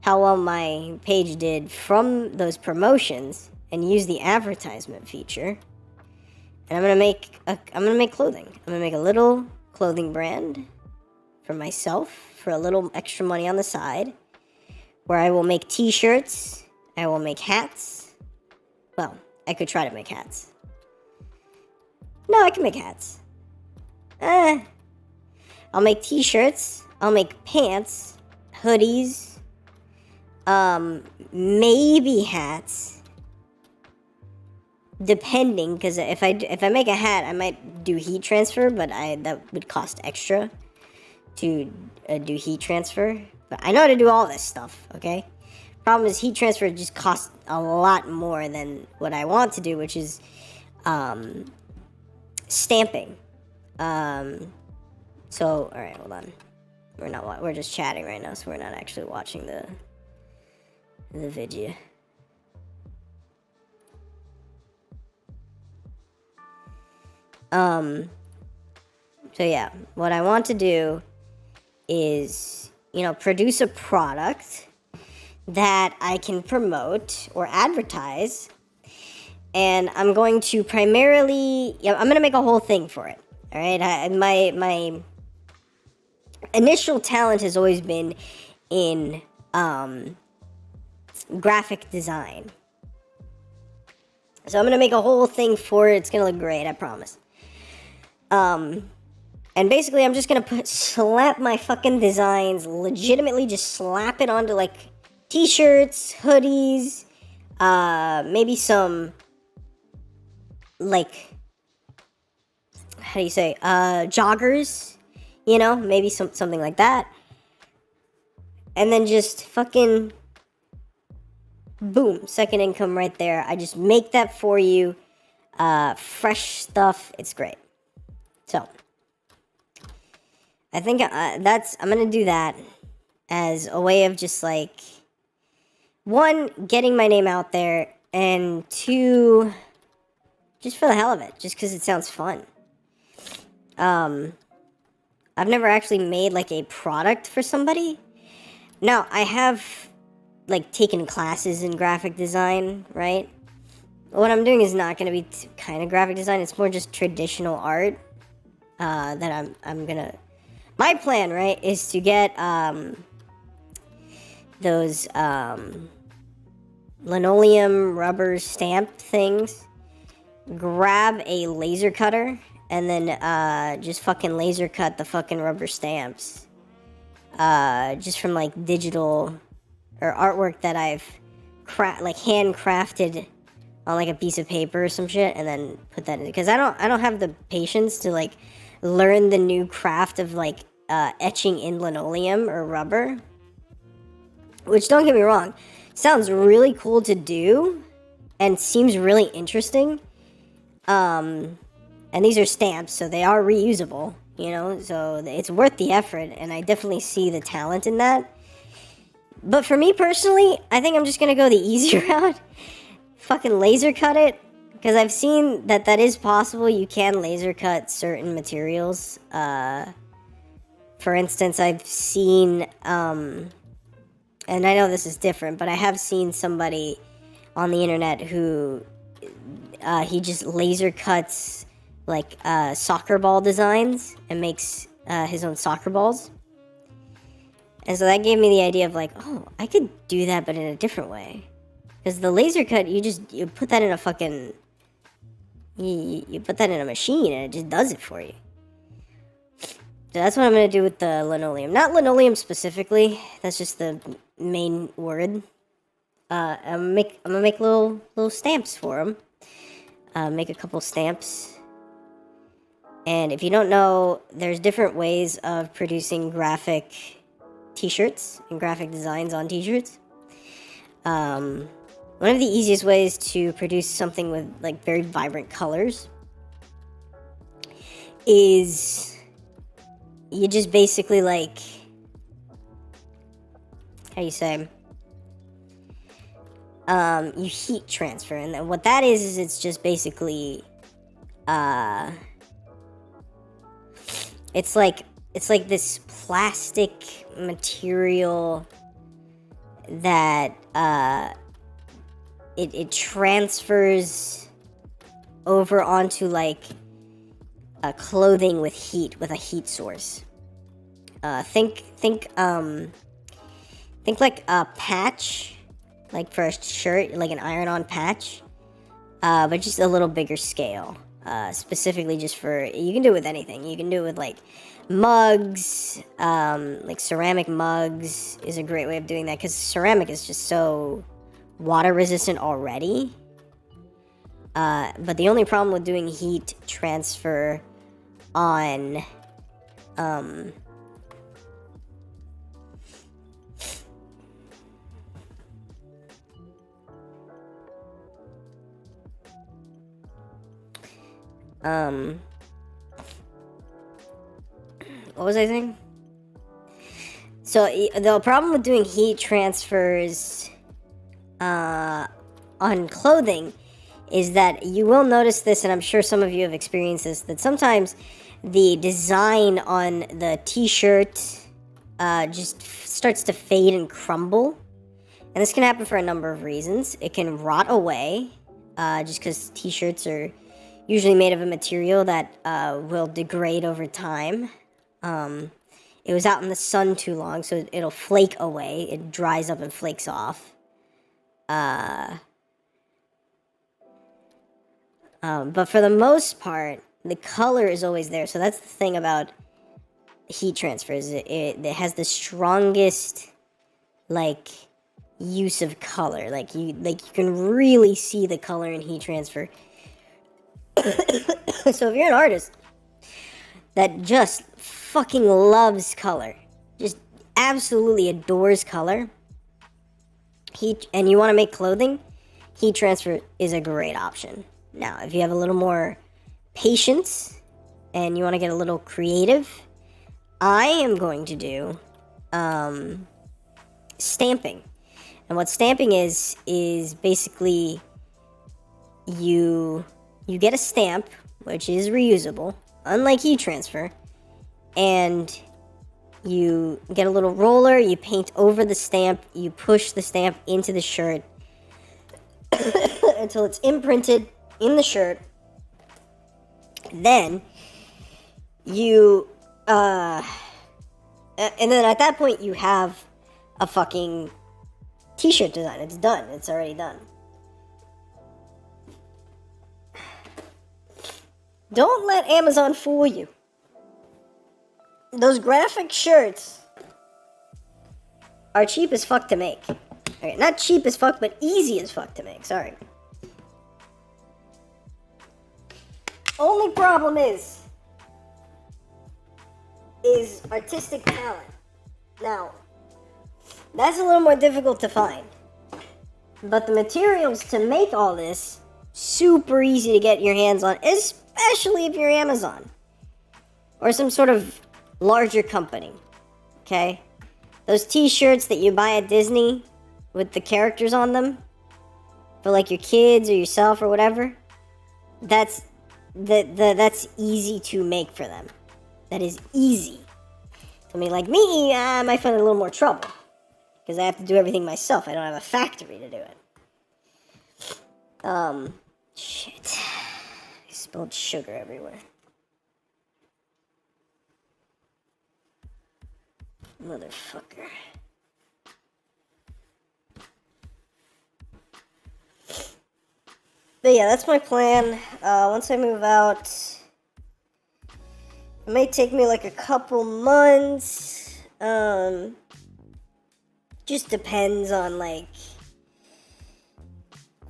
how well my page did from those promotions and use the advertisement feature, and I'm gonna make clothing. I'm gonna make a little clothing brand for myself for a little extra money on the side, where I will make t-shirts, I will make hats. Well, I could try to make hats. No, I can make hats. I'll make t-shirts, I'll make pants, hoodies, maybe hats, depending, because if I make a hat, I might do heat transfer, but that would cost extra to do heat transfer. But I know how to do all this stuff, okay? Problem is, heat transfer just costs a lot more than what I want to do, which is stamping. So, alright, hold on. We're just chatting right now, so we're not actually watching the video. So yeah, what I want to do is, produce a product that I can promote or advertise, and I'm going to primarily, I'm going to make a whole thing for it. All right, my initial talent has always been in graphic design, so I'm going to make a whole thing for it. It's going to look great, I promise. And basically, I'm just gonna slap my fucking designs, legitimately just slap it onto like t-shirts, hoodies, maybe some, like, how do you say, joggers, you know, maybe something like that. And then just fucking, boom, second income right there. I just make that for you. Fresh stuff, it's great. So, I think I'm gonna do that as a way of just like, one, getting my name out there, and two, just for the hell of it, just because it sounds fun. I've never actually made like a product for somebody. Now, I have like taken classes in graphic design, right? What I'm doing is not going to be kind of graphic design. It's more just traditional art that I'm gonna. My plan, right, is to get those linoleum rubber stamp things. Grab a laser cutter and then just fucking laser cut the fucking rubber stamps. Just from like digital or artwork that I've handcrafted on like a piece of paper or some shit, and then put that in, because I don't have the patience to like learn the new craft of like etching in linoleum or rubber. Which, don't get me wrong, sounds really cool to do and seems really interesting. And these are stamps, so they are reusable, you know, so it's worth the effort, and I definitely see the talent in that. But for me personally, I think I'm just gonna go the easy route. Fucking laser cut it, because I've seen that is possible. You can laser cut certain materials. For instance, I've seen, and I know this is different, but I have seen somebody on the internet who he just laser cuts like soccer ball designs and makes his own soccer balls. And so that gave me the idea of like, oh, I could do that, but in a different way. Because the laser cut, you put that in a fucking, you put that in a machine and it just does it for you. So that's what I'm going to do with the linoleum. Not linoleum specifically, that's just the main word. I'm gonna make little stamps for them. Make a couple stamps. And if you don't know, there's different ways of producing graphic t-shirts and graphic designs on t-shirts. One of the easiest ways to produce something with like very vibrant colors is you just basically like, how do you say, you heat transfer. And then what that is it's just basically it's like this plastic material that it transfers over onto like a clothing with heat, with a heat source. Think like a patch, like for a shirt, like an iron-on patch, but just a little bigger scale. Specifically just for, you can do it with anything. You can do it with like mugs, like ceramic mugs is a great way of doing that, because ceramic is just so water resistant already. But the only problem with doing heat transfer on what was I saying? So the problem with doing heat transfers on clothing is that you will notice this, and I'm sure some of you have experienced this, that sometimes the design on the t-shirt just starts to fade and crumble. And this can happen for a number of reasons. It can rot away, just because t-shirts are usually made of a material that will degrade over time. It was out in the sun too long, so it'll flake away. It dries up and flakes off. But for the most part, the color is always there. So that's the thing about heat transfers. It has the strongest, like, use of color. Like you can really see the color in heat transfer. So if you're an artist that just fucking loves color, just absolutely adores color, and you want to make clothing, heat transfer is a great option. Now, if you have a little more patience and you want to get a little creative, I am going to do stamping. And what stamping is basically you get a stamp, which is reusable, unlike heat transfer, and you get a little roller, you paint over the stamp, you push the stamp into the shirt until it's imprinted in the shirt. Then you and then at that point you have a fucking t-shirt design. It's done. It's already done. Don't let Amazon fool you. Those graphic shirts are cheap as fuck to make. Okay, not cheap as fuck, but easy as fuck to make. Sorry. Only problem is artistic talent. Now, that's a little more difficult to find. But the materials to make all this, super easy to get your hands on, especially if you're Amazon or some sort of larger company. Okay? Those t-shirts that you buy at Disney with the characters on them for like your kids or yourself or whatever, that's easy to make for them. That is easy. I mean, like me, I might find a little more trouble because I have to do everything myself. I don't have a factory to do it. Shit. I spilled sugar everywhere. Motherfucker. But yeah, that's my plan. Once I move out, it may take me like a couple months. Just depends on like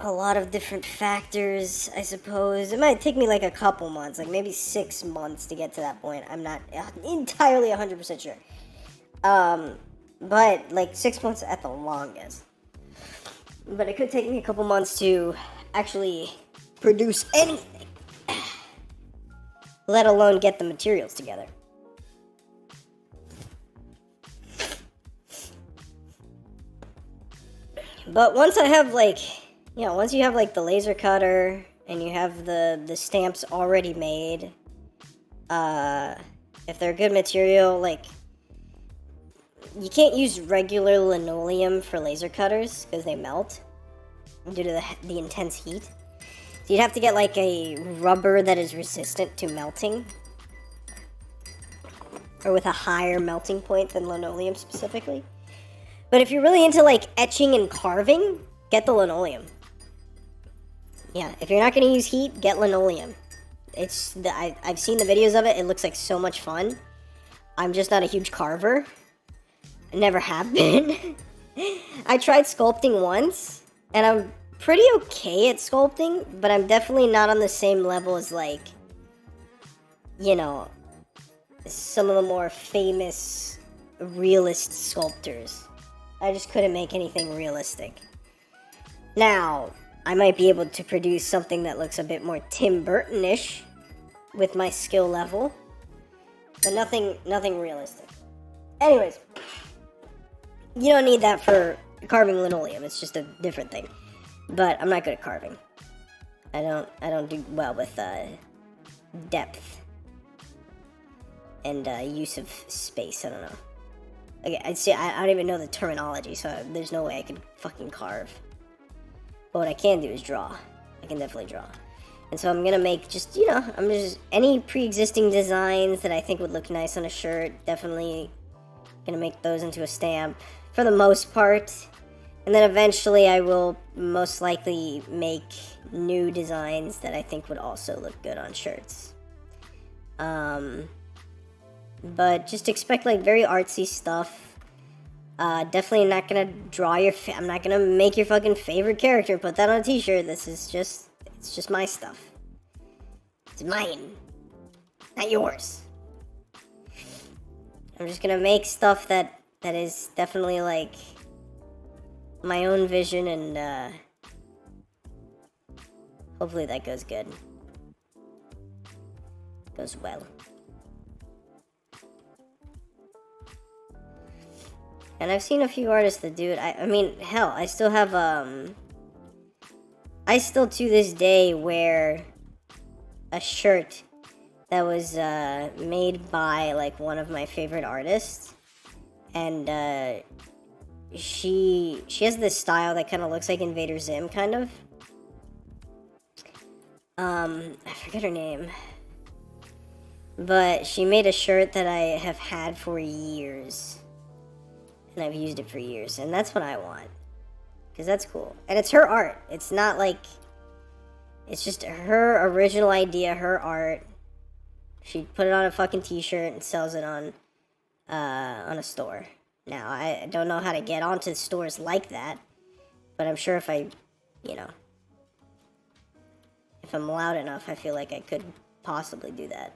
a lot of different factors, I suppose. It might take me like a couple months, like maybe 6 months to get to that point. I'm not entirely 100% sure. But like 6 months at the longest. But it could take me a couple months to actually produce anything, let alone get the materials together. But once I have like, once you have like the laser cutter and you have the stamps already made, if they're good material, like, you can't use regular linoleum for laser cutters because they melt due to the intense heat. So you'd have to get like a rubber that is resistant to melting, or with a higher melting point than linoleum specifically. But if you're really into like etching and carving, get the linoleum. Yeah, if you're not going to use heat, get linoleum. I've seen the videos of it. It looks like so much fun. I'm just not a huge carver. I never have been. I tried sculpting once, and I'm pretty okay at sculpting, but I'm definitely not on the same level as like, some of the more famous realist sculptors. I just couldn't make anything realistic. Now, I might be able to produce something that looks a bit more Tim Burton-ish with my skill level, but nothing realistic. Anyways, you don't need that for carving linoleum. It's just a different thing. But I'm not good at carving. I don't do well with depth and use of space. I don't know. Okay, I don't even know the terminology, so there's no way I could fucking carve. But what I can do is draw. I can definitely draw. And so I'm gonna make just any pre-existing designs that I think would look nice on a shirt. Definitely gonna make those into a stamp for the most part. And then eventually I will most likely make new designs that I think would also look good on shirts. But just expect like very artsy stuff. Definitely not gonna draw your. I'm not gonna make your fucking favorite character. Put that on a T-shirt. This is just. It's just my stuff. It's mine, not yours. I'm just gonna make stuff that is definitely like my own vision, and hopefully that goes good. Goes well. And I've seen a few artists that do it. I mean, hell, I still have, I still to this day wear a shirt that was, made by, like, one of my favorite artists. And, she has this style that kind of looks like Invader Zim, kind of. I forget her name. But she made a shirt that I have had for years. And I've used it for years, and that's what I want. Because that's cool. And it's her art. It's not like... It's just her original idea, her art. She put it on a fucking t-shirt and sells it on a store. Now, I don't know how to get onto stores like that. But I'm sure if I, you know... If I'm loud enough, I feel like I could possibly do that.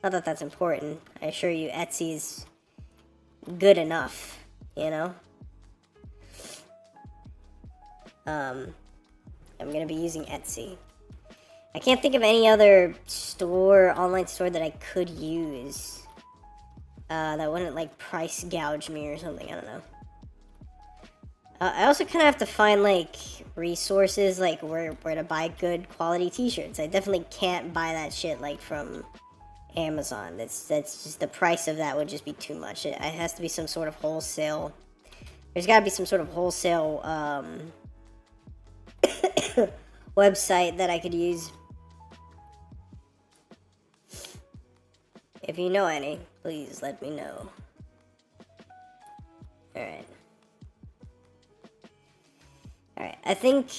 Not that that's important. I assure you, Etsy's good enough. You know? I'm gonna be using Etsy. I can't think of any other store, online store that I could use. That wouldn't, like, price gouge me or something, I don't know. I also kind of have to find, like, resources, like, where to buy good quality t-shirts. I definitely can't buy that shit, like, from Amazon. That's just, the price of that would just be too much. It has to be some sort of wholesale. There's got to be some sort of wholesale website that I could use. If you know any, please let me know. Alright. Alright, I think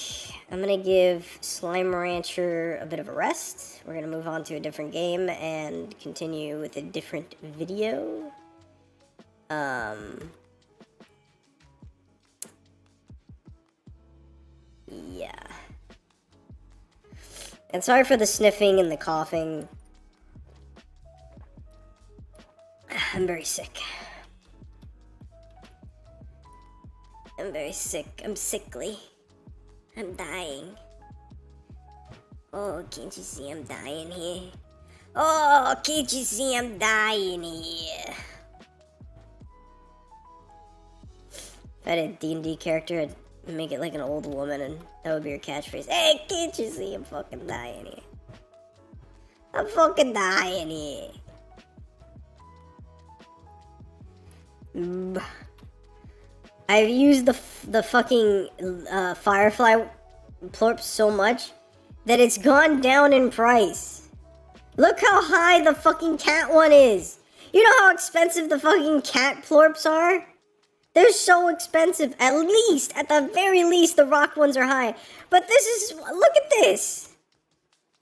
I'm gonna give Slime Rancher a bit of a rest. We're gonna move on to a different game and continue with a different video. Yeah. And sorry for the sniffing and the coughing. I'm very sick. I'm very sick. I'm sickly. I'm dying. Oh, can't you see I'm dying here? Oh, can't you see I'm dying here? If I had a D&D character, I'd make it like an old woman, and that would be her catchphrase. Hey, can't you see I'm fucking dying here? I'm fucking dying here. I've used the fucking Firefly plorp so much that it's gone down in price. Look how high the fucking cat one is. You know how expensive the fucking cat plorps are? They're so expensive. At the very least, the rock ones are high. But this is, look at this.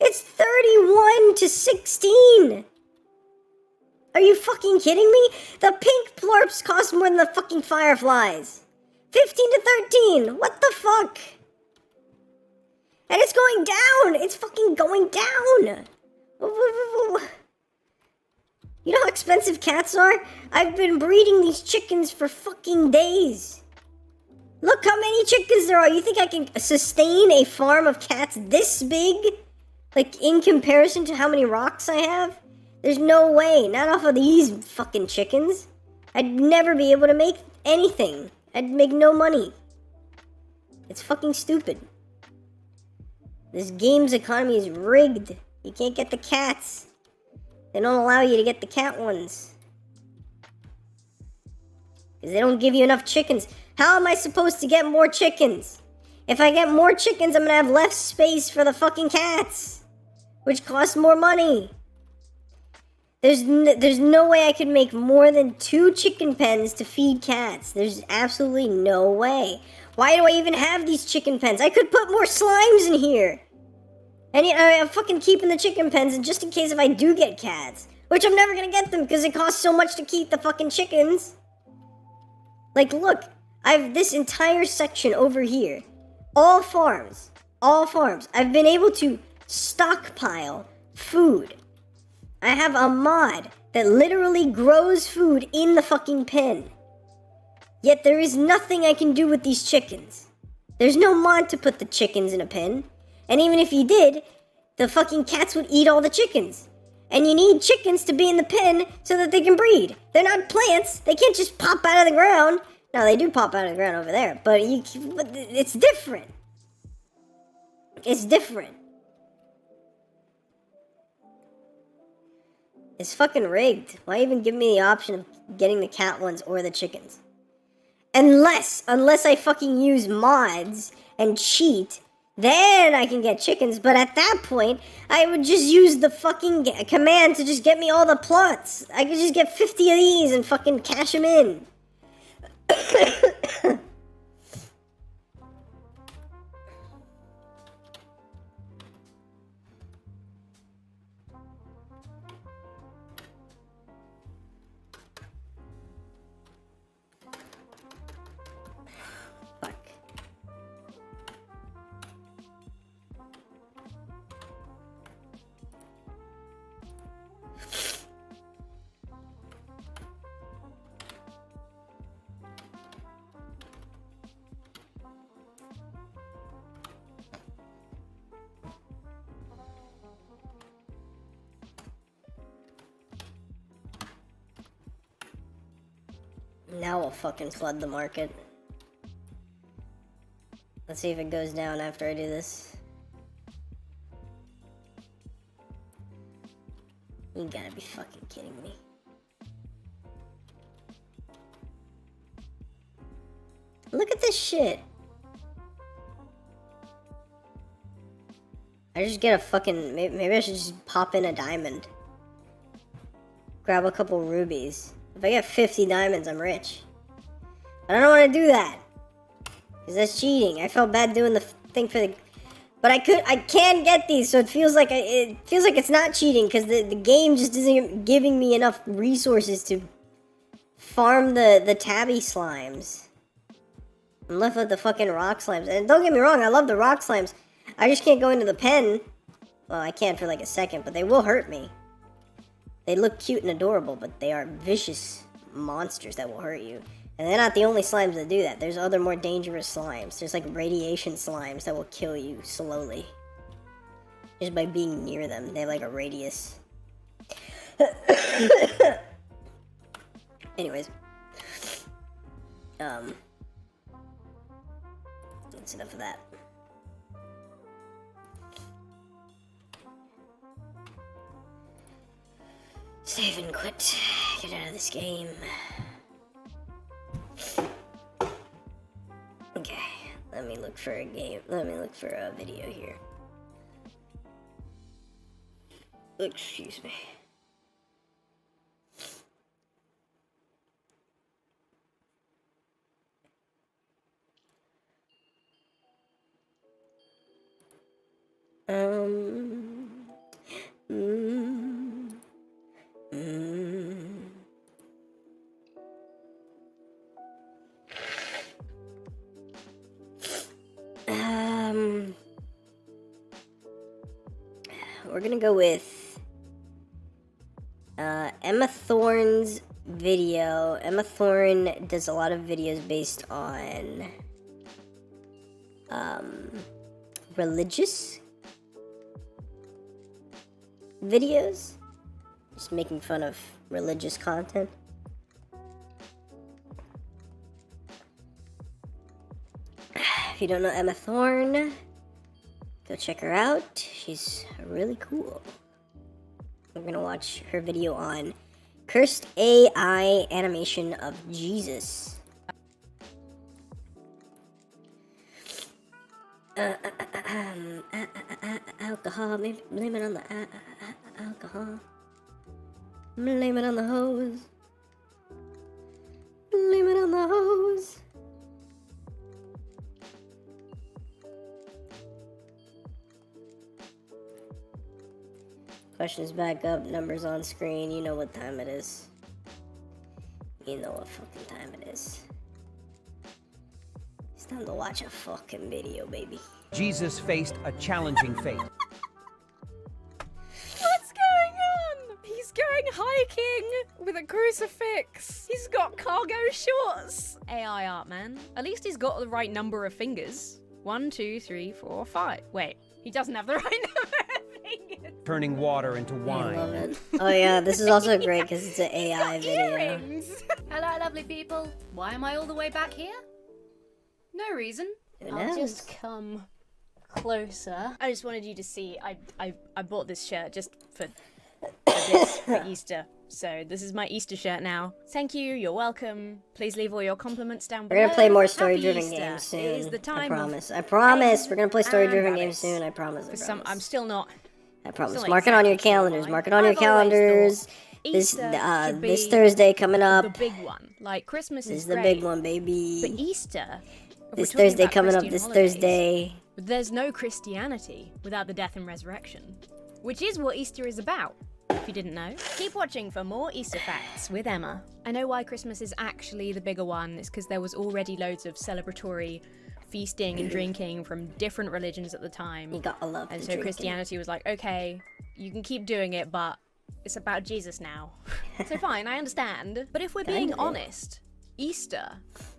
It's 31 to 16. Are you fucking kidding me? The pink plorps cost more than the fucking fireflies. 15 to 13. What the fuck? And it's going down. It's fucking going down. You know how expensive cats are? I've been breeding these chickens for fucking days. Look how many chickens there are. You think I can sustain a farm of cats this big? Like, in comparison to how many rocks I have? There's no way. Not off of these fucking chickens. I'd never be able to make anything. I'd make no money. It's fucking stupid. This game's economy is rigged. You can't get the cats. They don't allow you to get the cat ones. Because they don't give you enough chickens. How am I supposed to get more chickens? If I get more chickens, I'm gonna have less space for the fucking cats. Which costs more money. There's no way I could make more than 2 chicken pens to feed cats. There's absolutely no way. Why do I even have these chicken pens? I could put more slimes in here. And I'm fucking keeping the chicken pens just in case if I do get cats. Which I'm never gonna get them because it costs so much to keep the fucking chickens. Like, look, I've this entire section over here. All farms. All farms. I've been able to stockpile food. I have a mod that literally grows food in the fucking pen. Yet there is nothing I can do with these chickens. There's no mod to put the chickens in a pen. And even if you did, the fucking cats would eat all the chickens. And you need chickens to be in the pen so that they can breed. They're not plants. They can't just pop out of the ground. No, they do pop out of the ground over there. But it's different. It's different. It's fucking rigged. Why even give me the option of getting the cat ones or the chickens? Unless I fucking use mods and cheat, then I can get chickens. But at that point, I would just use the fucking command to just get me all the plots. I could just get 50 of these and fucking cash them in. Now we'll fucking flood the market. Let's see if it goes down after I do this. You gotta be fucking kidding me. Look at this shit. I just get a fucking... Maybe I should just pop in a diamond. Grab a couple rubies. If I get 50 diamonds, I'm rich. But I don't want to do that. Because that's cheating. I felt bad doing the thing for the... But I can get these, so it feels like it's not cheating, because the game just isn't giving me enough resources to farm the tabby slimes. I'm left with the fucking rock slimes. And don't get me wrong, I love the rock slimes. I just can't go into the pen. Well, I can for like a second, but they will hurt me. They look cute and adorable, but they are vicious monsters that will hurt you. And they're not the only slimes that do that. There's other more dangerous slimes. There's like radiation slimes that will kill you slowly. Just by being near them. They have like a radius. Anyways. That's enough of that. Save and quit. Get out of this game. Okay, let me look for a game. Let me look for a video here. Excuse me. We're gonna go with Emma Thorne's video. Emma Thorne does a lot of videos based on religious videos, just making fun of religious content. If you don't know Emma Thorne, go check her out. She's really cool. We're gonna watch her video on cursed AI animation of Jesus. Alcohol, maybe blame it on the alcohol. Blame it on the hose. Blame it on the hose. Questions back up, numbers on screen. You know what time it is. You know what fucking time it is. time to watch a fucking video, baby. Jesus faced a challenging fate. What's going on? He's going hiking with a crucifix. He's got cargo shorts. AI art, man. At least he's got the right number of fingers. 1, 2, 3, 4, 5. Wait, he doesn't have the right number of fingers. Turning water into I wine. love it. Oh yeah, this is also great because it's an AI video. Earrings. Hello, lovely people. Why am I all the way back here? No reason. Who I'll knows? just come closer. I just wanted you to see. I bought this shirt just for Easter. So this is my Easter shirt now. Thank you. You're welcome. Please leave all your compliments down We're below. gonna play more Happy story-driven Easter. games soon. It is the time I of promise. I promise. We're gonna play story-driven and games rabbits. soon. I promise. I For some, promise. I'm still not. I promise. still Mark it on your exactly calendars. why. Mark it on your I've always calendars. thought This Easter should this be Thursday coming up. The big one. Like Christmas This is is the great, big one, baby. but Easter. if This we're talking Thursday about coming up. Christian This holidays, Thursday. There's no Christianity without the death and resurrection, which is what Easter is about. If you didn't know, keep watching for more Easter facts with Emma. I know why Christmas is actually the bigger one. It's because there was already loads of celebratory feasting and drinking from different religions at the time. You gotta love And the so drinking. Christianity was like, okay, you can keep doing it, but it's about Jesus now. So fine, I understand. But if we're being Kinda. honest, Easter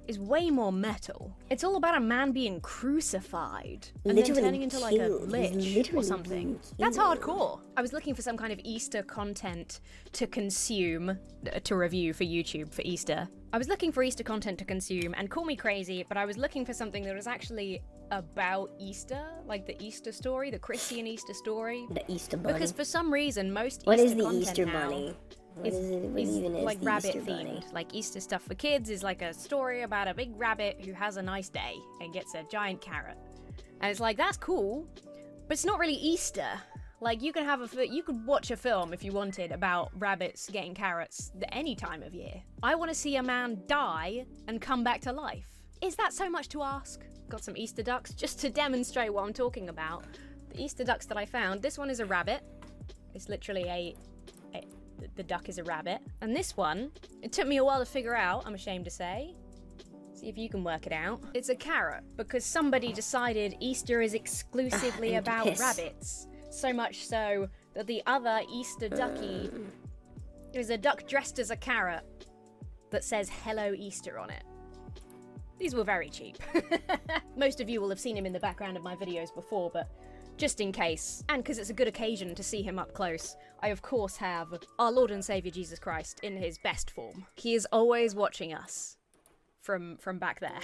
is way more metal. It's all about a man being crucified and Literally then turning into like a killed. He's lich or literally something. being That's killed. hardcore. I was looking for some kind of Easter content to consume, to review for YouTube for Easter. I was looking for Easter content to consume, and call me crazy, but I was looking for something that was actually about Easter, like the Easter story, the Christian Easter story. The Easter bunny. Because for some reason, most What Easter is the content Easter now bunny? What is, is it? What is even is like the rabbit Easter bunny? themed. Like Easter stuff for kids is like a story about a big rabbit who has a nice day and gets a giant carrot. And it's like, that's cool, but it's not really Easter. Like you could watch a film if you wanted about rabbits getting carrots at any time of year. I want to see a man die and come back to life. Is that so much to ask? Got some Easter ducks just to demonstrate what I'm talking about. The Easter ducks that I found, this one is a rabbit. It's literally the duck is a rabbit. And this one, it took me a while to figure out, I'm ashamed to say. See if you can work it out. It's a carrot, because somebody decided Easter is exclusively about piss. rabbits. So much so that the other Easter ducky is a duck dressed as a carrot that says Hello Easter on it. These were very cheap. Most of you will have seen him in the background of my videos before, but just in case, and because it's a good occasion to see him up close, I of course have our Lord and Savior Jesus Christ in his best form. He is always watching us from back there.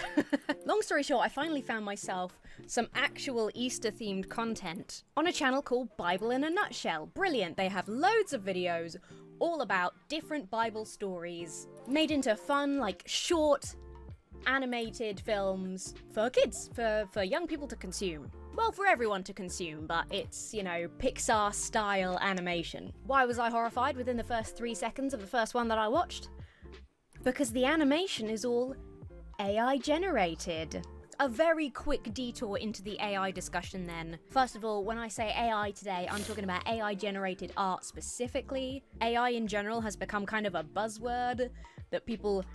Long story short, I finally found myself some actual Easter-themed content on a channel called Bible in a Nutshell. Brilliant. They have loads of videos all about different Bible stories made into fun, like short, animated films for kids, for young people to consume. Well, for everyone to consume, but it's, you know, Pixar-style animation. Why was I horrified within the first 3 seconds of the first one that I watched? Because the animation is all AI generated. A very quick detour into the AI discussion then. First of all, when I say AI today, I'm talking about AI generated art specifically. AI in general has become kind of a buzzword that people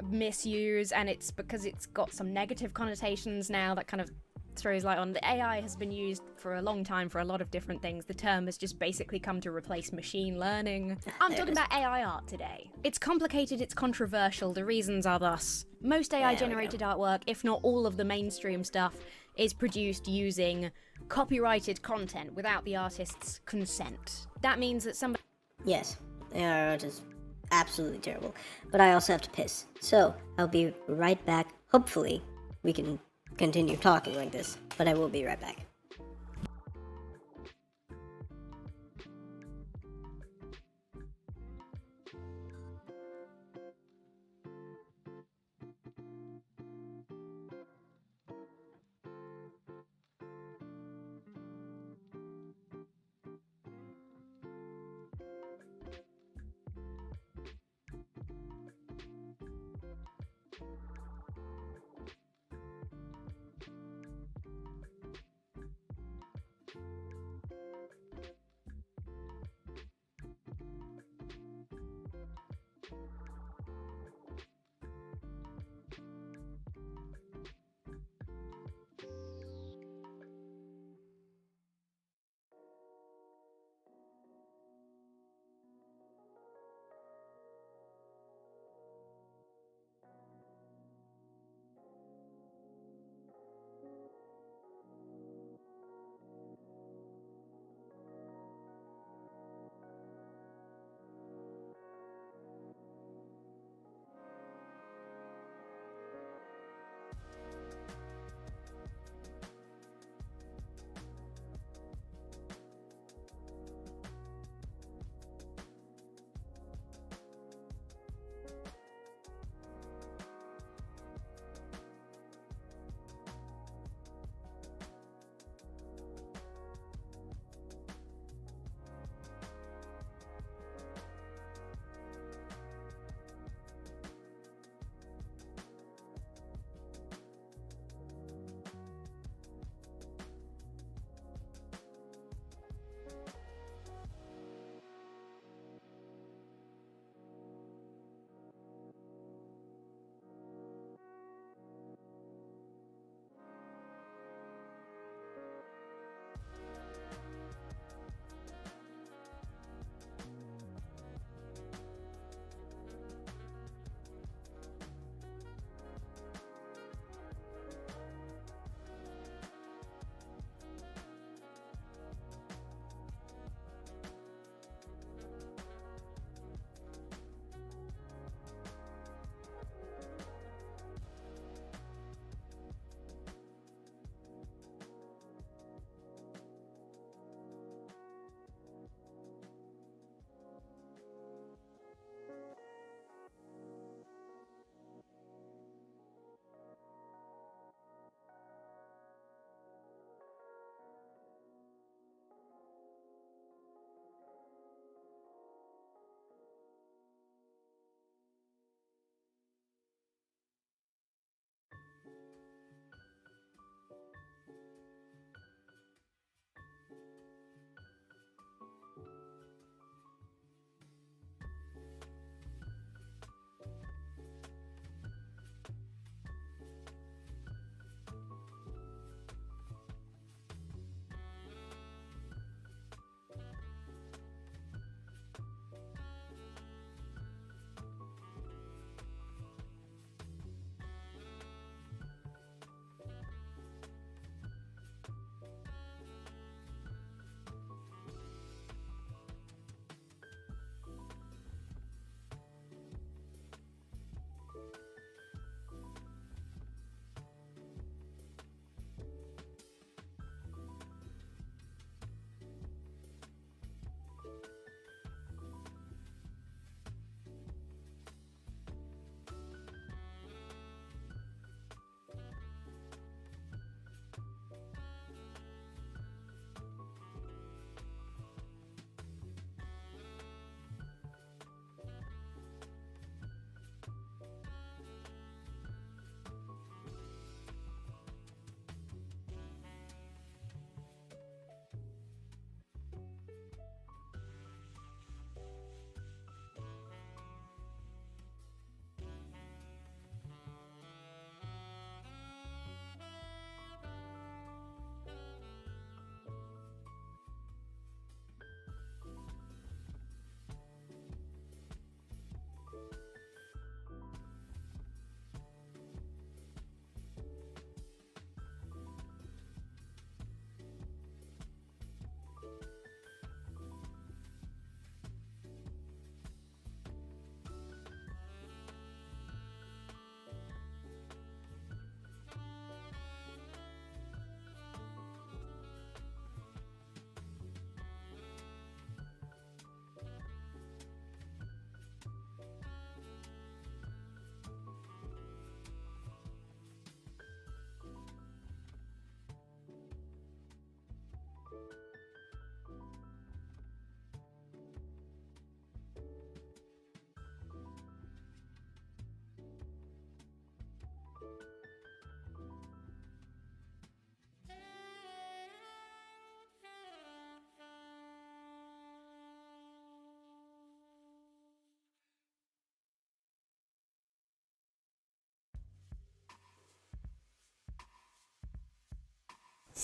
misuse, and it's because it's got some negative connotations now that kind of throws light on. The AI has been used for a long time for a lot of different things. The term has just basically come to replace machine learning. I'm talking about AI art today. It's complicated, it's controversial, the reasons are thus. Most AI generated artwork, if not all of the mainstream stuff, is produced using copyrighted content without the artist's consent. That means that somebody... Yes, AI art is absolutely terrible. But I also have to piss. So, I'll be right back. Hopefully, we can continue talking like this, but I will be right back.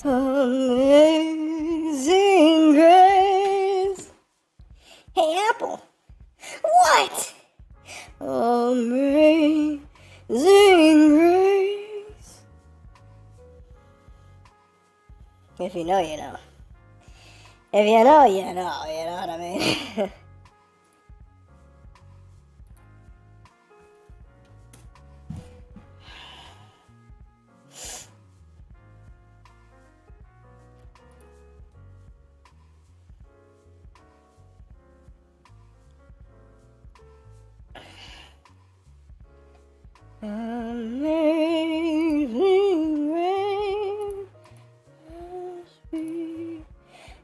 Amazing Grace. Hey, Apple. What? Amazing Grace. If you know, you know. If you know, you know. You know what I mean? Amazing Grace, must be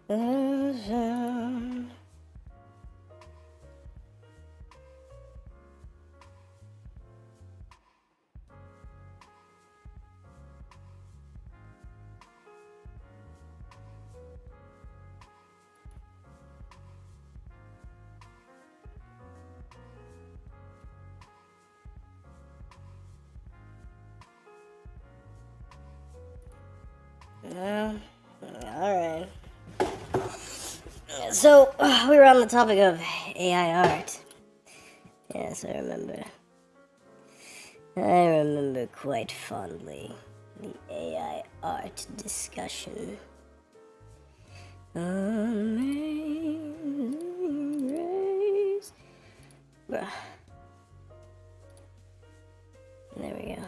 the sound. Alright. So, we were on the topic of AI art. Yes, I remember. I remember quite fondly the AI art discussion. Amazing Grace. Bruh. There we go.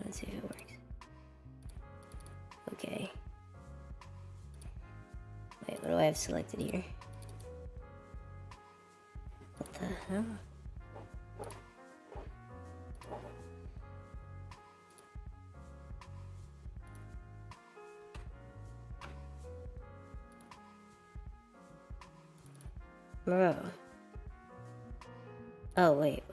Let's see if it works. Okay. Wait, what do I have selected here? What the hell? Bro. Oh, wait.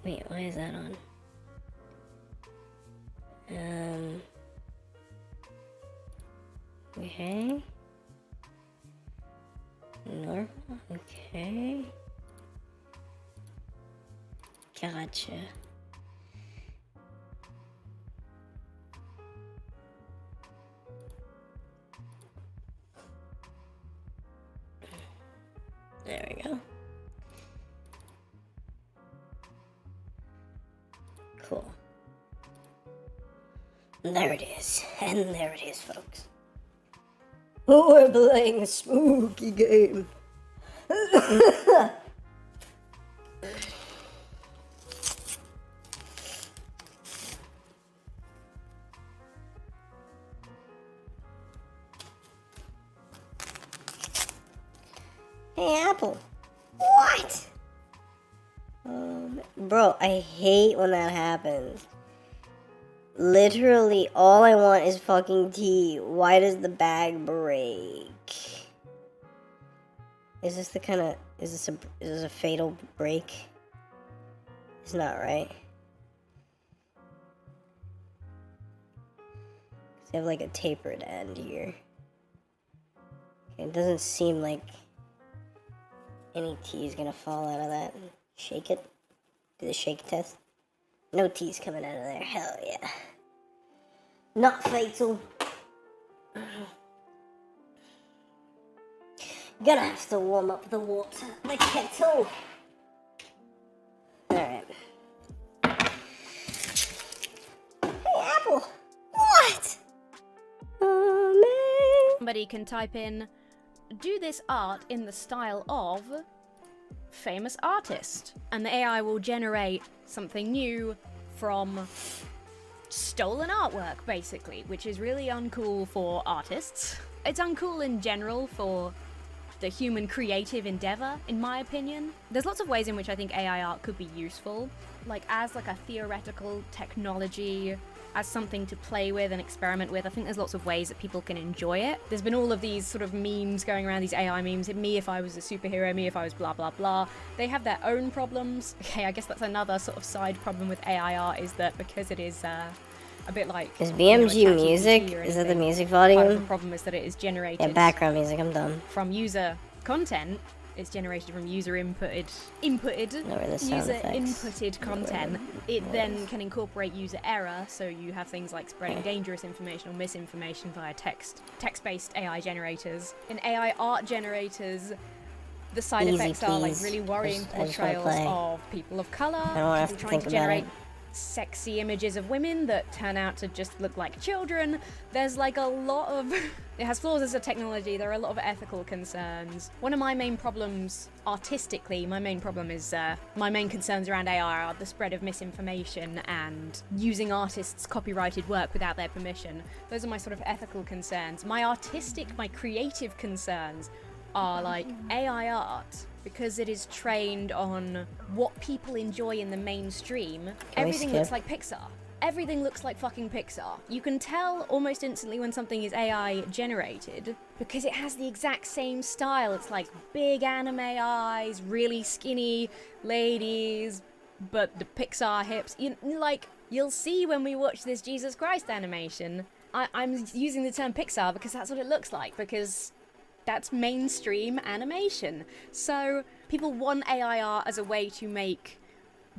Wait, why is that on? Okay. Normal, okay. Gotcha. There we go. Cool. There it is. And there it is, folks. Oh, we're playing a spooky game. Hey, Apple. What? Bro, I hate when that happens. Literally, all I want is fucking tea. Why does the bag break? Is this the kind of... Is this a fatal break? It's not, right? They have like a tapered end here. It doesn't seem like any tea is gonna fall out of that. Shake it. Do the shake test. No tea's coming out of there. Hell yeah. Not fatal. Gonna have to warm up the water. The kettle. Alright. Hey, Apple. What? Somebody can type in, do this art in the style of famous artist, and the AI will generate something new from stolen artwork, basically, which is really uncool for artists. It's uncool in general for the human creative endeavor, in my opinion. There's lots of ways in which I think AI art could be useful, like as like a theoretical technology, as something to play with and experiment with. I think there's lots of ways that people can enjoy it. There's been all of these sort of memes going around, these AI memes, me if I was a superhero, me if I was blah blah blah. They have their own problems. Okay, I guess that's another sort of side problem with AI art, is that because it is a bit like... Is BMG music? Is that the music volume? Part of the problem is that it is generated... Yeah, background music, I'm done. ...from user content, is generated from user inputted the sound user effects. inputted content, it then can incorporate user error, so you have things like spreading dangerous information or misinformation via text-based AI generators. In AI art generators, the side Easy, effects are like please. really worrying I just wanna portrayals play. of people of color, I don't wanna have people to trying think to about generate it. sexy images of women that turn out to just look like children. There's like a lot of it has flaws as a technology. There are a lot of ethical concerns. One of my main problems artistically, my main concerns around AI are the spread of misinformation and using artists' copyrighted work without their permission. Those are my sort of ethical concerns. My creative concerns are like AI art, because it is trained on what people enjoy in the mainstream. Everything looks like Pixar. Everything looks like fucking Pixar. You can tell almost instantly when something is AI generated because it has the exact same style. It's like big anime eyes, really skinny ladies, but the Pixar hips. You'll see when we watch this Jesus Christ animation. I'm using the term Pixar because that's what it looks like, because that's mainstream animation. So people want AI art as a way to make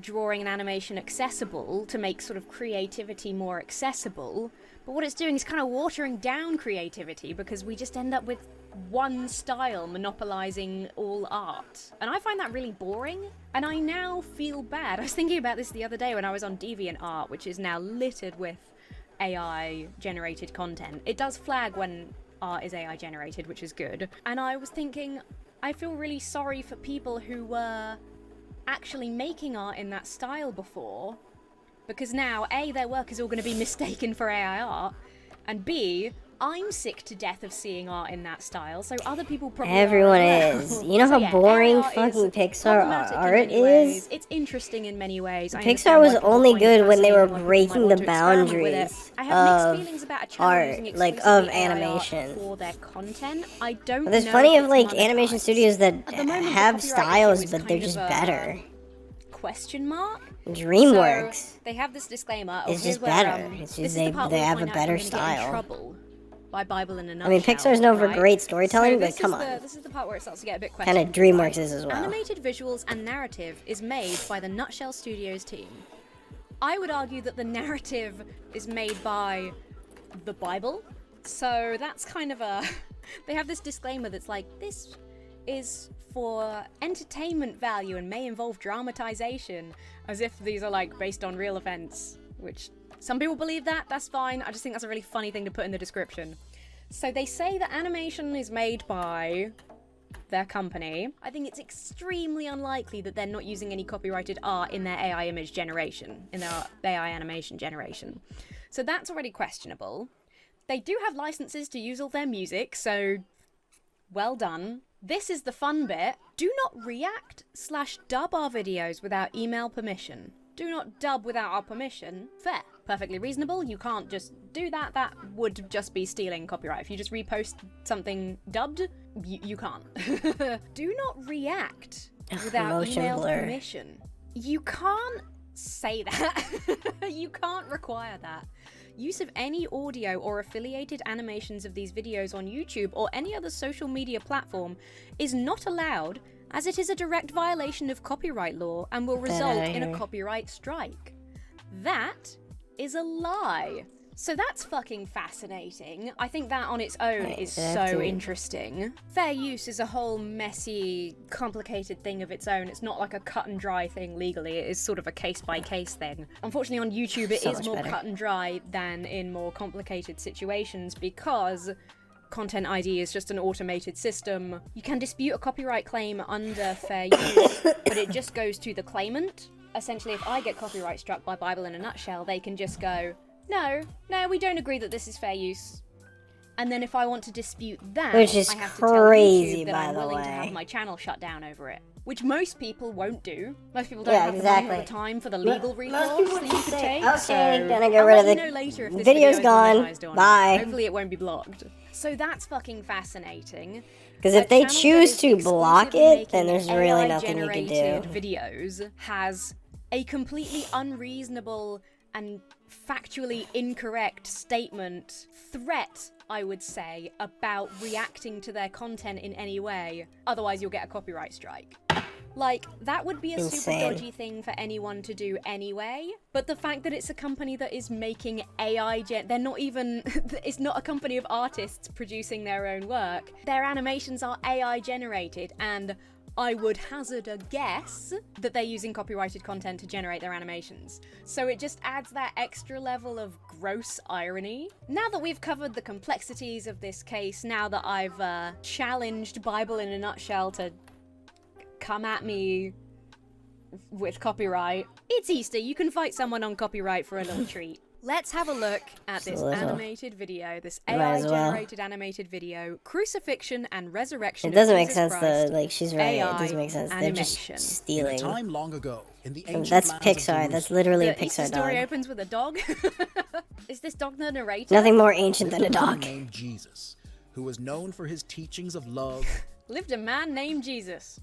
drawing and animation accessible, to make sort of creativity more accessible. But what it's doing is kind of watering down creativity, because we just end up with one style monopolizing all art. And I find that really boring, and I now feel bad. I was thinking about this the other day when I was on DeviantArt, which is now littered with AI generated content. It does flag when art is AI generated, which is good. And I was thinking, I feel really sorry for people who were actually making art in that style before, because now A, their work is all going to be mistaken for AI art, and B, I'm sick to death of seeing art in that style, so other people probably Everyone are as is. well. You know So how yeah, boring AI art is fucking Pixar problematic in art many ways. is? It's interesting in many ways. I Pixar understand was why people only find it good when they were fascinating, why people might breaking want the to experiment with it. boundaries I have mixed of feelings about a channel art, using like exclusively of AI art animation. for their content. I don't But there's know plenty if of it's like animation monetized. studios that At the moment, the have copyright issue styles, is but they're kind just of a better. Question mark? DreamWorks So they have this disclaimer. is here's just where, better. this It's just is they the part they where have we'll a find out better I'm gonna get in style. trouble by Bible in a I nutshell. mean, Pixar's known for right? great storytelling, So but this come is on. This is the part where it starts to get a bit Kinda questionable. DreamWorks is as well. Animated visuals and narrative is made by the Nutshell Studios team. I would argue that the narrative is made by the Bible. So that's kind of a... They have this disclaimer that's like, this is for entertainment value and may involve dramatization, as if these are like based on real events, which some people believe that, that's fine. I just think that's a really funny thing to put in the description. So they say that animation is made by their company. I think it's extremely unlikely that they're not using any copyrighted art in their AI image generation, in their AI animation generation. So that's already questionable. They do have licenses to use all their music, so well done. This is the fun bit. Do not react/dub our videos without email permission. Do not dub without our permission. Fair. Perfectly reasonable. You can't just do that. That would just be stealing copyright. If you just repost something dubbed, you can't. Do not react without motion email blur. permission. You can't say that. You can't require that. Use of any audio or affiliated animations of these videos on YouTube or any other social media platform is not allowed, as it is a direct violation of copyright law and will result in a copyright strike. That is a lie. So that's fucking fascinating. I think that on its own is so interesting. Fair use is a whole messy, complicated thing of its own. It's not like a cut and dry thing legally. It is sort of a case-by-case thing. Unfortunately, on YouTube, it is more cut and dry than in more complicated situations, because Content ID is just an automated system. You can dispute a copyright claim under fair use, but it just goes to the claimant. Essentially, if I get copyright struck by Bible in a Nutshell, they can just go, no, we don't agree that this is fair use. And then if I want to dispute that, Which is I have to tell crazy, YouTube that by I'm the willing to way. have my channel shut down over it. Which most people won't do. Most people don't Yeah, have exactly. the money or the time for the legal Most recourse people that you just could say, take. okay, So then I get I'll rid let of you the know later if this video's video is gone. monetized or not. Bye. Hopefully it won't be blocked. So that's fucking fascinating. Because A if they channel that choose is to block exclusively it, then making there's really nothing you can AI-generated do. videos has a completely unreasonable and factually incorrect statement, threat, I would say, about reacting to their content in any way. Otherwise, you'll get a copyright strike. Like, that would be a super Insane. dodgy thing for anyone to do anyway. But the fact that it's a company that is making AI they're not even, it's not a company of artists producing their own work. Their animations are AI generated, and I would hazard a guess that they're using copyrighted content to generate their animations. So it just adds that extra level of gross irony. Now that we've covered the complexities of this case, now that I've challenged Bible in a Nutshell to come at me with copyright, it's Easter, you can fight someone on copyright for a little treat. Let's have a look at this animated video, this AI-generated animated video, Crucifixion and Resurrection It doesn't of make Jesus sense Christ, though. Like, she's right. AI It doesn't make sense. They're animation. just stealing. time long ago, in the ancient That's lands of Pixar. That's literally a The Easter Pixar story dog. opens with a dog. Is this dog the narrator? Nothing more ancient than a lived man dog. named Jesus, who was known for his teachings of love. Lived a man named Jesus.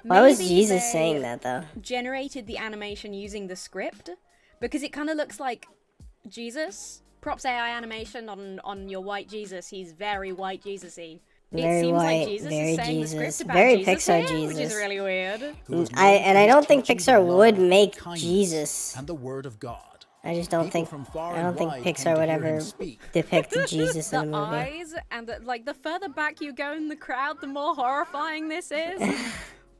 Why was Maybe Jesus they saying that though? Generated the animation using the script because it kind of looks like Jesus. Props AI animation on your white Jesus. He's very white Jesus-y. It Very seems white, like Jesus very is saying Jesus. the script about Very Jesus Pixar here, which is Jesus. really weird. I don't think Pixar would make Jesus. And the word of God. I just don't think. from far I don't and think wide came Pixar to would hear ever him speak. depict Jesus The in a movie. eyes and the further back you go in the crowd, the more horrifying this is.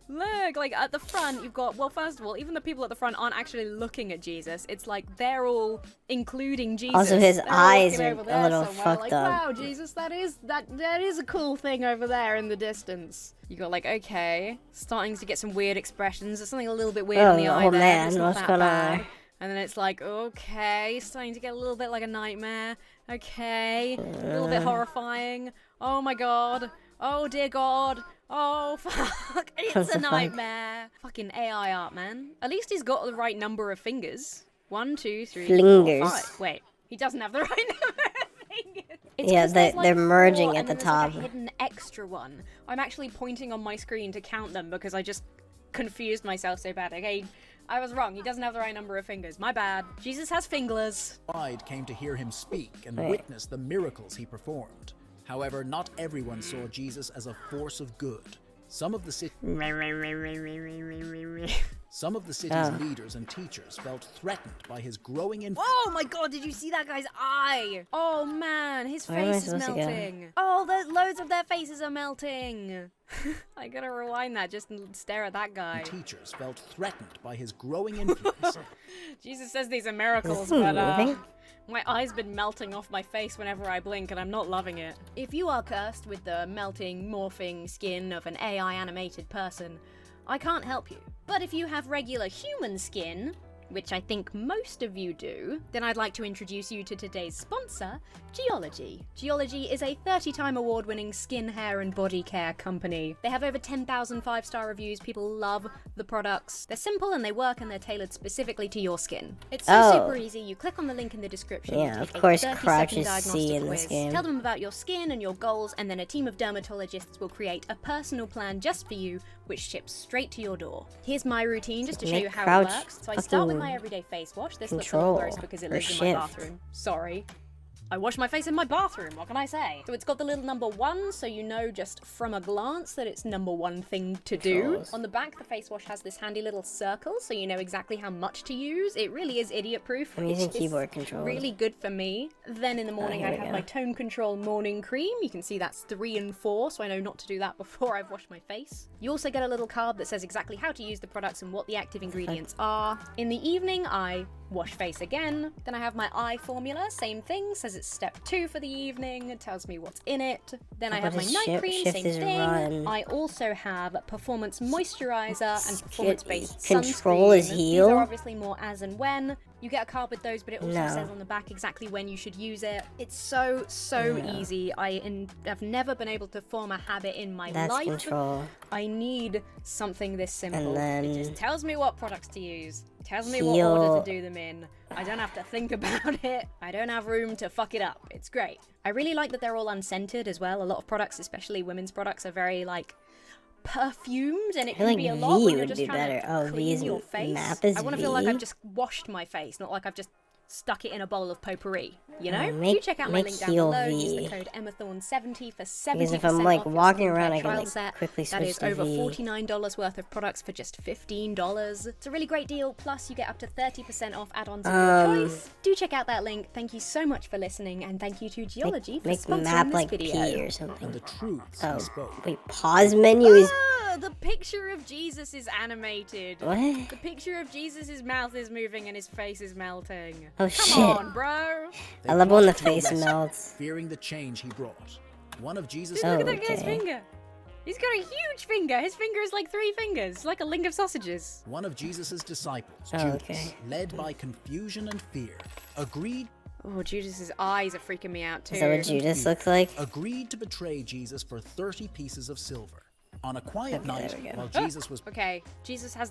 Look, like at the front, you've got, well, first of all, even the people at the front aren't actually looking at Jesus. It's like they're all including Jesus. Also, his They're all eyes looking are over a there little somewhere, fucked like, up. Wow, Jesus, that is a cool thing over there in the distance. You got like, okay, starting to get some weird expressions. There's something a little bit weird in the eye oh there. man, It's not what's that going bad. on? And then it's like, okay, starting to get a little bit like a nightmare. Okay, a little bit horrifying. Oh my god. Oh dear god. Oh fuck. It's What a the fuck? nightmare. Fucking AI art, man. At least he's got the right number of fingers. 1, 2, 3, 4, Flingers. 5. Wait, he doesn't have the right number of fingers. It's Yeah, 'cause there's, they're like, merging 4 at and the then there's, like, top. a hidden extra one. I'm actually pointing on my screen to count them because I just confused myself so bad. Okay, I was wrong. He doesn't have the right number of fingers. My bad. Jesus has finglers. Wide came to hear him speak and Right. witness the miracles he performed. However, not everyone saw Jesus as a force of good. Some of the city's Oh. leaders and teachers felt threatened by his growing influence. Oh my god, did you see that guy's eye? Oh man, his Where am I face is supposed to go? melting. Oh, there's loads of their faces are melting. I gotta rewind that just and stare at that guy. Teachers felt threatened by his growing influence. Jesus says these are miracles, Is he but moving? my eye's been melting off my face whenever I blink, and I'm not loving it. If you are cursed with the melting, morphing skin of an AI animated person, I can't help you. But if you have regular human skin, which I think most of you do, then I'd like to introduce you to today's sponsor, Geology. Geology is a 30-time award-winning skin, hair, and body care company. They have over 10,000 5-star reviews. People love the products. They're simple and they work and they're tailored specifically to your skin. It's so super easy. You click on the link in the description. Yeah, you of take a course 30-second crotch is diagnostic C in this quiz. game. Tell them about your skin and your goals, and then a team of dermatologists will create a personal plan just for you, which ships straight to your door. Here's my routine just to show Make you how crouch it works. So I start with my fucking everyday face wash. This looks a little control gross because it or lives in my shift. bathroom. Sorry. I wash my face in my bathroom, what can I say? So it's got the little number 1, so you know just from a glance that it's number 1 thing to do. Controls. On the back, the face wash has this handy little circle, so you know exactly how much to use. It really is idiot-proof. I'm using which is keyboard controls. Really good for me. Then in the morning, here I we have go. my Tone Control Morning Cream. You can see that's 3 and 4, so I know not to do that before I've washed my face. You also get a little card that says exactly how to use the products and what the active ingredients are. In the evening, I wash face again. Then I have my eye formula, same thing, says it's step 2 for the evening, it tells me what's in it. Then I What have my is night shift? cream, Shift same is thing. run. I also have performance moisturizer and performance-based Control sunscreen. is These heal? are obviously more as and when. You get a card with those, but it also No. says on the back exactly when you should use it. It's so No. easy. I've never been able to form a habit in my That's life. control. I need something this simple. then It just tells me what products to use. It tells me what heal. order to do them in. I don't have to think about it. I don't have room to fuck it up. It's great. I really like that they're all unscented as well. A lot of products, especially women's products, are very like perfumed, and it I can feel be a like lot V when you're would just be trying better. to Oh, clean V's your face. map is I want to feel like V? I've just washed my face, not like I've just stuck it in a bowl of potpourri. You know? Make- Do check out my make link down heal below. Use V. the code Emmathorn70 for 70% Because if I'm like off your walking skincare around, I can trial like set. quickly That switch is to over V. $49 worth of products for just $15. It's a really great deal. Plus, you get up to 30% off add-ons of your choice. Do check out that link. Thank you so much for listening, and thank you to Geology for Make sponsoring map this like video. P or something. And the truths Oh, he spoke. wait, pause menu is. The picture of Jesus is animated. What? The picture of Jesus' mouth is moving and his face is melting. Oh, Come shit. on, bro. I love when the They face plotted to melts. fearing the change he brought. One of Jesus' Dude, look at that guy's okay. finger. He's got a huge finger. His finger is like 3 fingers, like a link of sausages. One of Jesus' disciples, Oh, Judas, okay. led by confusion and fear, agreed Oh, Judas's eyes are freaking me out too. Is that what Judas looks like? agreed to betray Jesus for 30 pieces of silver. On a quiet Okay, night, there we go. while Jesus was Okay, Jesus has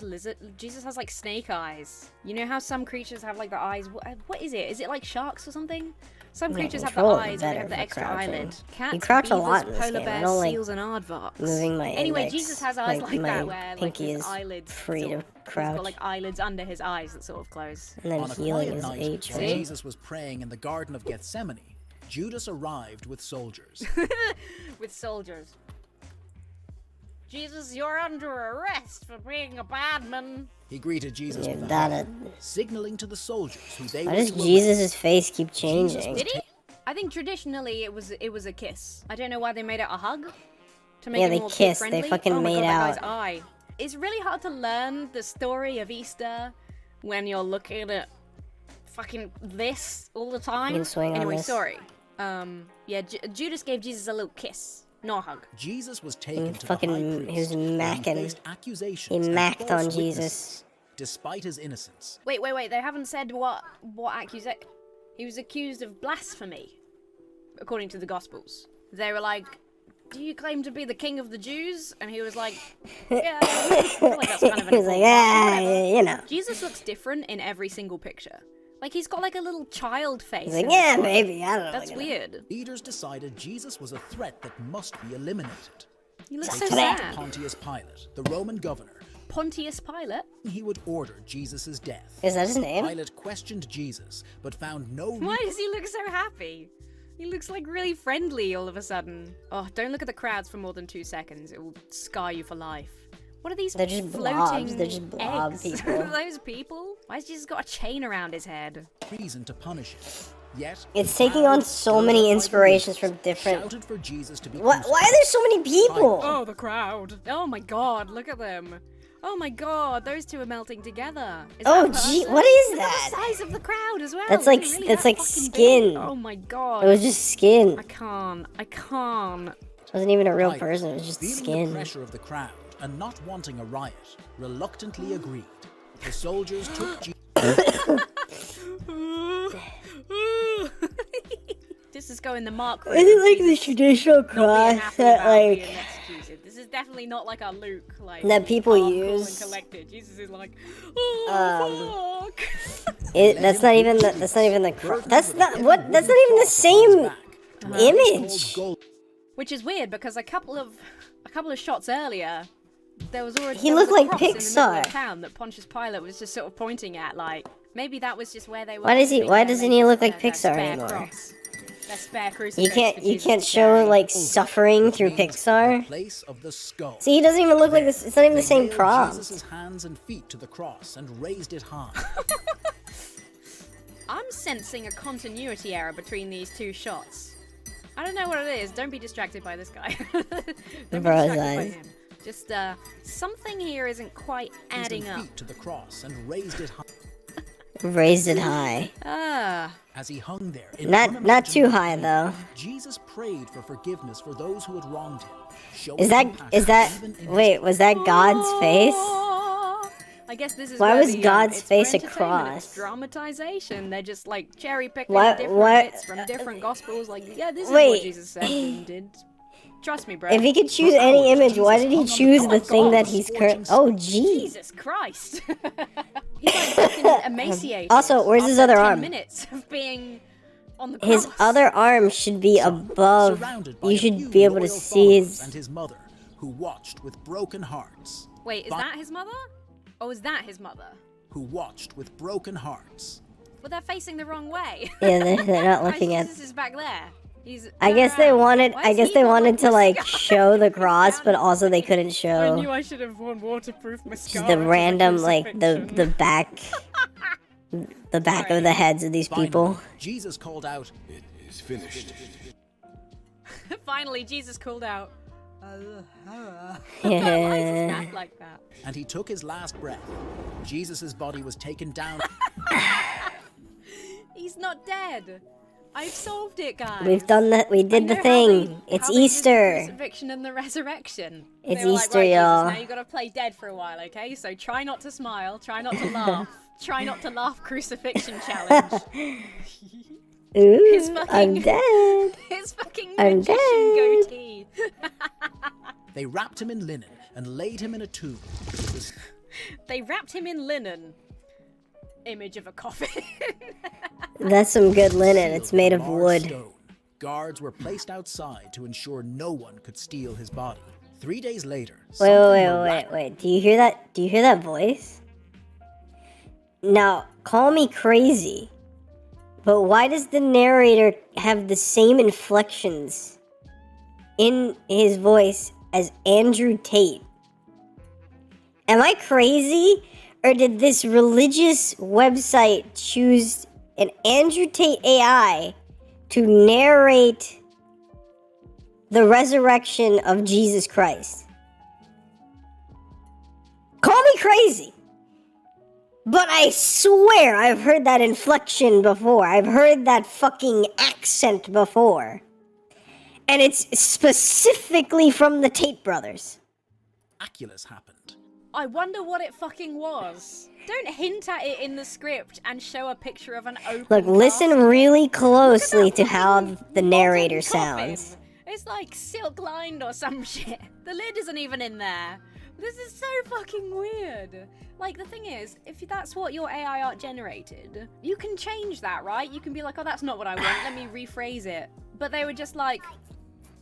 like snake eyes. You know how some creatures have like the eyes? What is it? Is it like sharks or something? Some Yeah, creatures have the control it eyes, but they better have the for extra crouching. eyelid. Cats, You crouch a beavers, lot in this polar game. I bears, don't like seals, and aardvarks. moving my Anyway, index. Jesus has eyes like my that, where like pinky his is eyelids free sort to of- crouch. He's got like eyelids under his eyes that sort of close. And then on a healing quiet is night, H, while right? Jesus was praying in the Garden of Gethsemane, Judas arrived with soldiers. With soldiers. Jesus, you're under arrest for being a bad man. He greeted Jesus Yeah, with a that hug, signaling to the soldiers who they Why were does to Jesus' face keep changing? Did he? I think traditionally it was a kiss. I don't know why they made it a hug. To make Yeah, it they more kissed. They kid-friendly. fucking oh my made God, out. That guy's eye. It's really hard to learn the story of Easter when you're looking at fucking this all the time. You can swing on anyway, this. sorry. Yeah, Judas gave Jesus a little kiss, not a hug. Jesus was taken to fucking- the high priest, he was where macking. faced accusations He and macked false on Jesus. witnesses, despite his innocence. Wait. They haven't said what accusation. He was accused of blasphemy, according to the Gospels. They were like, "Do you claim to be the king of the Jews?" And he was like, "Yeah." I feel like that's kind of an He was like, important "Ah, part, whatever." you know." Jesus looks different in every single picture. Like he's got like a little child face. He's like, in "Yeah, this one. maybe, I don't know, That's look at weird. Leaders decided Jesus was a threat that must be eliminated. You look They so took it to sad. Pontius Pilate, the Roman governor. Pontius Pilate. He would order Jesus' death. Is that his name? Pilate questioned Jesus, but found no Why does he look so happy? He looks like really friendly all of a sudden. Oh, don't look at the crowds for more than 2 seconds. It will scar you for life. What are these They're just floating blobs. They're just blob eggs? people. Are those people? Why has Jesus got a chain around his head? reason to punish him. Yet, It's taking on so many inspirations from different. shouted for Jesus to be Why are there so many people? Oh, the crowd. Oh my god, look at them. Oh my god, those two are melting together. Is Oh, that a gee, person? what is Look at that? the size of the crowd as well. That's They're like really that's that like fucking skin. big. Oh my god. It was just skin. I can't. It wasn't even a real Pilate, person. It was just feeling the skin. pressure of the crowd and not wanting a riot, reluctantly agreed. The soldiers took This is going the mark. Is it like the traditional cross that like This is definitely not like a Luke, like that people calm, cool, use? and collected. Jesus is like, oh fuck. That's not even the that's not what that's not even the same image. Which is weird because a couple of shots earlier, there was already He there was looked a like cross in the middle Pixar. of town that Pontius Pilate was just sort of pointing at. Like maybe that was just where they were. Why does he? keeping Why their doesn't he look like latest, Pixar spare anymore? cross. Their spare crucifix You for can't Jesus to show carry. like suffering through Pixar. place of the skull. See, he doesn't even look like this. It's not even the They same nailed prompt. Jesus' hands and feet to the cross and raised it high. I'm sensing a continuity error between these two shots. I don't know what it is. Don't be distracted by this guy. Don't be Bro's distracted by eyes. him. Just something here isn't quite adding and up. feet to the cross and raised it high. Raised it high. Ah. As he hung there, in Not too high though. Jesus prayed for forgiveness for those who had wronged him. showing Is that compassion even in wait? Was that God's face? I guess this is Why where was the, God's it's for face a entertainment, It's cross? dramatization. They're just like cherry picking Why- different why- bits from different gospels. Like, yeah, this is Wait. what Jesus said and did. Trust me, bro. If he could choose any image, why did he choose the thing that he's current? Oh, gee. Jesus Christ. He's like fucking emaciated. Also, where's his after other 10 arm? minutes of being on the His cross. other arm should be above. surrounded by You a should few be able to loyal see followers his. and his mother, who watched with broken hearts. Wait, is that his mother? Or is that his mother? Who watched with broken hearts. Well, they're facing the wrong way. Yeah, they're not looking at. Jesus is back there. He's. I guess they wanted. I guess they wanted to like show the cross, but also they couldn't I show knew I should have worn waterproof mascara. the to random like crucifixion. the back, the back of the heads of these people. Jesus called out, It is finished. Finally, Jesus called out. Yeah. Why is his mouth like that? and he took his last breath. Jesus' body was taken down. He's not dead. I've solved it, guys. We've done that. We did the thing. It's how they did the Easter. crucifixion and the resurrection. It's They were like, Easter, right, Jesus, y'all. now you gotta play dead for a while, okay? So try not to smile, try not to laugh, try not to laugh. Crucifixion challenge. Ooh, His fucking, I'm dead. His fucking I'm magician dead. goatee. They wrapped him in linen and laid him in a tomb. They wrapped him in linen. Image of a coffin. That's some good linen. It's made of Barred wood. stone. Guards were placed outside to ensure no one could steal his body. 3 days later, Wait. Do you hear that? Do you hear that voice? Now, call me crazy, but why does the narrator have the same inflections in his voice as Andrew Tate? Am I crazy? Or did this religious website choose an Andrew Tate AI to narrate the resurrection of Jesus Christ? Call me crazy, but I swear I've heard that inflection before. I've heard that fucking accent before. And it's specifically from the Tate brothers. miraculous happened. I wonder what it fucking was. Don't hint at it in the script and show a picture of an open Look, listen casket. really closely to how the narrator sounds. It's like silk lined or some shit. The lid isn't even in there. This is so fucking weird. Like, the thing is, if that's what your AI art generated, you can change that, right? You can be like, oh, that's not what I want. Let me rephrase it. But they were just like,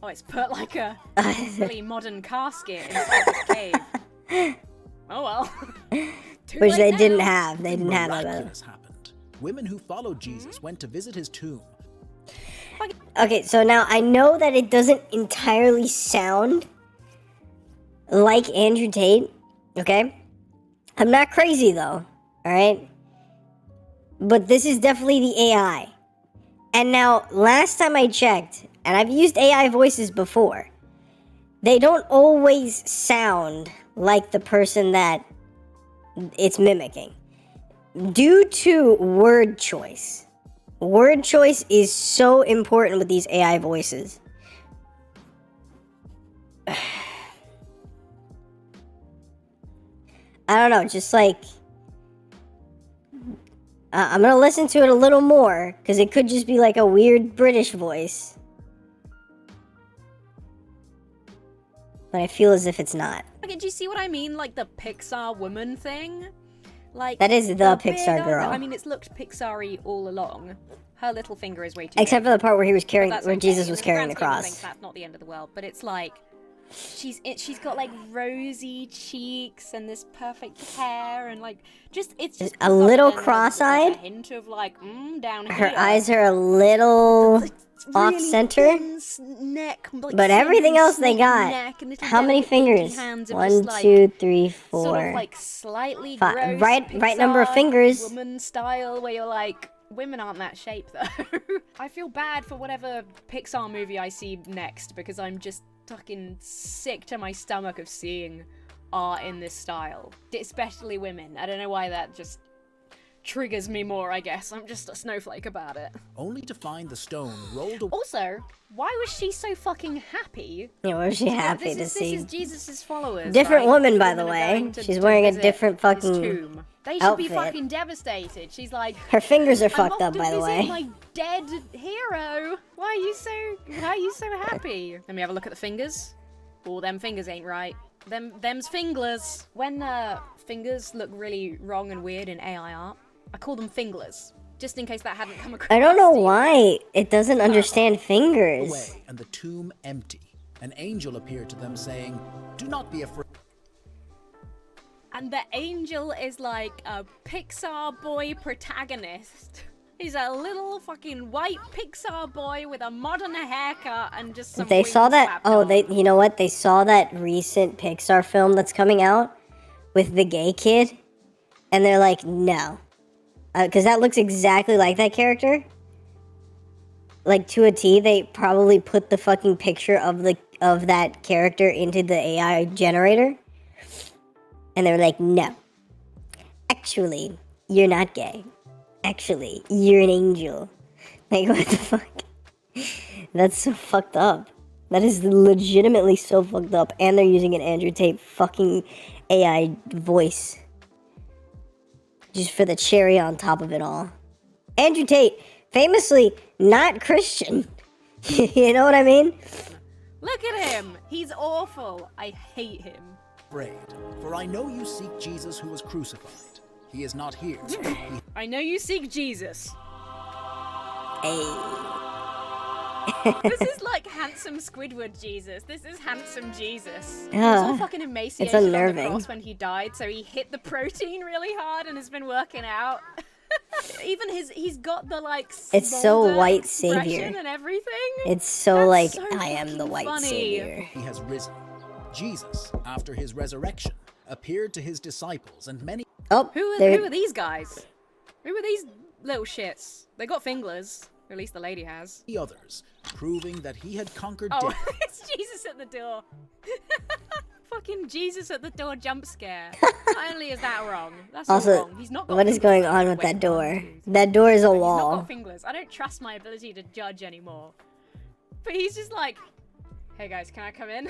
oh, it's put like a really modern casket inside this cave. Oh well. Which they didn't have. They didn't have Miraculous that. happened. Women who followed Jesus went to visit his tomb. Okay, so now I know that it doesn't entirely sound like Andrew Tate, okay? I'm not crazy though, alright? But this is definitely the AI. And now, last time I checked, and I've used AI voices before, they don't always sound like the person that it's mimicking. Due to word choice. Word choice is so important with these AI voices. I don't know, just like... I'm gonna listen to it a little more, because it could just be like a weird British voice. But I feel as if it's not. Okay, do you see what I mean? Like the Pixar woman thing? Like That is the big Pixar eyes- girl. I mean, it's looked Pixar-y all along. Her little finger is way too Except for big. the part where he was carrying, But that's where okay. Jesus In was the carrying the grand scheme of cross. things, that's not the end of the world. But it's like she's got like rosy cheeks and this perfect hair and like just it's just A little bizarre. And then there's cross-eyed. a hint of like down Her here. eyes are a little off Really center. thin neck, like But everything thin, else they skinny got. neck and little How many delicate dainty fingers? hands of 1, just, like, 2, 3, 4. Sort of like slightly Five. gross Right number of Pixar fingers. woman style where you're like, women aren't that shape though. I feel bad for whatever Pixar movie I see next because I'm just fucking sick to my stomach of seeing art in this style, especially women. I don't know why that just triggers me more. I guess I'm just a snowflake about it. Only to find the stone rolled away. Also, why was she so fucking happy? Yeah, why was she happy to This see? is Jesus' followers. Different right? woman, by the Women are way. going to- She's to wearing a visit different his fucking tomb. They should be outfit. fucking devastated. She's like, Her fingers are I'm fucked off up, to by the visit way. my dead hero. Why are you so happy? Let me have a look at the fingers. Oh, them fingers ain't right. Them's finglers. When fingers look really wrong and weird in AI art, I call them finglers. Just in case that hadn't come across. I don't know why it doesn't understand fingers. Away, and the tomb empty. An angel appeared to them saying, "Do not be afraid." And the angel is like a Pixar boy protagonist He's a little fucking white Pixar boy with a modern haircut and just some They wings saw that. slapped Oh, on. you know what? They saw that recent Pixar film that's coming out with the gay kid, and they're like, no, because that looks exactly like that character. Like to a T. They probably put the fucking picture of that character into the AI generator, and they were like, no, actually, you're not gay. Actually, you're an angel. Like, what the fuck? That's so fucked up. That is legitimately so fucked up. And they're using an Andrew Tate fucking AI voice. Just for the cherry on top of it all. Andrew Tate, famously not Christian. You know what I mean? Look at him. He's awful. I hate him. Afraid, for I know you seek Jesus who was crucified. He is not here. I know you seek Jesus. Hey. This is like handsome Squidward Jesus. This is handsome Jesus. He was Yeah. all fucking emaciated It's on the unnerving. cross when he died, so he hit the protein really hard and has been working out. Even he's got the like It's so smolder white expression savior. and everything. It's so That's like, so I am the fucking white funny. savior. He has risen. Jesus, after his resurrection, appeared to his disciples and many. Oh, Who are these guys? Who are these little shits? They got fingers. Or at least the lady has. Others, proving that he had conquered Oh, death. it's Jesus at the door. Fucking Jesus at the door jump scare. Not only is that wrong, that's all Also, wrong. He's not got what is fingers. going on with that door? That door is a He's not wall. got fingers. I don't trust my ability to judge anymore. But he's just like, hey guys, can I come in?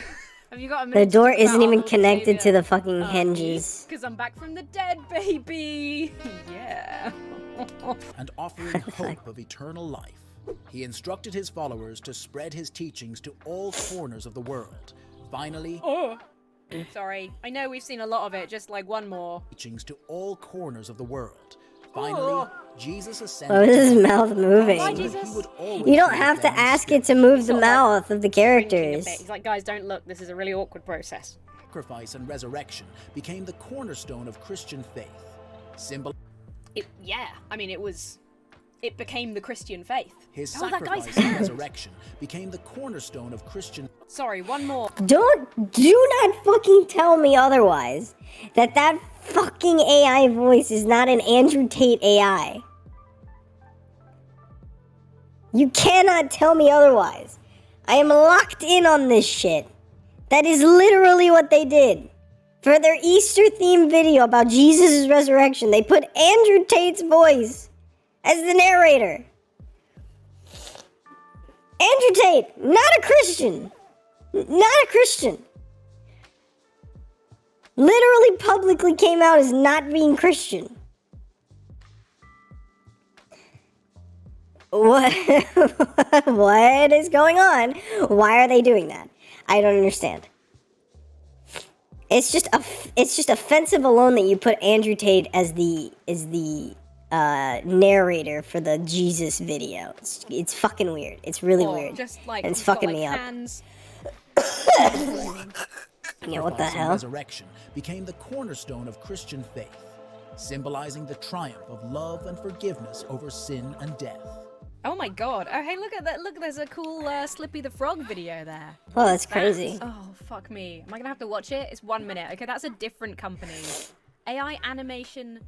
Have you got a The minute? door isn't even connected to the fucking hinges. Because I'm back from the dead, baby. Yeah. and offering hope of eternal life. He instructed his followers to spread his teachings to all corners of the world. Finally, Sorry, I know we've seen a lot of it. Just like one more. teachings to all corners of the world. Finally, Jesus ascended. Why was his to mouth heaven, moving? so that he would always You don't be have with to them in ask it to move the mouth of the Shrinking a characters. bit. He's like, guys, don't look. This is a really awkward process. sacrifice and resurrection became the cornerstone of Christian faith. It became the Christian faith. His Oh, that guy's sacrifice and hand. resurrection became the cornerstone of Christian. Sorry, one more. Do not fucking tell me otherwise. That fucking AI voice is not an Andrew Tate AI. You cannot tell me otherwise. I am locked in on this shit. That is literally what they did. For their Easter themed video about Jesus' resurrection, they put Andrew Tate's voice as the narrator. Andrew Tate, not a Christian. Not a Christian. Literally publicly came out as not being Christian. What? What is going on? Why are they doing that? I don't understand. It's just offensive alone that you put Andrew Tate as the narrator for the Jesus video. It's fucking weird. It's really weird. Just like and it's he's got, fucking like, me up. hands. Yeah, what the Sacrifice and hell? Resurrection became the cornerstone of Christian faith, symbolizing the triumph of love and forgiveness over sin and death. Oh my god. Oh, hey, look at that. Look, there's a cool Slippy the Frog video there. Oh, that's crazy. Oh, fuck me. Am I gonna have to watch it? It's 1 minute. Okay, that's a different company. AI animation.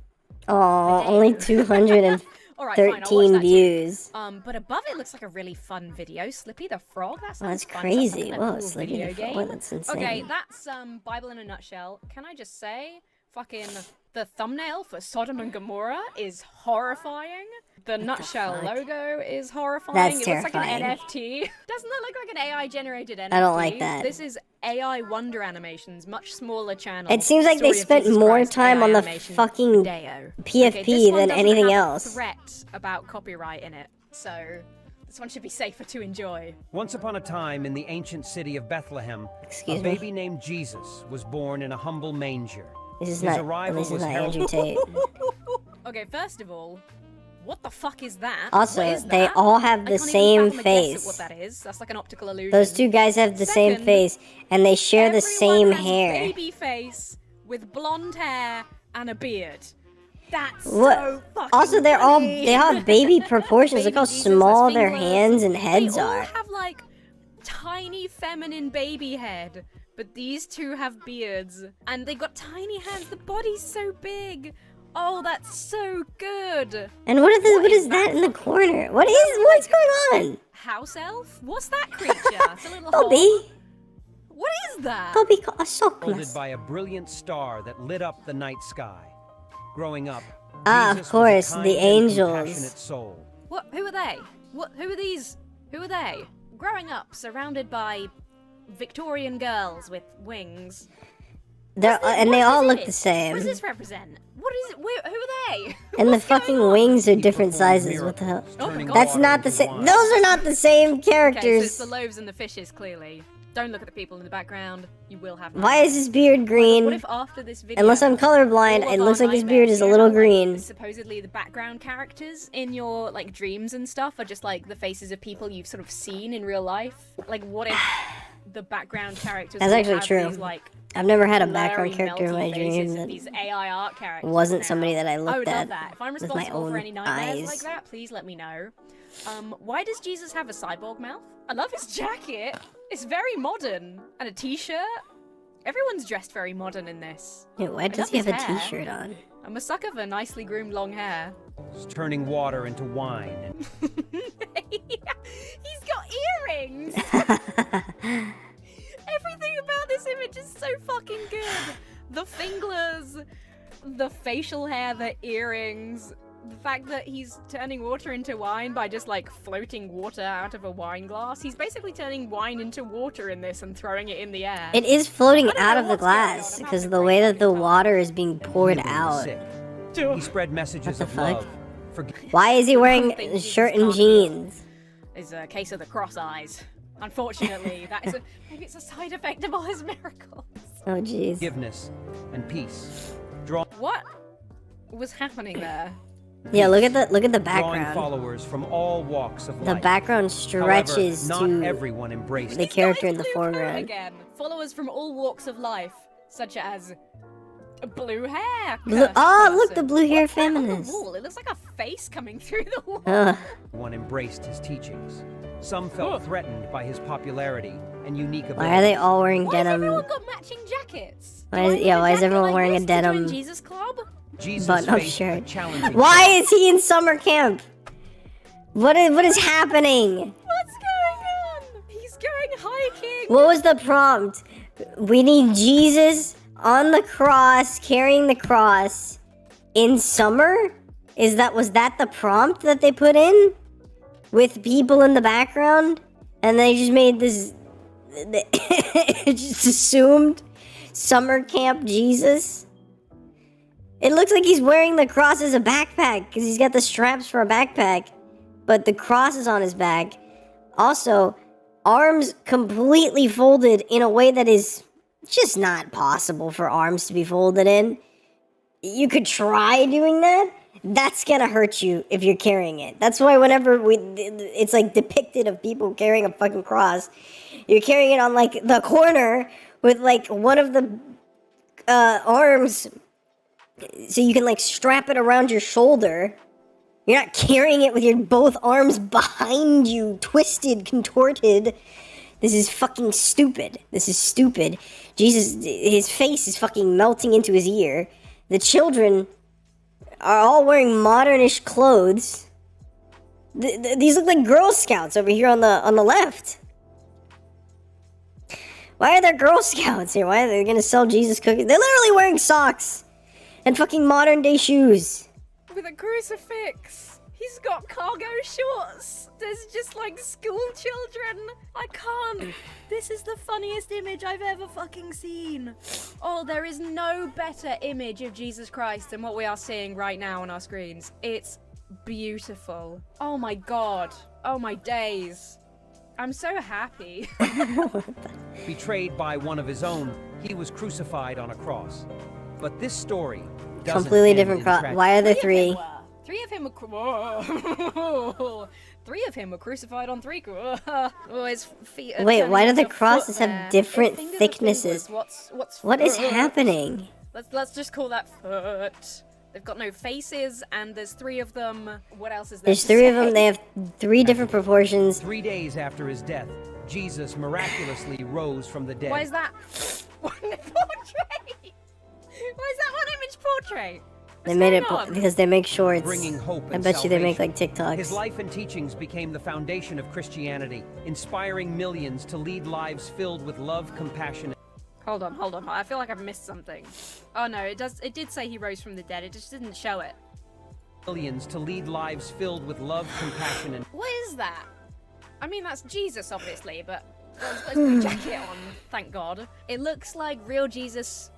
Oh, only 213 Alright, fine, I'll watch that too. views. But above it looks like a really fun video. Slippy the Frog? That sounds that's fun. crazy. Sounds like a Whoa, cool Slippy video the Frog. game. That's insane. Okay, that's Bible in a nutshell. Can I just say, fucking the thumbnail for Sodom and Gomorrah is horrifying. The nutshell fuck? logo is horrifying. That's It looks like terrifying. an NFT. Doesn't that look like an AI generated NFT? I don't like that. This is AI Wonder Animations, much smaller channel. It seems like they Story of spent Jesus more Christ, time AI on the animation, fucking Video. PFP Okay, this one than doesn't anything have else. A threat about copyright in it, so this one should be safer to enjoy. Once upon a time in the ancient city of Bethlehem, Excuse a me? baby named Jesus was born in a humble manger. This is His not. arrival This is was not heralded. Andrew Tate. Okay, first of all, what the fuck is that? Also, What is they that? all have the I can't even same fathom a guess at face. what that is. That's like an optical illusion. Those two guys have the same Second, face, and they share the Everyone same has hair. Baby face with blonde hair and a beard. That's What? so fucking Also, they funny. have baby proportions. Look how Baby Jesus small has their fingers. hands and heads They all are. have like tiny feminine baby head, but these two have beards, and they got tiny hands. The body's so big. Oh, that's so good. And what is that in the corner? What's going on? House elf? What's that creature? It's a little hole. Bobby. What is that? Bobby Heralded by a brilliant star that lit up the night sky. Growing up, Ah, of Jesus was a course, kind the and angels. compassionate soul. What? Who are they? What? Who are these? Who are they? Growing up, surrounded by Victorian girls with wings. And they all look the same. What does this represent? What is it? Who are they? And the fucking wings are different sizes. What the hell? That's not the same. Those are not the same Okay, so characters. it's the loaves and the fishes, clearly. Don't look at the people in the background. You will have. Why is his beard green? What if after this video, Unless I'm colorblind, all it of looks our like his nightmares, beard is a you know little how, like, green. supposedly the background characters in your like dreams and stuff are just like the faces of people you've sort of seen in real life. Like, what if the background characters? That's will actually have true. These, like, I've never had a blurry, background character in my melty faces dream of that these AI art characters wasn't now. somebody that I I looked would at love that. If I'm with my responsible own for any nightmares eyes. like that, please let me know. Why does Jesus have a cyborg mouth? I love his jacket. It's very modern. And a t-shirt. Everyone's dressed very modern in this. Yeah, why I does love he have his a hair. t-shirt on? I'm a sucker for nicely groomed long hair. It's turning water into wine. He's got earrings! Everything about this image is so fucking good. The finglers, the facial hair, the earrings, the fact that he's turning water into wine by just like floating water out of a wine glass. He's basically turning wine into water in this and throwing it in the air. It is floating out of the glass because of the way that the water is being poured Healing the out. sick. He spread messages the of fuck? love. Why is he wearing a shirt and jeans? Is a case of the cross eyes. Unfortunately, that is maybe it's a side effect of all his miracles. Oh jeez. Forgiveness and peace. Draw What was happening there? Yeah, look at the drawing background. followers from all walks of The life. background stretches However, not to everyone embraced the it. character in the Blue foreground. again. Followers from all walks of life, such as blue hair. Blue, cursed oh, look, person. the blue hair What's that on the feminist. wall? It looks like a face coming through the wall. Ugh. One embraced his teachings. Some felt threatened by his popularity and unique abilities. Why are they all wearing Why has denim? everyone got matching jackets? Why is, yeah, why is everyone wearing a denim Jesus Club? Jesus button-up faced a shirt? challenging Why is he in summer camp? What is happening? What's going on? He's going hiking. What was the prompt? We need Jesus on the cross, carrying the cross in summer? Was that the prompt that they put in? With people in the background? And they just made this, just assumed summer camp Jesus? It looks like he's wearing the cross as a backpack, because he's got the straps for a backpack, but the cross is on his back. Also, arms completely folded in a way that is just not possible for arms to be folded in. You could try doing that. That's gonna hurt you if you're carrying it. That's why whenever it's like depicted of people carrying a fucking cross, you're carrying it on like the corner with like one of the arms, so you can like strap it around your shoulder. You're not carrying it with your both arms behind you, twisted, contorted. This is fucking stupid. This is stupid. Jesus, his face is fucking melting into his ear. The children are all wearing modernish clothes. These look like Girl Scouts over here on the left. Why are there Girl Scouts here? Why are they gonna sell Jesus cookies? They're literally wearing socks and fucking modern day shoes. With a crucifix. He's got cargo shorts. There's just like school children. I can't. This is the funniest image I've ever fucking seen. Oh, there is no better image of Jesus Christ than what we are seeing right now on our screens. It's beautiful. Oh my god. Oh my days. I'm so happy. Betrayed by one of his own, he was crucified on a cross. But this story doesn't Completely end different in cross. tragedy. Why are there three? Three of him were three of him were crucified on three. Oh, his feet are Wait, turning why do the into crosses foot have there. different Fingers are thicknesses? fingers. What's What is foot? happening? Let's just call that foot. They've got no faces, and there's 3 of them. What else is there? There's to 3 of say? them. They have 3 different proportions. 3 days after his death, Jesus miraculously rose from the dead. Why is that one portrait? Why is that one image portrait? They made it because they make sure it's. Bringing hope I and bet you they make like salvation. TikToks. His life and teachings became the foundation of Christianity, inspiring millions to lead lives filled with love, compassion. Hold on. I feel like I've missed something. Oh no, it did say he rose from the dead. It just didn't show it. Millions to lead lives filled with love, compassion, and What is that? I mean, that's Jesus, obviously, but well, he's got his blue jacket on. Thank God. It looks like real Jesus.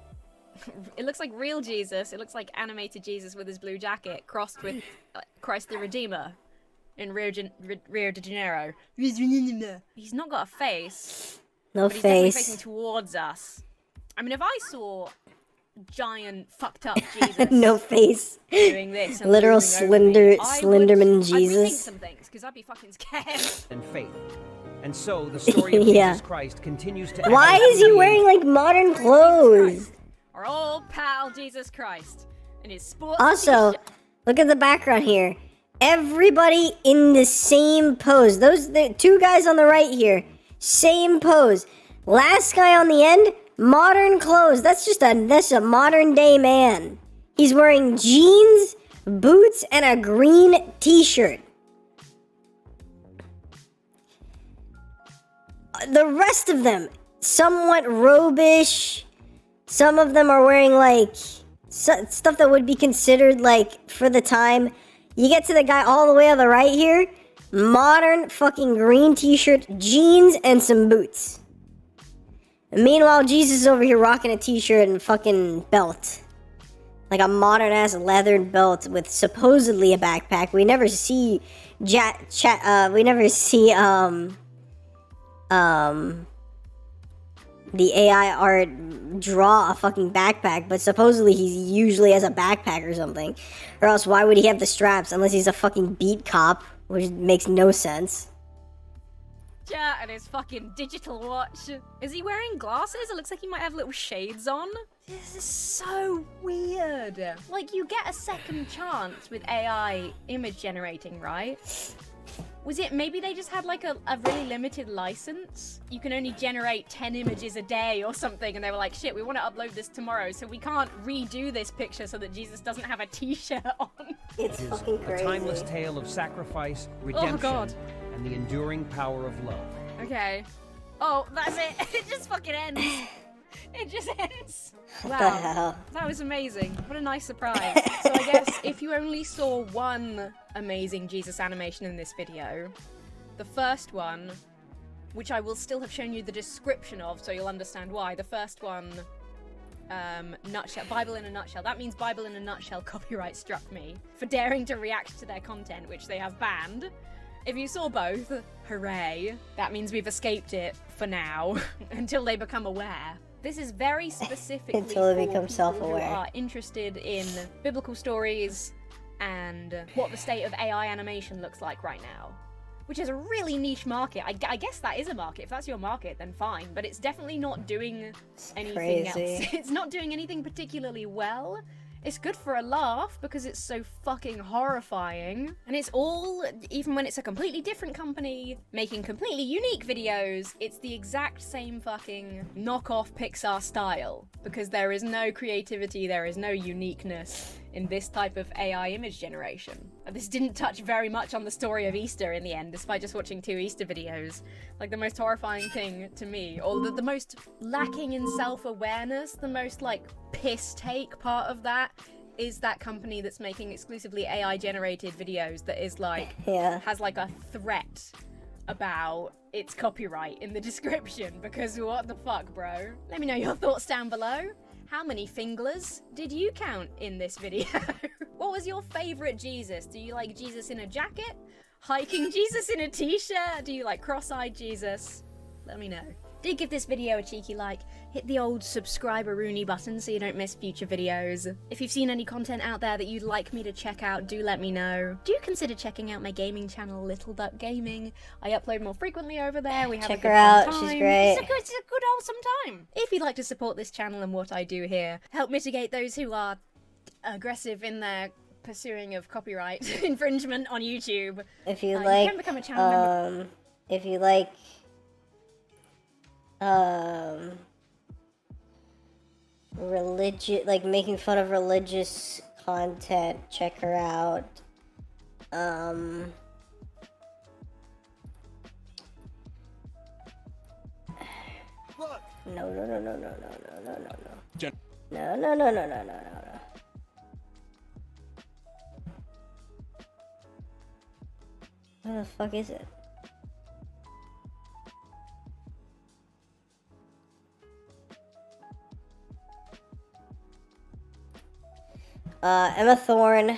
It looks like real Jesus. It looks like animated Jesus with his blue jacket crossed with Christ the Redeemer in Rio de Janeiro. He's not got a face. No but he's definitely face. facing towards us. I mean, if I saw giant fucked up Jesus No face. doing this, and Literal losing over me, Slenderman I'd rethink Jesus. some things because I'd be fucking scared. and faith. And so the story of Yeah. Jesus Christ continues to. Why is he wearing like modern clothes? Our old pal Jesus Christ in his sports. Also, look at the background here. Everybody in the same pose. The 2 guys on the right here, same pose. Last guy on the end, modern clothes. That's a modern day man. He's wearing jeans, boots, and a green t-shirt. The rest of them, somewhat robish. Some of them are wearing like stuff that would be considered like for the time. You get to the guy all the way on the right here, modern fucking green t-shirt, jeans, and some boots. And meanwhile, Jesus is over here rocking a t-shirt and fucking belt. Like a modern ass leathered belt with supposedly a backpack. We never see the AI art draw a fucking backpack, but supposedly he usually has a backpack or something. Or else why would he have the straps unless he's a fucking beat cop, which makes no sense. Yeah, and his fucking digital watch. Is he wearing glasses? It looks like he might have little shades on. This is so weird. Like, you get a second chance with AI image generating, right? Was it maybe they just had like a really limited license? You can only generate 10 images a day or something, and they were like, shit, we want to upload this tomorrow, so we can't redo this picture so that Jesus doesn't have a t-shirt on. It's fucking A crazy. timeless tale of sacrifice, redemption, God. and the enduring power of love. Okay. Oh, that's it. It just fucking ends. It just ends. What Wow. the hell? That was amazing. What a nice surprise. So I guess if you only saw one amazing Jesus animation in this video, the first one, which I will still have shown you the description of so you'll understand why. The first one, nutshell, Bible in a nutshell. That means Bible in a nutshell copyright struck me for daring to react to their content, which they have banned. If you saw both, hooray. That means we've escaped it for now, until they become aware. This is very specifically Until they for become people self-aware. who are interested in biblical stories and what the state of AI animation looks like right now. Which is a really niche market. I guess that is a market. If that's your market, then fine. But it's definitely not doing anything crazy. else. It's not doing anything particularly well. It's good for a laugh because it's so fucking horrifying. And it's all, even when it's a completely different company making completely unique videos, it's the exact same fucking knockoff Pixar style. Because there is no creativity, there is no uniqueness in this type of AI image generation. And this didn't touch very much on the story of Easter in the end, despite just watching 2 Easter videos. Like, the most horrifying thing to me, or the most lacking in self-awareness, the most, like, piss-take part of that, is that company that's making exclusively AI-generated videos that is, like, has, like, a threat about its copyright in the description, because what the fuck, bro? Let me know your thoughts down below. How many finglers did you count in this video? What was your favorite Jesus? Do you like Jesus in a jacket? Hiking Jesus in a t-shirt? Do you like cross-eyed Jesus? Let me know. Do give this video a cheeky like. Hit the old subscribe-a-rooney button so you don't miss future videos. If you've seen any content out there that you'd like me to check out, do let me know. Do consider checking out my gaming channel, Little Duck Gaming. I upload more frequently over there. We have Check a good her out, fun she's time. great. It's a good wholesome time. If you'd like to support this channel and what I do here, help mitigate those who are aggressive in their pursuing of copyright infringement on YouTube. If you you like, can become a channel member. if you like, like making fun of religious content, check her out. No. No. Where the fuck is it? Emma Thorne.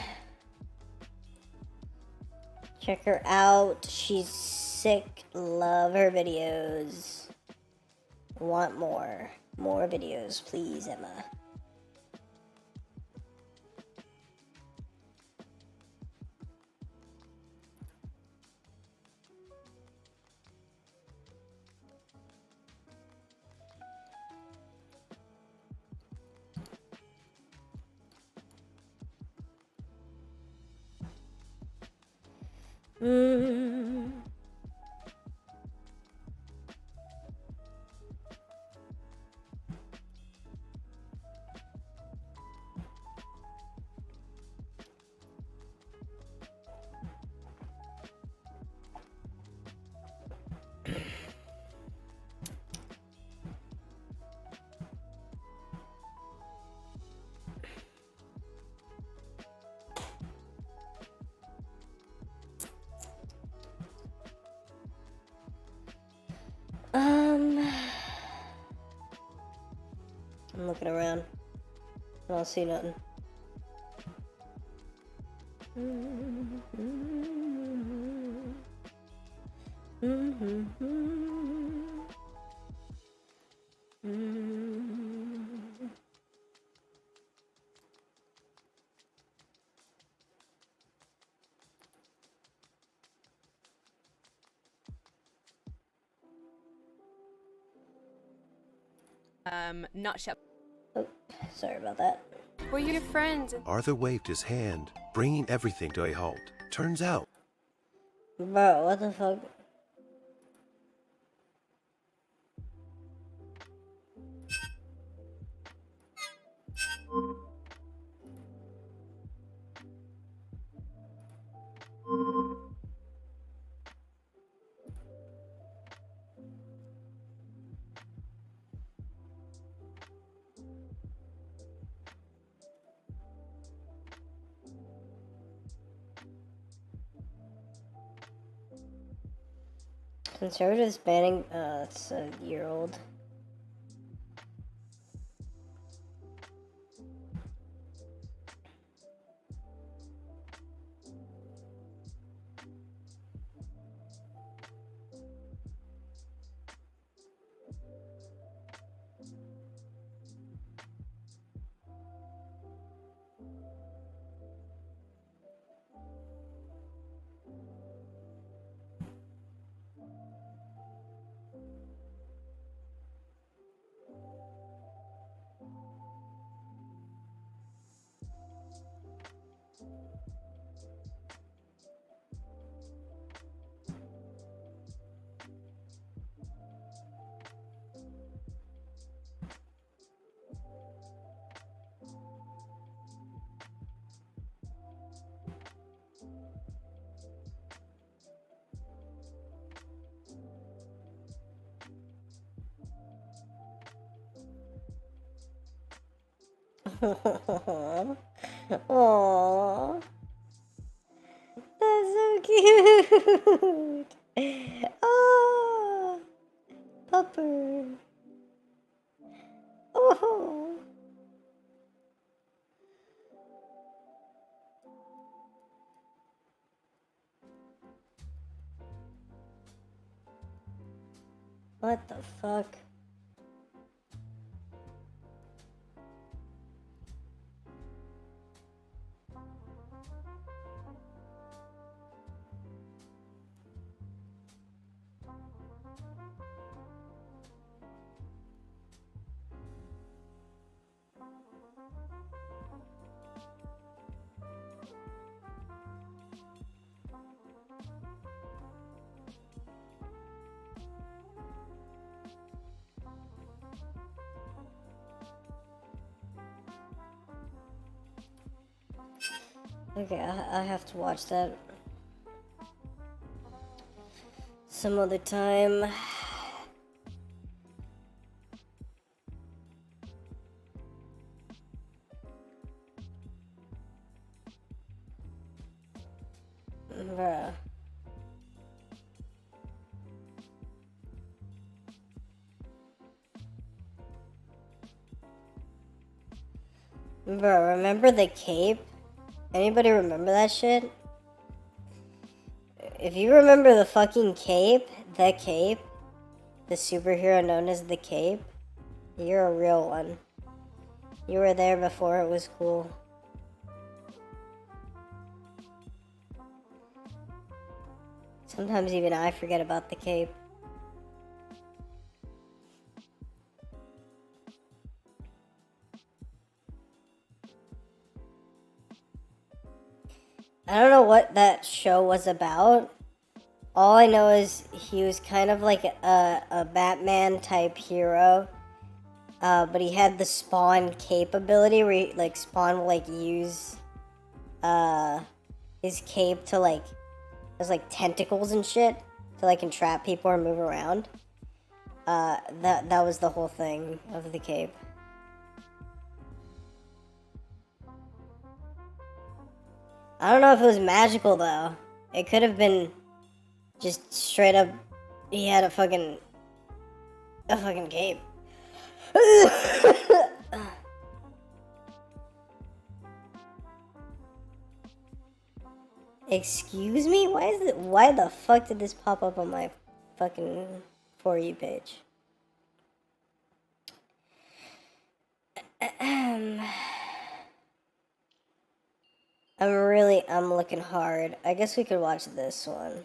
Check her out. She's sick. Love her videos. Want more. More videos, please, Emma. I'm looking around. I don't see nothing. Nutshell. Oh, sorry about that. We're your friends. Arthur waved his hand, bringing everything to a halt. Turns out, Bro, what the fuck? Conservatives banning, it's a year old. Aww. That's so cute. Oh, Pupper. Oh. What the fuck? Okay, I have to watch that some other time. Bruh. Bro, remember the cape? Anybody remember that shit? If you remember the fucking cape, the cape, the superhero known as the Cape, you're a real one. You were there before it was cool. Sometimes even I forget about the Cape. I don't know what that show was about. All I know is he was kind of like a Batman type hero. But he had the Spawn capability where he, like, Spawn will like use his cape to like, there's like tentacles and shit to like entrap people or move around. That was the whole thing of the cape. I don't know if it was magical though. It could have been just straight up he had a fucking cape. Excuse me? Why the fuck did this pop up on my fucking For You page? I'm looking hard. I guess we could watch this one.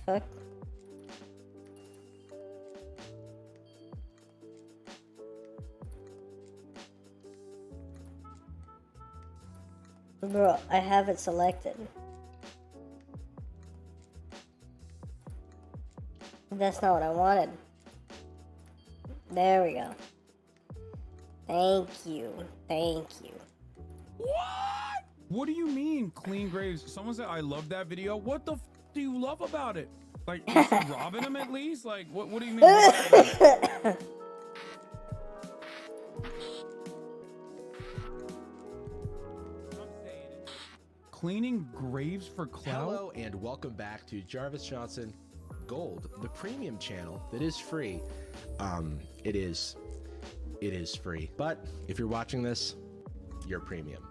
Fuck. Bro, I have it selected. That's not what I wanted. There we go. Thank you. Thank you. What do you mean, Clean Graves? Someone said I love that video. What the f do you love about it? Like, is she robbing him at least? Like, what do you mean? Cleaning graves for clout? Hello and welcome back to Jarvis Johnson Gold, the premium channel that is free. It is free, but if you're watching this, you're premium.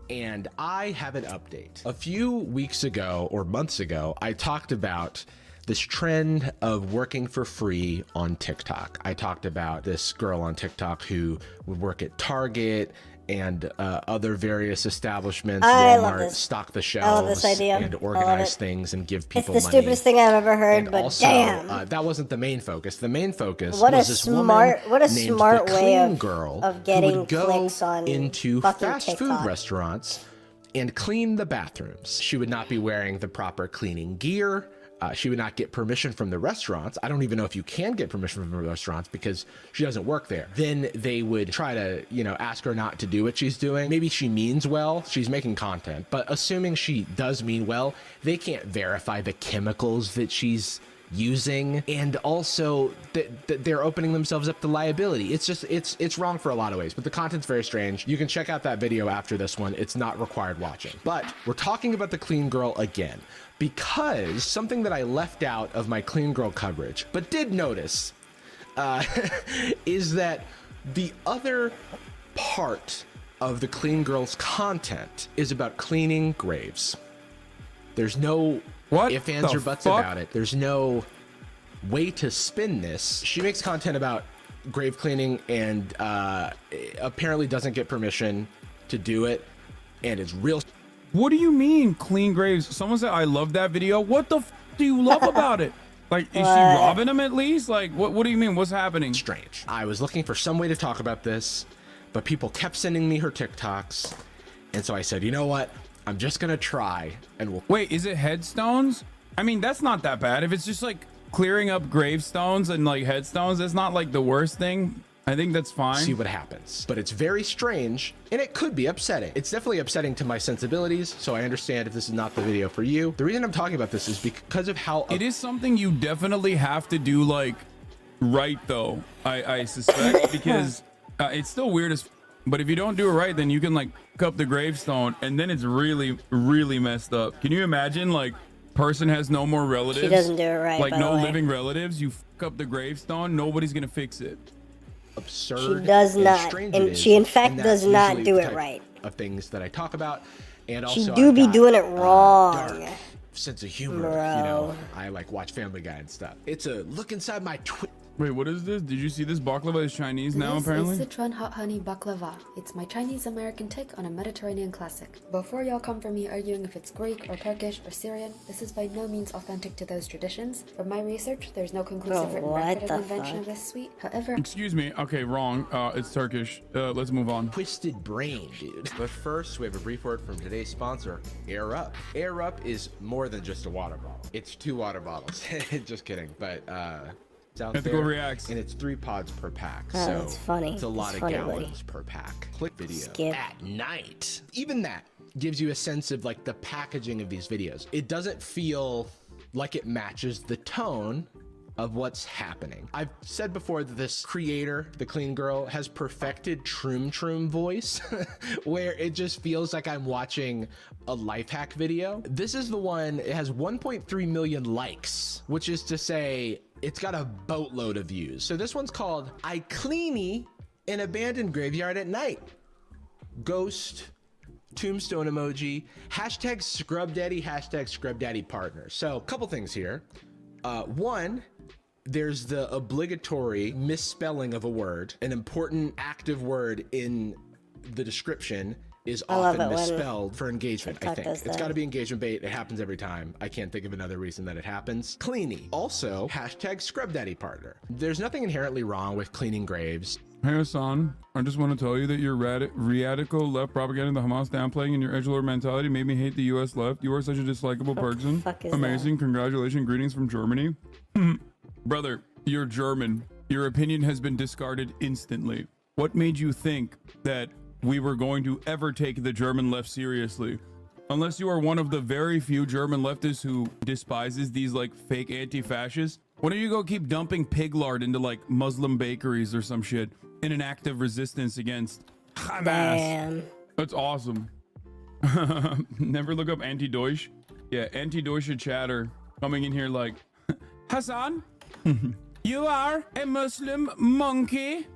And I have an update. A few weeks ago or months ago, I talked about this trend of working for free on TikTok. I talked about this girl on TikTok who would work at Target and other various establishments, Walmart, stock the shelves and organize things and give people money. It's the stupidest thing I've ever heard, and but also, damn. that wasn't the main focus. The main focus What was a this smart, woman what a named smart the way Clean Girl of getting who would go clicks on into fucking fast TikTok. food restaurants and clean the bathrooms. She would not be wearing the proper cleaning gear. She would not get permission from the restaurants. I don't even know if you can get permission from the restaurants because she doesn't work there. Then they would try to, ask her not to do what she's doing. Maybe she means well, she's making content, but assuming she does mean well, they can't verify the chemicals that she's using, and also that they're opening themselves up to liability. It's just, it's wrong for a lot of ways, but the content's very strange. You can check out that video after this one. It's not required watching. But we're talking about the Clean Girl again, because something that I left out of my Clean Girl coverage, but did notice, is that the other part of the Clean Girl's content is about cleaning graves. There's no ifs, ands, or buts about it. There's no way to spin this. She makes content about grave cleaning and apparently doesn't get permission to do it, and it's real. What do you mean, Clean Graves? Someone said I love that video. What the f do you love about it? Like, is she robbing him at least? Like, what do you mean? What's happening? Strange. I was looking for some way to talk about this, but people kept sending me her TikToks. And so I said, you know what? I'm just going to try and we'll... Wait, is it headstones? I mean, that's not that bad. If it's just like clearing up gravestones and like headstones, that's not like the worst thing. I think that's fine. See what happens. But it's very strange and it could be upsetting. It's definitely upsetting to my sensibilities, so I understand if this is not the video for you. The reason I'm talking about this is because of how... It is something you definitely have to do like right though, I suspect, because it's still weird as... But if you don't do it right, then you can like pick up the gravestone and then it's really, really messed up. Can you imagine like person has no more relatives? She doesn't do it right, Like by no the way. living relatives, you fuck up the gravestone, nobody's gonna fix it. Absurd. She does and not, strange and it is, she in fact and does that's not usually do the it type right. Of things that I talk about, and She also do I've be got, doing it wrong. dark sense of humor. Bro. You know, I like watch Family Guy and stuff. It's a look inside my Wait, what is this? Did you see this baklava is Chinese now, apparently? This is Sichuan hot honey baklava. It's my Chinese-American take on a Mediterranean classic. Before y'all come for me arguing if it's Greek or Turkish or Syrian, this is by no means authentic to those traditions. From my research, there's no conclusive written record of the invention of this sweet. However, Excuse me. Okay, wrong. It's Turkish. Let's move on. Twisted brain, dude. But first, we have a brief word from today's sponsor, Air Up. Air Up is more than just a water bottle. It's 2 water bottles. Just kidding. But it's out Ethical there, reacts. and it's 3 pods per pack. Oh, so that's funny. It's a lot That's of funny, gallons buddy. per pack. Click video Skip. at night. Even that gives you a sense of like the packaging of these videos. It doesn't feel like it matches the tone of what's happening. I've said before that this creator, the clean girl, has perfected Troom voice, where it just feels like I'm watching a life hack video. This is the one, it has 1.3 million likes, which is to say, it's got a boatload of views. So this one's called I Cleany an Abandoned Graveyard at Night. Ghost, tombstone emoji, hashtag scrub daddy, hashtag scrub daddy partner. So a couple things here. One, there's the obligatory misspelling of a word. An important active word in the description is often misspelled for engagement, I think. It's got to be engagement bait. It happens every time. I can't think of another reason that it happens. Cleany. Also, hashtag scrub daddy partner. There's nothing inherently wrong with cleaning graves. Hey Hassan, I just want to tell you that your radical left propaganda, the Hamas downplaying, and your edgelord mentality made me hate the U.S. left. You are such a dislikable person. Amazing. Congratulations. Greetings from Germany. Brother, you're German. Your opinion has been discarded instantly. What made you think that we were going to ever take the German left seriously? Unless you are one of the very few German leftists who despises these like fake anti-fascists, why don't you go keep dumping pig lard into like Muslim bakeries or some shit in an act of resistance against Hamas? Damn. That's awesome. Never look up anti-Deutsch. Yeah, anti-Deutsche chatter coming in here like, Hassan, you are a Muslim monkey.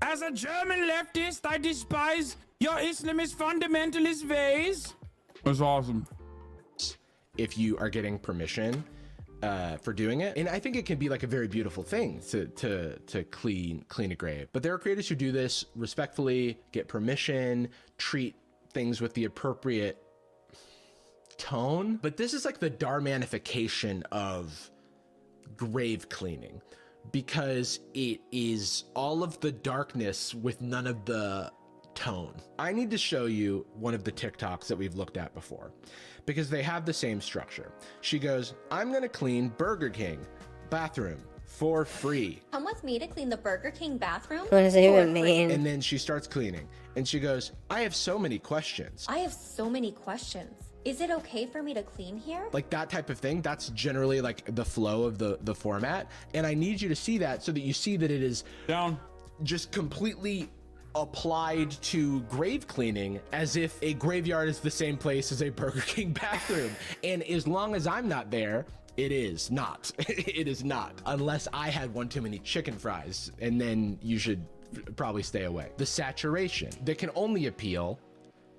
As a German leftist, I despise your Islamist fundamentalist ways. That's awesome. If you are getting permission for doing it, and I think it can be like a very beautiful thing to clean a grave. But there are creators who do this respectfully, get permission, treat things with the appropriate tone. But this is like the Darmanification of grave cleaning, because it is all of the darkness with none of the tone. I need to show you one of the TikToks that we've looked at before, because they have the same structure. She goes, I'm gonna clean Burger King bathroom for free. Come with me to clean the Burger King bathroom? What does it even mean? And then she starts cleaning and she goes, I have so many questions. I have so many questions. Is it okay for me to clean here? Like that type of thing. That's generally like the flow of the format. And I need you to see that so that you see that it is down, just completely applied to grave cleaning, as if a graveyard is the same place as a Burger King bathroom. And as long as I'm not there, it is not. It is not. Unless I had one too many chicken fries, and then you should probably stay away. The saturation that can only appeal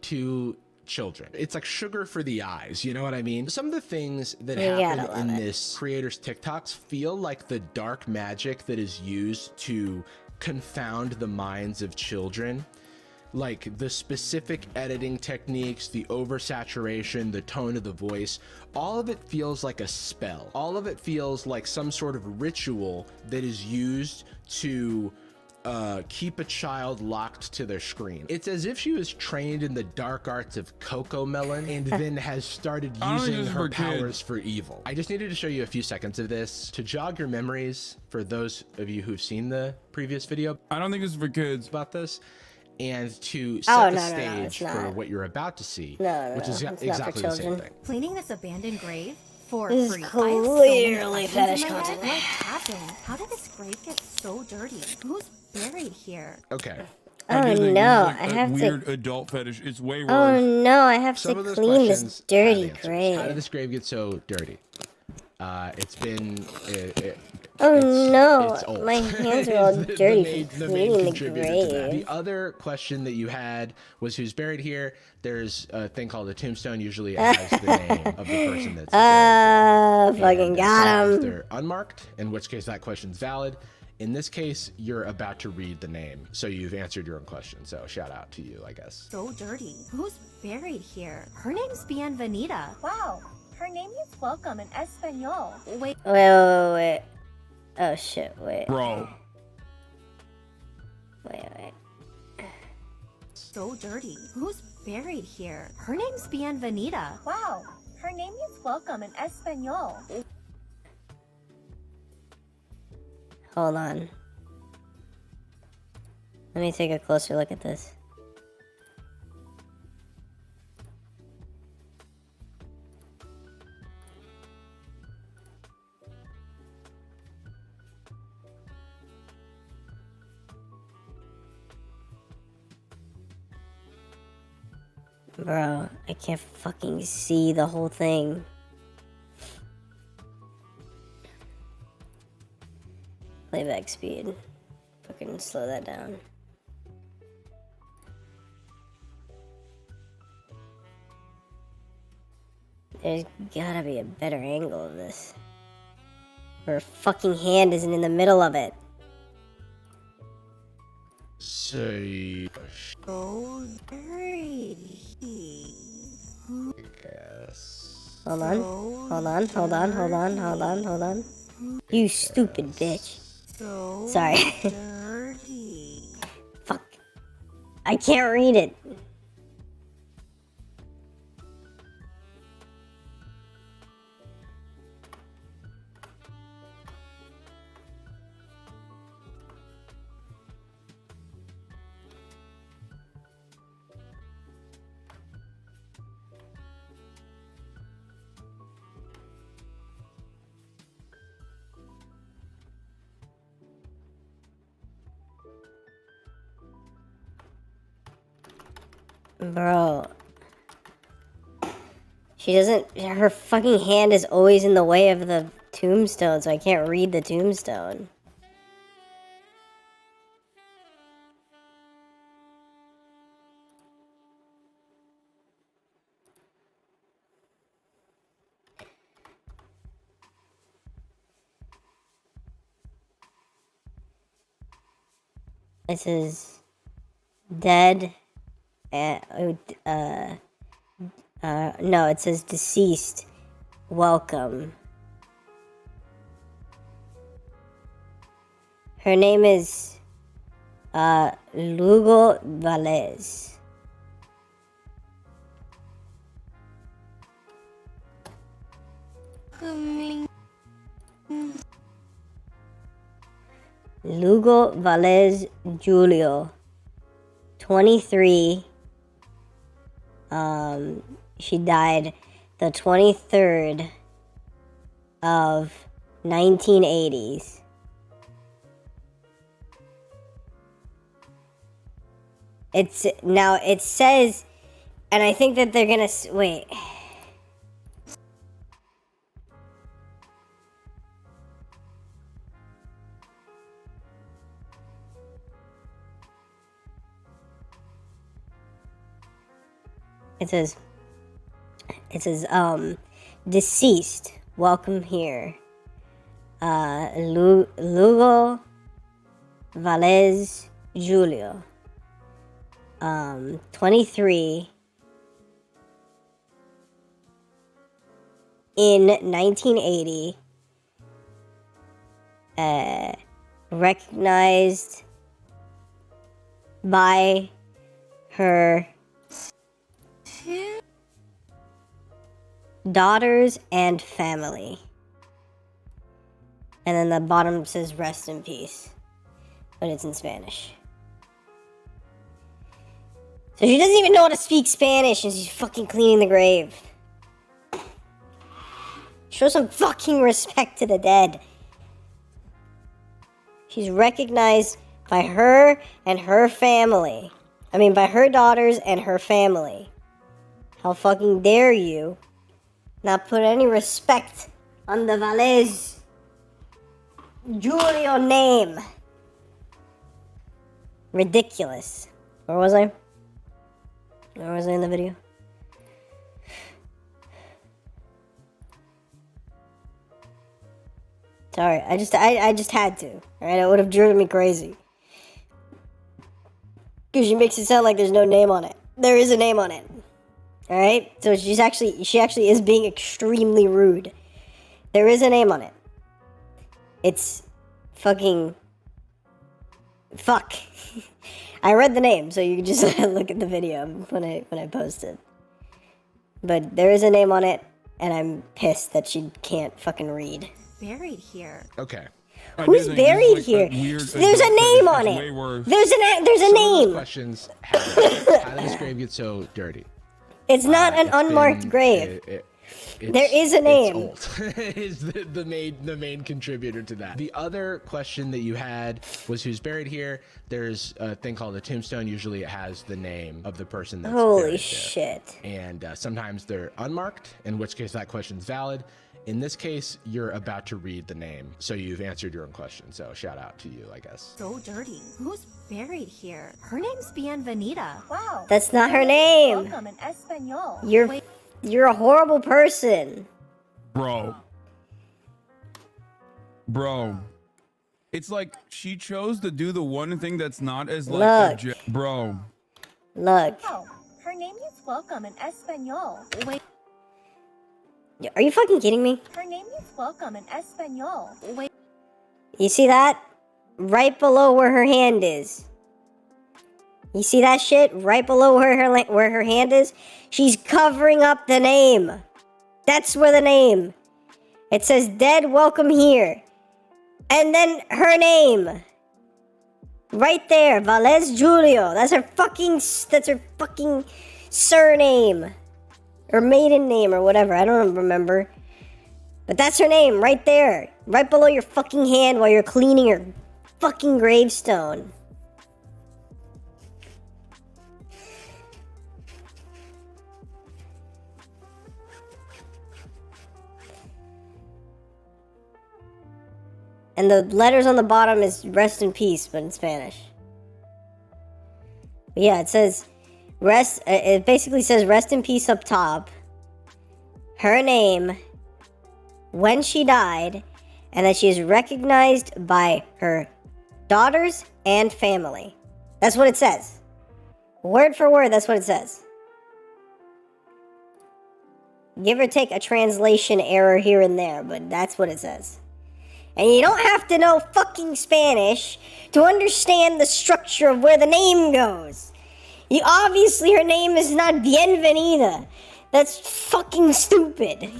to children. It's like sugar for the eyes, you know what I mean? Some of the things that happen in this creator's TikToks feel like the dark magic that is used to confound the minds of children. like the specific editing techniques, the oversaturation, the tone of the voice, all of it feels like a spell. All of it feels like some sort of ritual that is used to keep a child locked to their screen. It's as if she was trained in the dark arts of Cocomelon and then has started using her powers for evil. I just needed to show you a few seconds of this to jog your memories for those of you who've seen the previous video. I don't think this is for kids. About this, and to set the stage for what you're about to see, which is exactly the same thing. Cleaning this abandoned grave for This is free. clearly fetish content. What happened? How did this grave get so dirty? Who's buried here? Okay. Oh do think no, this is, I like, have weird to. adult fetish. It's way worse. Oh no, I have Some to of those clean this questions dirty have answers. grave. How did this grave get so dirty? It's been. Oh no, it's old. my hands are all dirty from the main cleaning the contributor to that. grave. The other question that you had was who's buried here. There's a thing called a tombstone. Usually it has the name of the person that's Fucking got sometimes him. they're unmarked, in which case that question's valid. In this case, you're about to read the name, so you've answered your own question. So shout out to you, I guess. So dirty. Who's buried here? Her name's Bienvenida. Wow. Her name means welcome in Espanol. Wait. Wait. Oh shit, wait. Bro. Wait. So dirty. Who's buried here? Her name's Bienvenida. Wow. Her name means welcome in Espanol. Hold on. Let me take a closer look at this. Bro, I can't fucking see the whole thing. Playback speed. Fucking slow that down. There's gotta be a better angle of this. Her fucking hand isn't in the middle of it. Say. So dirty. Yes. Hold on. You stupid bitch. Sorry. Fuck. I can't read it. Bro. She doesn't. Her fucking hand is always in the way of the tombstone, so I can't read the tombstone. It says dead. No, it says deceased. Welcome. Her name is Lugo Valles. Lugo Valles Julio. 23. She died the 23rd of 1980s. It's now it says, and I think that they're gonna wait. It says, deceased, welcome here. Lugo Valles Julio. 23 in 1980, recognized by her daughters and family. And then the bottom says rest in peace, but it's in Spanish. So she doesn't even know how to speak Spanish and she's fucking cleaning the grave. Show some fucking respect to the dead. She's recognized by her and her family. I mean, by her daughters and her family. How fucking dare you not put any respect on the Velez Julio name? Ridiculous. Where was I? Where was I in the video? Sorry, I just had to. Alright, it would have driven me crazy. Because she makes it sound like there's no name on it. There is a name on it. Alright? So she actually is being extremely rude. There is a name on it. It's fucking fuck. I read the name, so you can just look at the video when I post it. But there is a name on it, and I'm pissed that she can't fucking read. Buried here. Okay. Who's buried here? There's a name on it. There's a name. Questions. How did this grave get so dirty? It's not an unmarked grave. There is a name. It's old. Is the main contributor to that. The other question that you had was who's buried here. There's a thing called a tombstone. Usually it has the name of the person that's Holy buried shit. there. And sometimes they're unmarked, in which case that question's valid. In this case, you're about to read the name, so you've answered your own question. So shout out to you, I guess. So dirty. Who's buried here? Her name's Bienvenida. Wow. That's not her name. Welcome in Espanol. You're a horrible person. Bro. It's like she chose to do the one thing that's not as like bro. Look. Oh, her name is welcome in Espanol. Wait. Are you fucking kidding me? Her name is welcome in Espanol. Wait. You see that? Right below where her hand is. You see that shit? Right below where her hand is? She's covering up the name. That's where the name. It says dead welcome here. And then her name. Right there. Velez Julio. That's her fucking surname. Or maiden name or whatever. I don't remember. But that's her name right there. Right below your fucking hand while you're cleaning your fucking gravestone. And the letters on the bottom is rest in peace, but in Spanish. But yeah, it says it basically says rest in peace up top. Her name, when she died, and that she is recognized by her daughters and family. That's what it says. Word for word, that's what it says. Give or take a translation error here and there, but that's what it says. And you don't have to know fucking Spanish to understand the structure of where the name goes. Obviously her name is not Bienvenida. That's fucking stupid.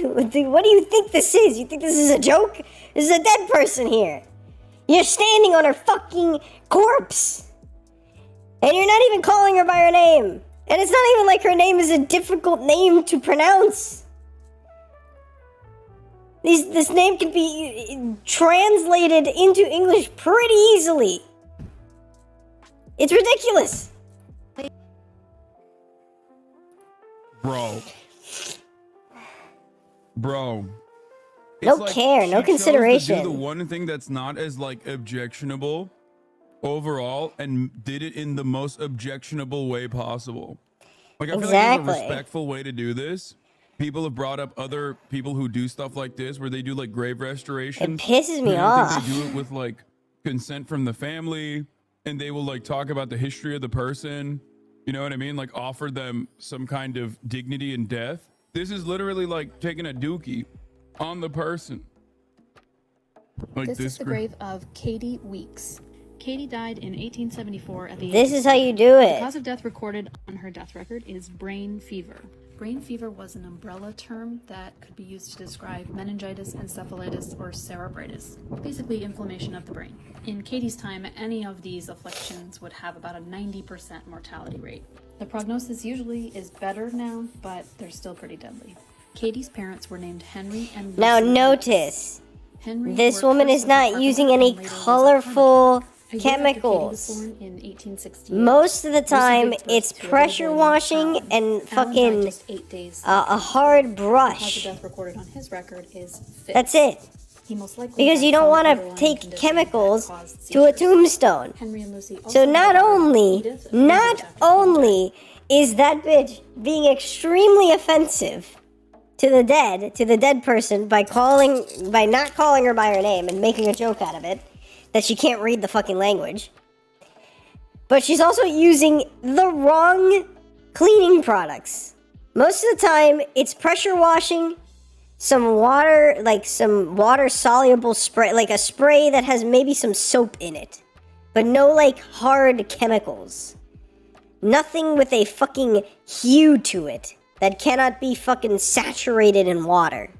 What do you think this is? You think this is a joke? There's a dead person here. You're standing on her fucking corpse. And you're not even calling her by her name. And it's not even like her name is a difficult name to pronounce. This name can be translated into English pretty easily. It's ridiculous. Bro. No care, no consideration. Chose to do the one thing that's not as like objectionable overall and did it in the most objectionable way possible. Like I feel like there's a respectful way to do this. People have brought up other people who do stuff like this where they do like grave restoration. It pisses me I off. think they do it with like consent from the family and they will like talk about the history of the person. You know what I mean? Like offer them some kind of dignity in death. This is literally like taking a dookie on the person. Like This is the grave of Katie Weeks. Katie died in 1874 at the This age is of how you 7. do it. The cause of death recorded on her death record is brain fever. Brain fever was an umbrella term that could be used to describe meningitis, encephalitis, or cerebritis, basically inflammation of the brain. In Katie's time, any of these afflictions would have about a 90% mortality rate. The prognosis usually is better now, but they're still pretty deadly. Katie's parents were named Henry and Now Lucy notice, Henry this worked woman first is as a not carpenter using and any later was a colorful A year after Katie was chemicals. born in 1868, Most of the Lucy time, gave birth it's to a little pressure boy named washing Alan. and Alan died fucking just 8 days a hard The cause brush. of death recorded on his record is fits. That's it. He most likely Because had you don't some want to underlying take condition chemicals that caused to a seizures. tombstone. Henry and Lucy So also not had a daughter, only, Edith, a few years after Katie died. is that bitch being extremely offensive to the dead person by not calling her by her name and making a joke out of it, that she can't read the fucking language. But she's also using the wrong cleaning products. Most of the time, it's pressure washing, some water soluble spray, like a spray that has maybe some soap in it, but no like hard chemicals. Nothing with a fucking hue to it that cannot be fucking saturated in water.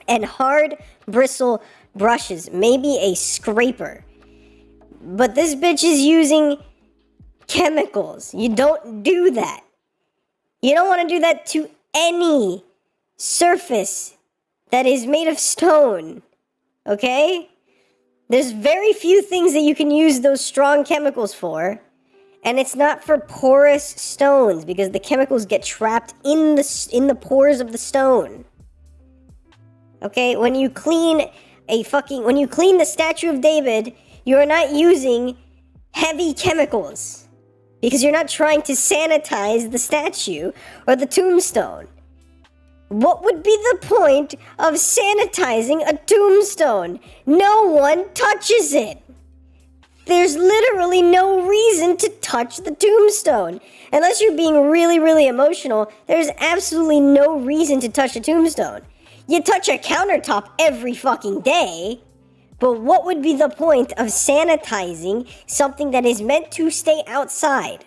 And hard bristle brushes, maybe a scraper. But this bitch is using chemicals. You don't do that. You don't want to do that to any surface that is made of stone. Okay? There's very few things that you can use those strong chemicals for. And it's not for porous stones because the chemicals get trapped in the pores of the stone. Okay? When you clean the Statue of David, you are not using heavy chemicals because you're not trying to sanitize the statue or the tombstone. What would be the point of sanitizing a tombstone? No one touches it. There's literally no reason to touch the tombstone. Unless you're being really, really emotional, there's absolutely no reason to touch a tombstone. You touch a countertop every fucking day. But what would be the point of sanitizing something that is meant to stay outside?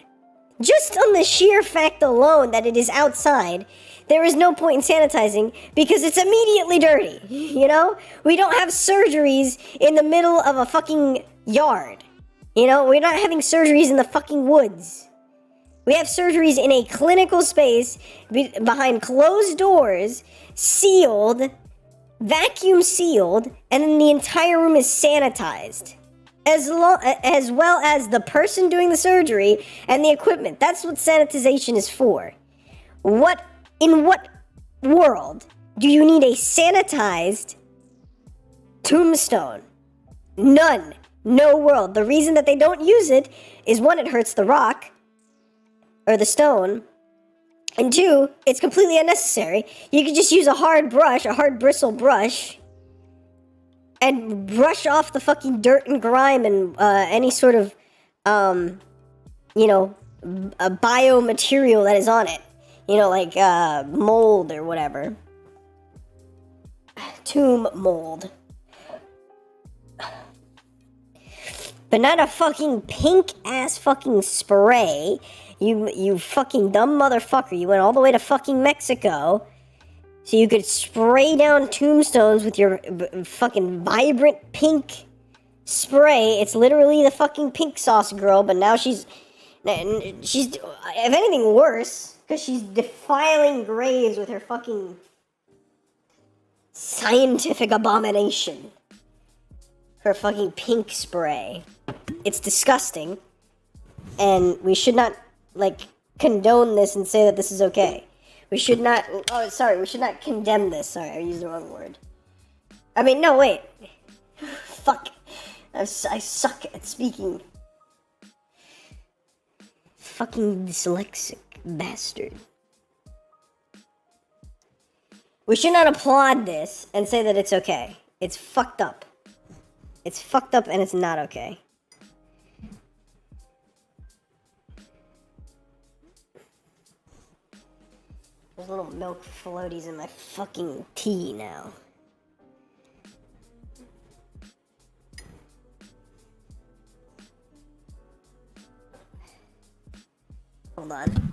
Just on the sheer fact alone that it is outside, there is no point in sanitizing because it's immediately dirty, you know? We don't have surgeries in the middle of a fucking yard. You know, we're not having surgeries in the fucking woods. We have surgeries in a clinical space behind closed doors, sealed, vacuum sealed, and then the entire room is sanitized. As well as the person doing the surgery and the equipment. That's what sanitization is for. In what world do you need a sanitized tombstone? None. No world. The reason that they don't use it is one, it hurts the rock or the stone, and two, it's completely unnecessary. You could just use a hard bristle brush, and brush off the fucking dirt and grime and any sort of, a biomaterial that is on it. You know, like mold or whatever. Tomb mold. But not a fucking pink ass fucking spray. You fucking dumb motherfucker. You went all the way to fucking Mexico so you could spray down tombstones with your fucking vibrant pink spray. It's literally the fucking pink sauce girl, but now she's if anything worse, because she's defiling graves with her fucking scientific abomination. Her fucking pink spray. It's disgusting. And we should not, condone this and say that this is okay. We should not, we should not condemn this. Sorry, I used the wrong word. I mean, no, wait. Fuck. I suck at speaking. Fucking dyslexic bastard. We should not applaud this and say that it's okay. It's fucked up. It's fucked up and it's not okay. There's little milk floaties in my fucking tea now. Hold on.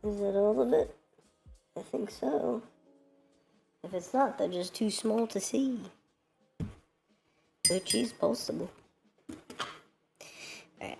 Is it all of it? I think so. If it's not, they're just too small to see. Which is possible. Alright.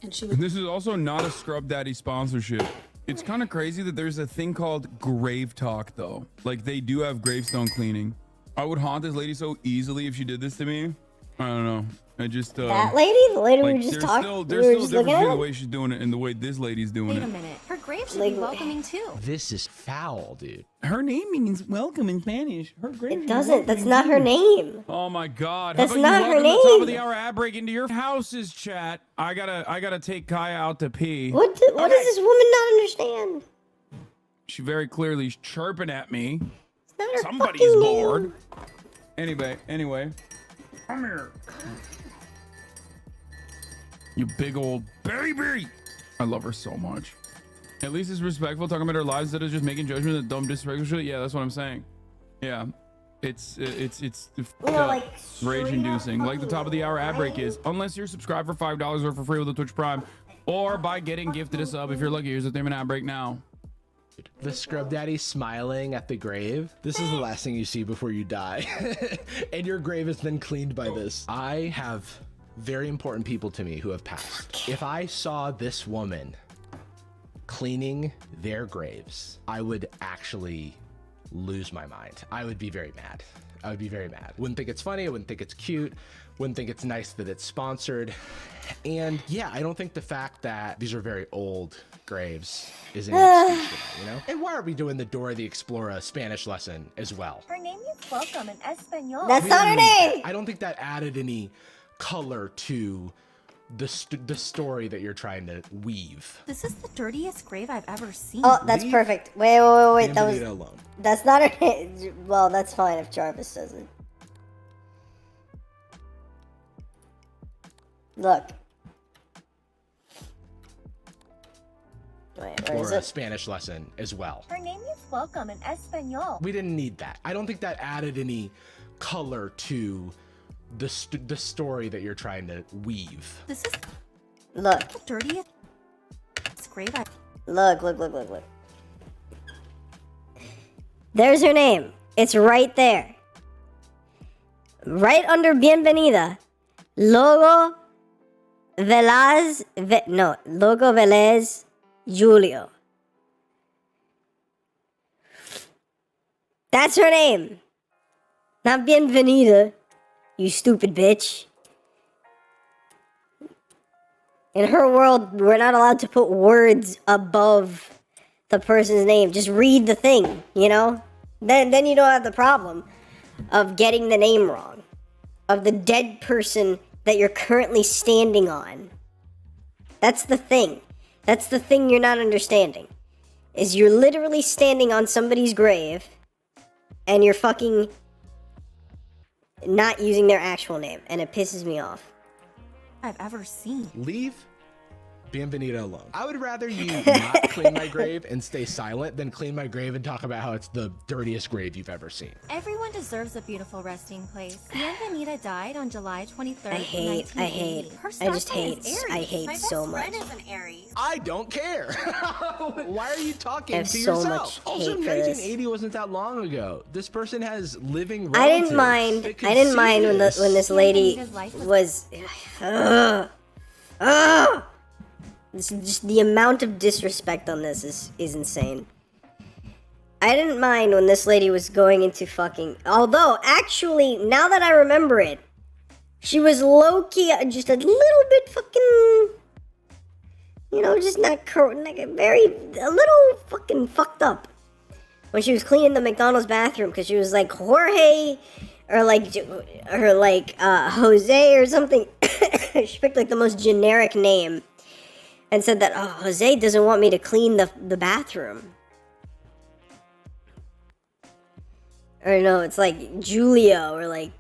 And she This is also not a Scrub Daddy sponsorship. It's kind of crazy that there's a thing called grave talk, though. Like, they do have gravestone cleaning. I would haunt this lady so easily if she did this to me. I don't know. I just that lady, the lady we just talked. There's still a difference between the way she's doing it and the way this lady's doing it. Wait a minute. Her grave should be welcoming too. This is foul, dude. Her name means welcome in Spanish. Her grave. It doesn't. That's not her name. Oh my God. That's How about not you her welcome the top of name. the hour ad break into your houses, chat. I gotta take Kaya out to pee. What does this woman not understand? She very clearly is chirping at me. It's not her Somebody's fucking bored. name. Anyway. Come here. You big old baby. I love her so much. At least it's respectful talking about her lives instead of just making judgment of dumb disrespectful shit. Yeah, that's what I'm saying. Yeah. It's like, rage inducing. Like the top of the hour ad break is. Unless you're subscribed for $5 or for free with the Twitch Prime. Or by getting gifted a sub if you're lucky. Here's the theme of ad break now. The Scrub Daddy smiling at the grave. This is the last thing you see before you die. And your grave is then cleaned by this. I have very important people to me who have passed. If I saw this woman cleaning their graves, I would actually lose my mind. I would be very mad. I would be very mad. Wouldn't think it's funny. I wouldn't think it's cute. Wouldn't think it's nice that it's sponsored. And yeah, I don't think the fact that these are very old graves is an excuse for that, you know? And why are we doing the Dora the Explorer Spanish lesson as well? Her name is welcome in Espanol. That's not her name. I don't think that added any color to the story that you're trying to weave. This is the dirtiest grave I've ever seen. Oh, that's perfect. Wait. That was. Alone. That's not her name. Well, that's fine if Jarvis says it. Look. Wait, where is Or a it? Spanish lesson as well. Her name is welcome in Espanol. We didn't need that. I don't think that added any color to the story that you're trying to weave. This is Look. the dirtiest grave I've. Look. There's her name. It's right there. Right under Bienvenida. Logo Velaz. Logo Velez Julio. That's her name. Not Bienvenida. You stupid bitch. In her world, we're not allowed to put words above the person's name. Just read the thing, you know? Then you don't have the problem of getting the name wrong. Of the dead person that you're currently standing on. That's the thing. That's the thing you're not understanding. Is you're literally standing on somebody's grave and you're fucking not using their actual name, and it pisses me off. I've ever seen. Leave Bienvenida alone. I would rather you not clean my grave and stay silent than clean my grave and talk about how it's the dirtiest grave you've ever seen. Everyone deserves a beautiful resting place. Bienvenida died on July 23rd, I hate. Her I star just sign hate. is Aries. I hate My so best much. friend is an Aries. I don't care. Why are you talking I have to so yourself? much Also, hate for this. 1980 wasn't that long ago. This person has living I relatives. didn't mind. that could I didn't see mind when this lady was. This is just the amount of disrespect on this is insane. I didn't mind when this lady was going into fucking. Although, actually, now that I remember it, she was low key just a little bit fucking. You know, just not like a little fucking fucked up when she was cleaning the McDonald's bathroom because she was like, Jorge or like Jose or something. She picked like the most generic name and said that, oh, Jose doesn't want me to clean the bathroom. Or no, it's like Julio or like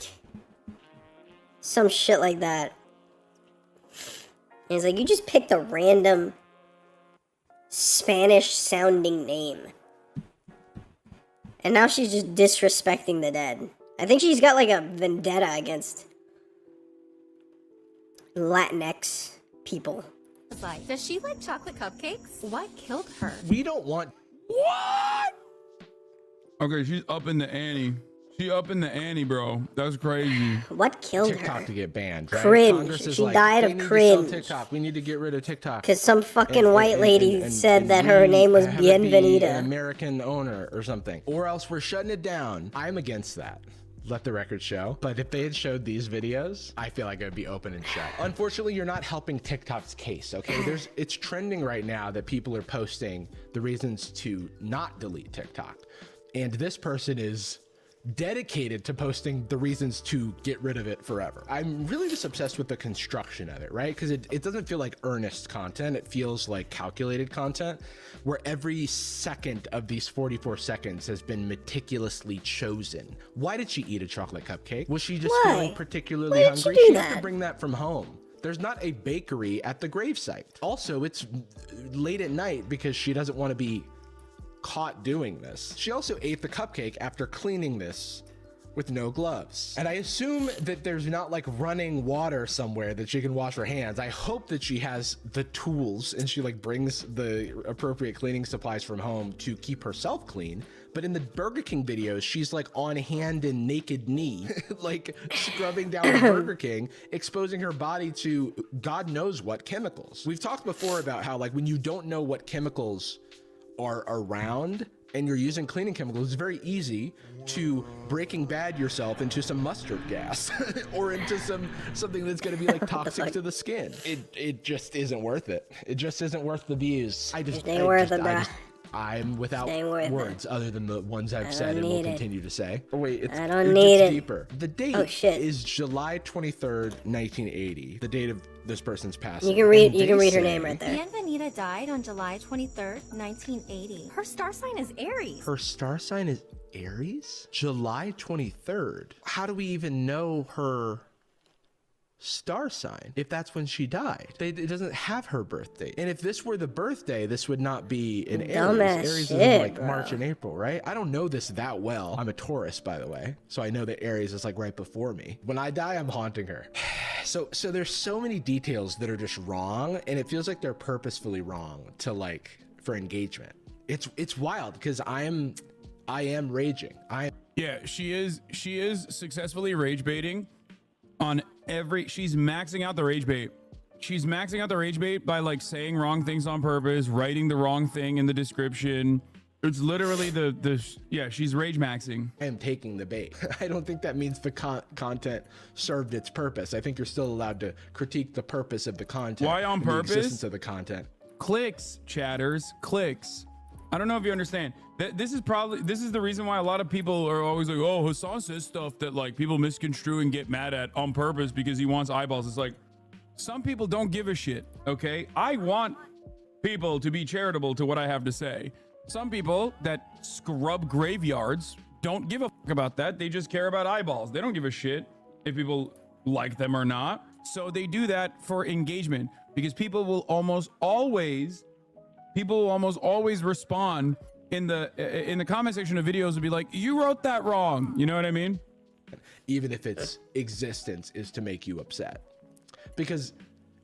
some shit like that. And it's like, you just picked a random Spanish sounding name. And now she's just disrespecting the dead. I think she's got like a vendetta against Latinx people. Like, does she like chocolate cupcakes? What killed her? We don't want. What? Okay, she's up in the ante. She up in the ante, bro. That's crazy. What killed TikTok her? to get banned, right? Cringe. Congress is She like, died "We of need to cringe." sell TikTok. We need to get rid of TikTok. Because some fucking white lady said that her name was have it be an Bienvenida. American owner or something. Or else we're shutting it down. I'm against that. Let the record show. But if they had showed these videos, I feel like it would be open and shut. Unfortunately, you're not helping TikTok's case, okay? It's trending right now that people are posting the reasons to not delete TikTok. And this person is dedicated to posting the reasons to get rid of it forever. I'm really just obsessed with the construction of it, right? Because it doesn't feel like earnest content. It feels like calculated content where every second of these 44 seconds has been meticulously chosen. Why did she eat a chocolate cupcake? Was she just feeling particularly hungry? She had to bring that from home. There's not a bakery at the gravesite. Also, it's late at night because she doesn't want to be caught doing this. She also ate the cupcake after cleaning this with no gloves. And I assume that there's not like running water somewhere that she can wash her hands. I hope that she has the tools and she like brings the appropriate cleaning supplies from home to keep herself clean. But in the Burger King videos, she's like on hand and naked knee, like scrubbing down the Burger King, exposing her body to God knows what chemicals. We've talked before about how like when you don't know what chemicals are around and you're using cleaning chemicals, it's very easy to Breaking Bad yourself into some mustard gas or into something that's going to be like toxic to the skin. It just isn't worth it. It just isn't worth the views. I'm without words other than the ones I've said and will continue to say. Oh wait, it gets deeper. The date is July 23rd, 1980. The date of this person's passing. You can read her name right there. Bienvenida died on July 23rd, 1980. Her star sign is Aries. Her star sign is Aries? July 23rd. How do we even know her star sign if that's when she died? It doesn't have her birthday. And if this were the birthday, this would not be an Aries. Aries is in like March and April, right? I don't know this that well. I'm a Taurus, by the way, so I know that Aries is like right before me. When I die, I'm haunting her. So there's so many details that are just wrong, and it feels like they're purposefully wrong to like for engagement. It's wild because I am raging. Yeah, she is successfully rage baiting on she's maxing out the rage bait. She's maxing out the rage bait by like saying wrong things on purpose, writing the wrong thing in the description. It's literally she's rage maxing. I am taking the bait. I don't think that means the content served its purpose. I think you're still allowed to critique the purpose of the content. Why on purpose? The existence of the content. Clicks, chatters, clicks. I don't know if you understand. This is the reason why a lot of people are always like, oh, Hassan says stuff that like people misconstrue and get mad at on purpose because he wants eyeballs. It's like, some people don't give a shit, okay? I want people to be charitable to what I have to say. Some people that scrub graveyards don't give a fuck about that. They just care about eyeballs. They don't give a shit if people like them or not. So they do that for engagement because people will almost always respond in the comment section of videos and be like, you wrote that wrong. You know what I mean? Even if its existence is to make you upset. Because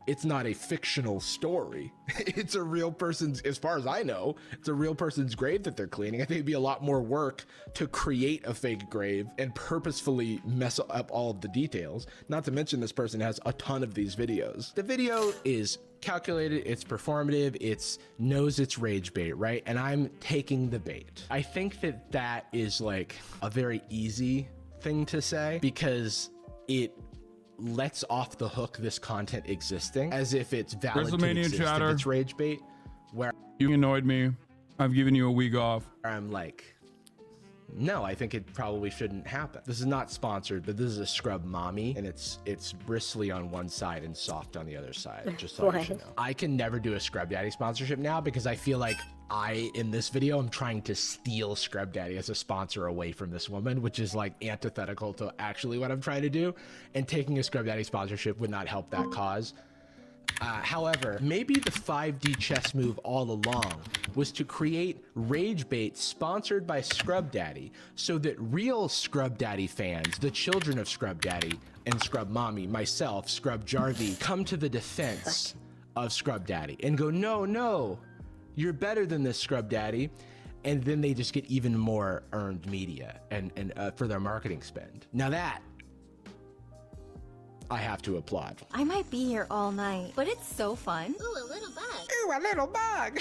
it's not a fictional story. It's a real person's, as far as I know, it's a real person's grave that they're cleaning. I think it'd be a lot more work to create a fake grave and purposefully mess up all of the details. Not to mention this person has a ton of these videos. The video is calculated, it's performative, it knows it's rage bait, right? And I'm taking the bait. I think that is like a very easy thing to say because it lets off the hook this content existing as if it's valid to exist if it's rage bait. Where you annoyed me, I've given you a week off. I'm like, no, I think it probably shouldn't happen. This is not sponsored, but this is a scrub mommy, and it's bristly on one side and soft on the other side. Just so you should know. I can never do a Scrub Daddy sponsorship now because I feel like in this video, I'm trying to steal Scrub Daddy as a sponsor away from this woman, which is like antithetical to actually what I'm trying to do. And taking a Scrub Daddy sponsorship would not help that cause. However, maybe the 5D chess move all along was to create rage bait sponsored by Scrub Daddy so that real Scrub Daddy fans, the children of Scrub Daddy and Scrub Mommy, myself, Scrub Jarvie, come to the defense of Scrub Daddy and go, no, you're better than this, Scrub Daddy. And then they just get even more earned media and for their marketing spend. Now that I have to applaud. I might be here all night, but it's so fun. Ooh, a little bug. Ooh, a little bug.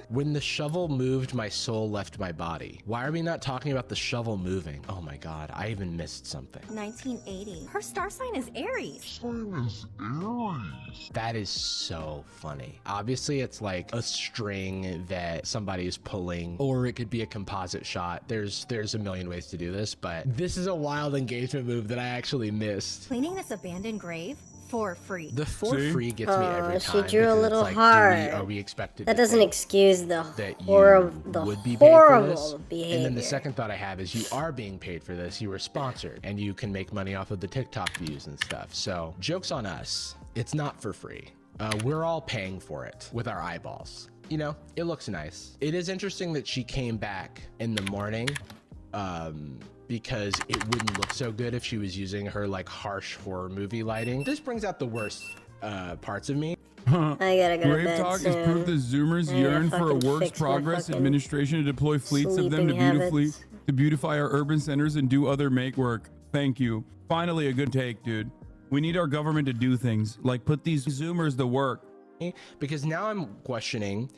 When the shovel moved, my soul left my body. Why are we not talking about the shovel moving? Oh my God, I even missed something. 1980. Her star sign is Aries. That is so funny. Obviously, it's like a string that somebody is pulling, or it could be a composite shot. There's a million ways to do this, but this is a wild engagement move that I actually missed. Cleaning this abandoned grave for free. The for free gets me every time. She drew a because little it's like, hard. are we expected That to doesn't think excuse the that horrible, would be paid for this? horrible behavior. And then the second thought I have is you are being paid for this. You were sponsored, and you can make money off of the TikTok views and stuff. So joke's on us. It's not for free. We're all paying for it with our eyeballs. You know, it looks nice. It is interesting that she came back in the morning because it wouldn't look so good if she was using her like harsh horror movie lighting. This brings out the worst parts of me. I gotta go to Grave bed Talk soon. is proof that Zoomers I yearn gotta for a fucking works fix my progress fucking administration to deploy fleets of them to sleeping beautify our urban centers and do other make work. Thank you. Finally, a good take, dude. We need our government to do things like put these Zoomers to work. Because now I'm questioning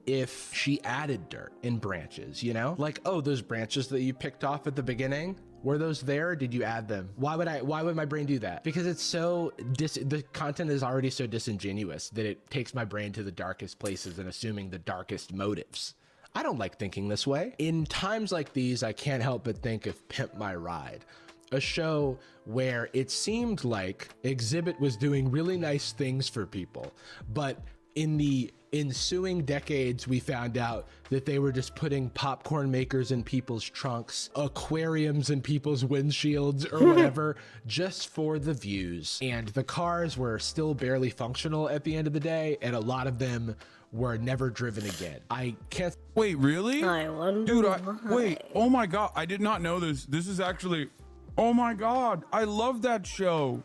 if she added dirt in branches, you know? Like, oh, those branches that you picked off at the beginning, were those there or did you add them? Why would my brain do that? Because it's so, the content is already so disingenuous that it takes my brain to the darkest places and assuming the darkest motives. I don't like thinking this way. In times like these, I can't help but think of Pimp My Ride, a show where it seemed like Exhibit was doing really nice things for people, but in the ensuing decades, we found out that they were just putting popcorn makers in people's trunks, aquariums in people's windshields or whatever, just for the views. And the cars were still barely functional at the end of the day, and a lot of them were never driven again. I can't. Wait, really? I wonder Dude, why. wait, oh my God, I did not know this. This is actually, oh my God, I love that show.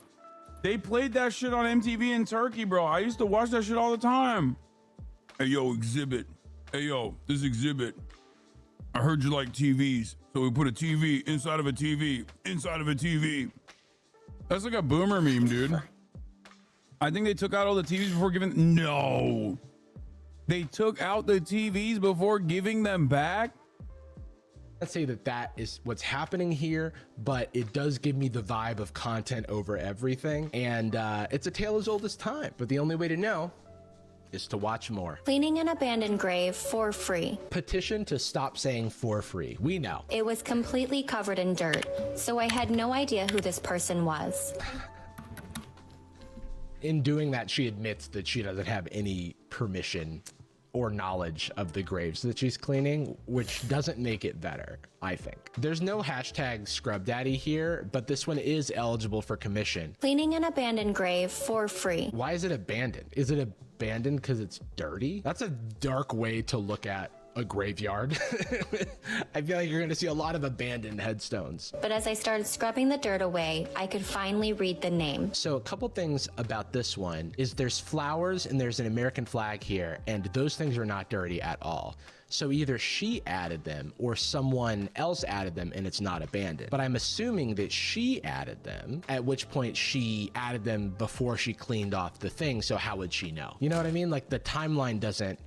They played that shit on MTV in Turkey, bro. I used to watch that shit all the time. Hey, yo, Exhibit. Hey, yo, this Exhibit. I heard you like TVs, so we put a TV inside of a TV inside of a TV. That's like a boomer meme, dude. I think they took out all the TVs before giving. No. They took out the TVs before giving them back? Let's say that is what's happening here, but it does give me the vibe of content over everything. And it's a tale as old as time, but the only way to know is to watch more. Cleaning an abandoned grave for free. Petition to stop saying for free. We know. It was completely covered in dirt, so I had no idea who this person was. In doing that, she admits that she doesn't have any permission or knowledge of the graves that she's cleaning, which doesn't make it better, I think. There's no hashtag Scrub Daddy here, but this one is eligible for commission. Cleaning an abandoned grave for free. Why is it abandoned? Is it abandoned because it's dirty? That's a dark way to look at a graveyard. I feel like you're going to see a lot of abandoned headstones. But as I started scrubbing the dirt away, I could finally read the name. So a couple things about this one is there's flowers and there's an American flag here, and those things are not dirty at all. So either she added them or someone else added them and it's not abandoned. But I'm assuming that she added them, at which point she added them before she cleaned off the thing. So how would she know? You know what I mean? Like the timeline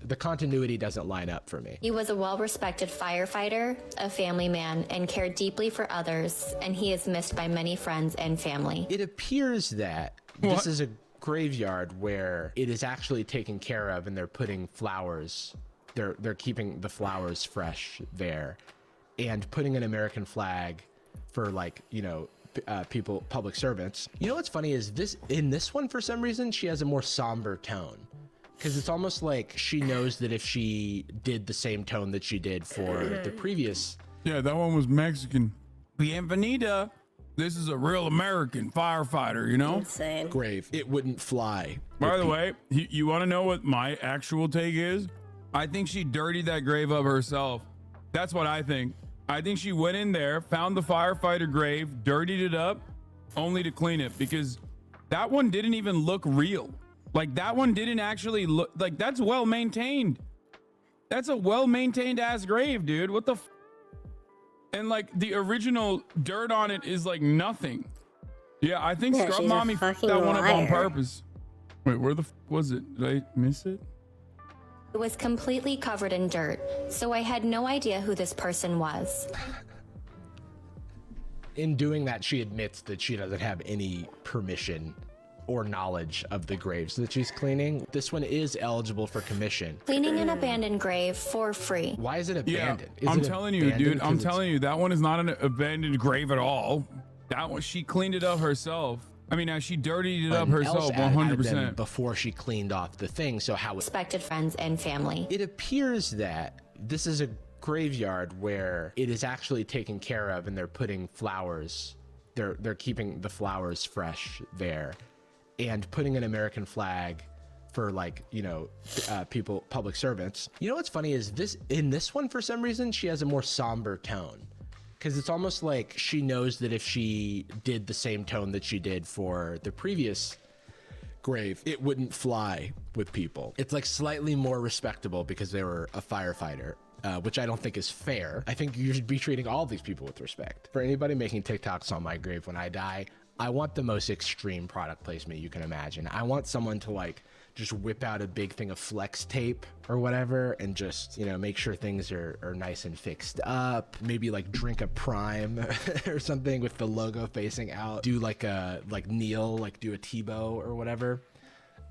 the continuity doesn't line up for me. He was a well-respected firefighter, a family man, and cared deeply for others, and he is missed by many friends and family. It appears that this is a graveyard where it is actually taken care of and they're putting flowers. They're keeping the flowers fresh there. and putting an American flag for like, you know, people, public servants. You know what's funny is in this one, for some reason, she has a more somber tone. Because it's almost like she knows that if she did the same tone that she did for the previous... Yeah, that one was Mexican. Bienvenida. This is a real American firefighter, you know? Insane. Grave. It wouldn't fly. By the way, you want to know what my actual take is? I think she dirtied that grave up herself. That's what I think. I think she went in there, found the firefighter grave, dirtied it up, only to clean it, because that one didn't even look real. Like, that one didn't actually look like that's well maintained. That's a well maintained ass grave, dude. What the and like the original dirt on it is like nothing. Yeah, I think Scrub Mommy fucked that one up on purpose. Wait, where the was it? Did I miss it? It was completely covered in dirt, so I had no idea who this person was. In doing that, she admits that she doesn't have any permission or knowledge of the graves that she's cleaning. This one is eligible for commission. Cleaning an abandoned grave for free. Why is it abandoned? Yeah, I'm telling you, dude. I'm telling you, that one is not an abandoned grave at all. That one, she cleaned it up herself. I mean, she dirtied it up herself, 100%. Before she cleaned off the thing, so how... Respected friends and family. It appears that this is a graveyard where it is actually taken care of and they're putting flowers. They're keeping the flowers fresh there. And putting an American flag for like, you know, people, public servants. You know what's funny is in this one, for some reason, she has a more somber tone. Because it's almost like she knows that if she did the same tone that she did for the previous grave, it wouldn't fly with people. It's like slightly more respectable because they were a firefighter, which I don't think is fair. I think you should be treating all these people with respect. For anybody making TikToks on my grave when I die, I want the most extreme product placement you can imagine. I want someone to like just whip out a big thing of flex tape or whatever and just, you know, make sure things are nice and fixed up. Maybe like drink a prime or something with the logo facing out. Do like kneel, like do a Tebow or whatever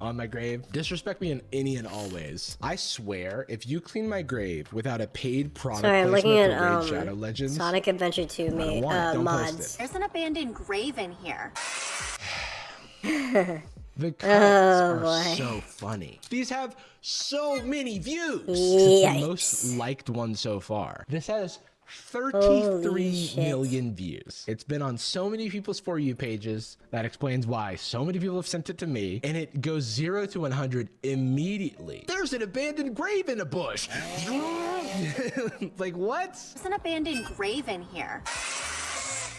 on my grave. Disrespect me in any and all ways. I swear, if you clean my grave without a paid product I'm looking placement at for Raid Shadow Legends, Sonic Adventure 2 mods. There's an abandoned grave in here. The cuts are so funny. These have so many views. It's the most liked one so far. This has 33 million views. It's been on so many people's For You pages. That explains why so many people have sent it to me. And it goes 0 to 100 immediately. There's an abandoned grave in a bush. Like, what? There's an abandoned grave in here.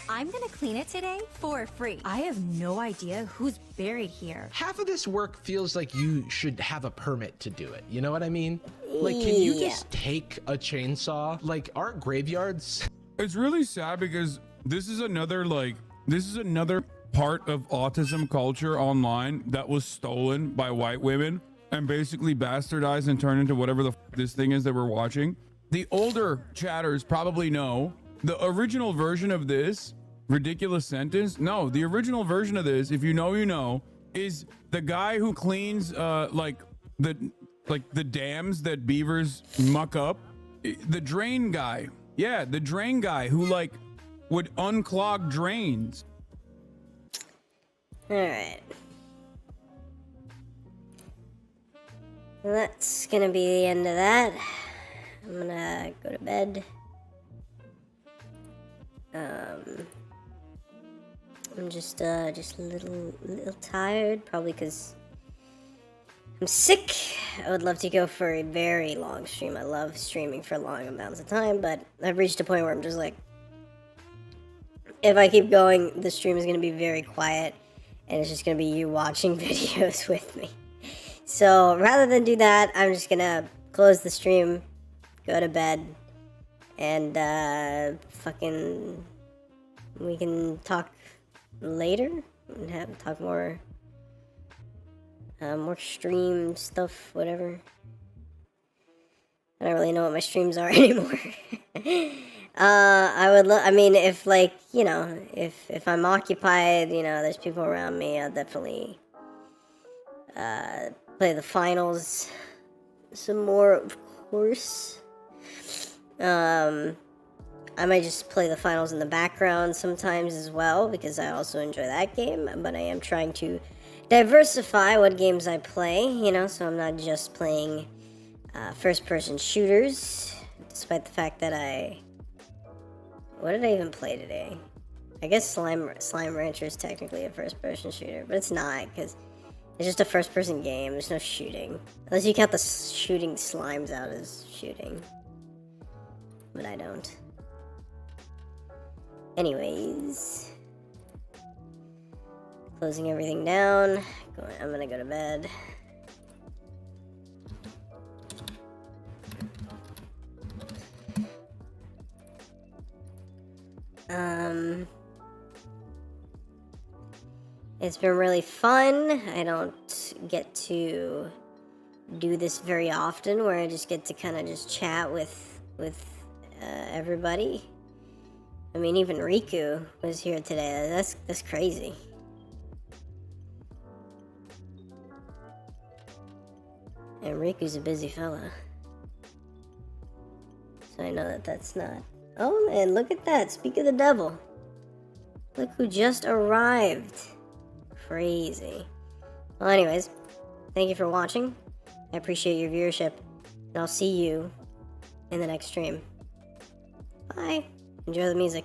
I'm gonna clean it today for free. I have no idea who's buried here. Half of this work feels like you should have a permit to do it. You know what I mean? Like, can you just take a chainsaw? Like, aren't graveyards? It's really sad because this is another part of autism culture online that was stolen by white women and basically bastardized and turned into whatever this thing is that we're watching. The older chatters probably know the original version of this ridiculous sentence. No, the original version of this, if you know, you know, is the guy who cleans the dams that beavers muck up. The drain guy. Yeah, the drain guy who like would unclog drains. All right. Well, that's gonna be the end of that. I'm gonna go to bed. I'm just a little tired, probably because I'm sick. I would love to go for a very long stream. I love streaming for long amounts of time, but I've reached a point where I'm just like, if I keep going, the stream is going to be very quiet, and it's just going to be you watching videos with me. So rather than do that, I'm just going to close the stream, go to bed, and we can talk later and talk more stream stuff, whatever. I don't really know what my streams are anymore. I mean, if like, you know, if I'm occupied, you know, there's people around me, I'll definitely play the finals some more, of course. I might just play the finals in the background sometimes as well, because I also enjoy that game, but I am trying to diversify what games I play, you know, so I'm not just playing first-person shooters, despite the fact that what did I even play today? I guess Slime Rancher is technically a first-person shooter, but it's not, because it's just a first-person game. There's no shooting. Unless you count the shooting slimes out as shooting. But I don't. Anyways. Closing everything down. I'm gonna go to bed. It's been really fun. I don't get to do this very often, where I just get to kind of just chat with everybody. I mean, even Riku was here today. That's crazy. And Riku's a busy fella. So I know that that's not... Oh man, look at that. Speak of the devil. Look who just arrived. Crazy. Well, anyways, thank you for watching. I appreciate your viewership. And I'll see you in the next stream. Bye. Enjoy the music.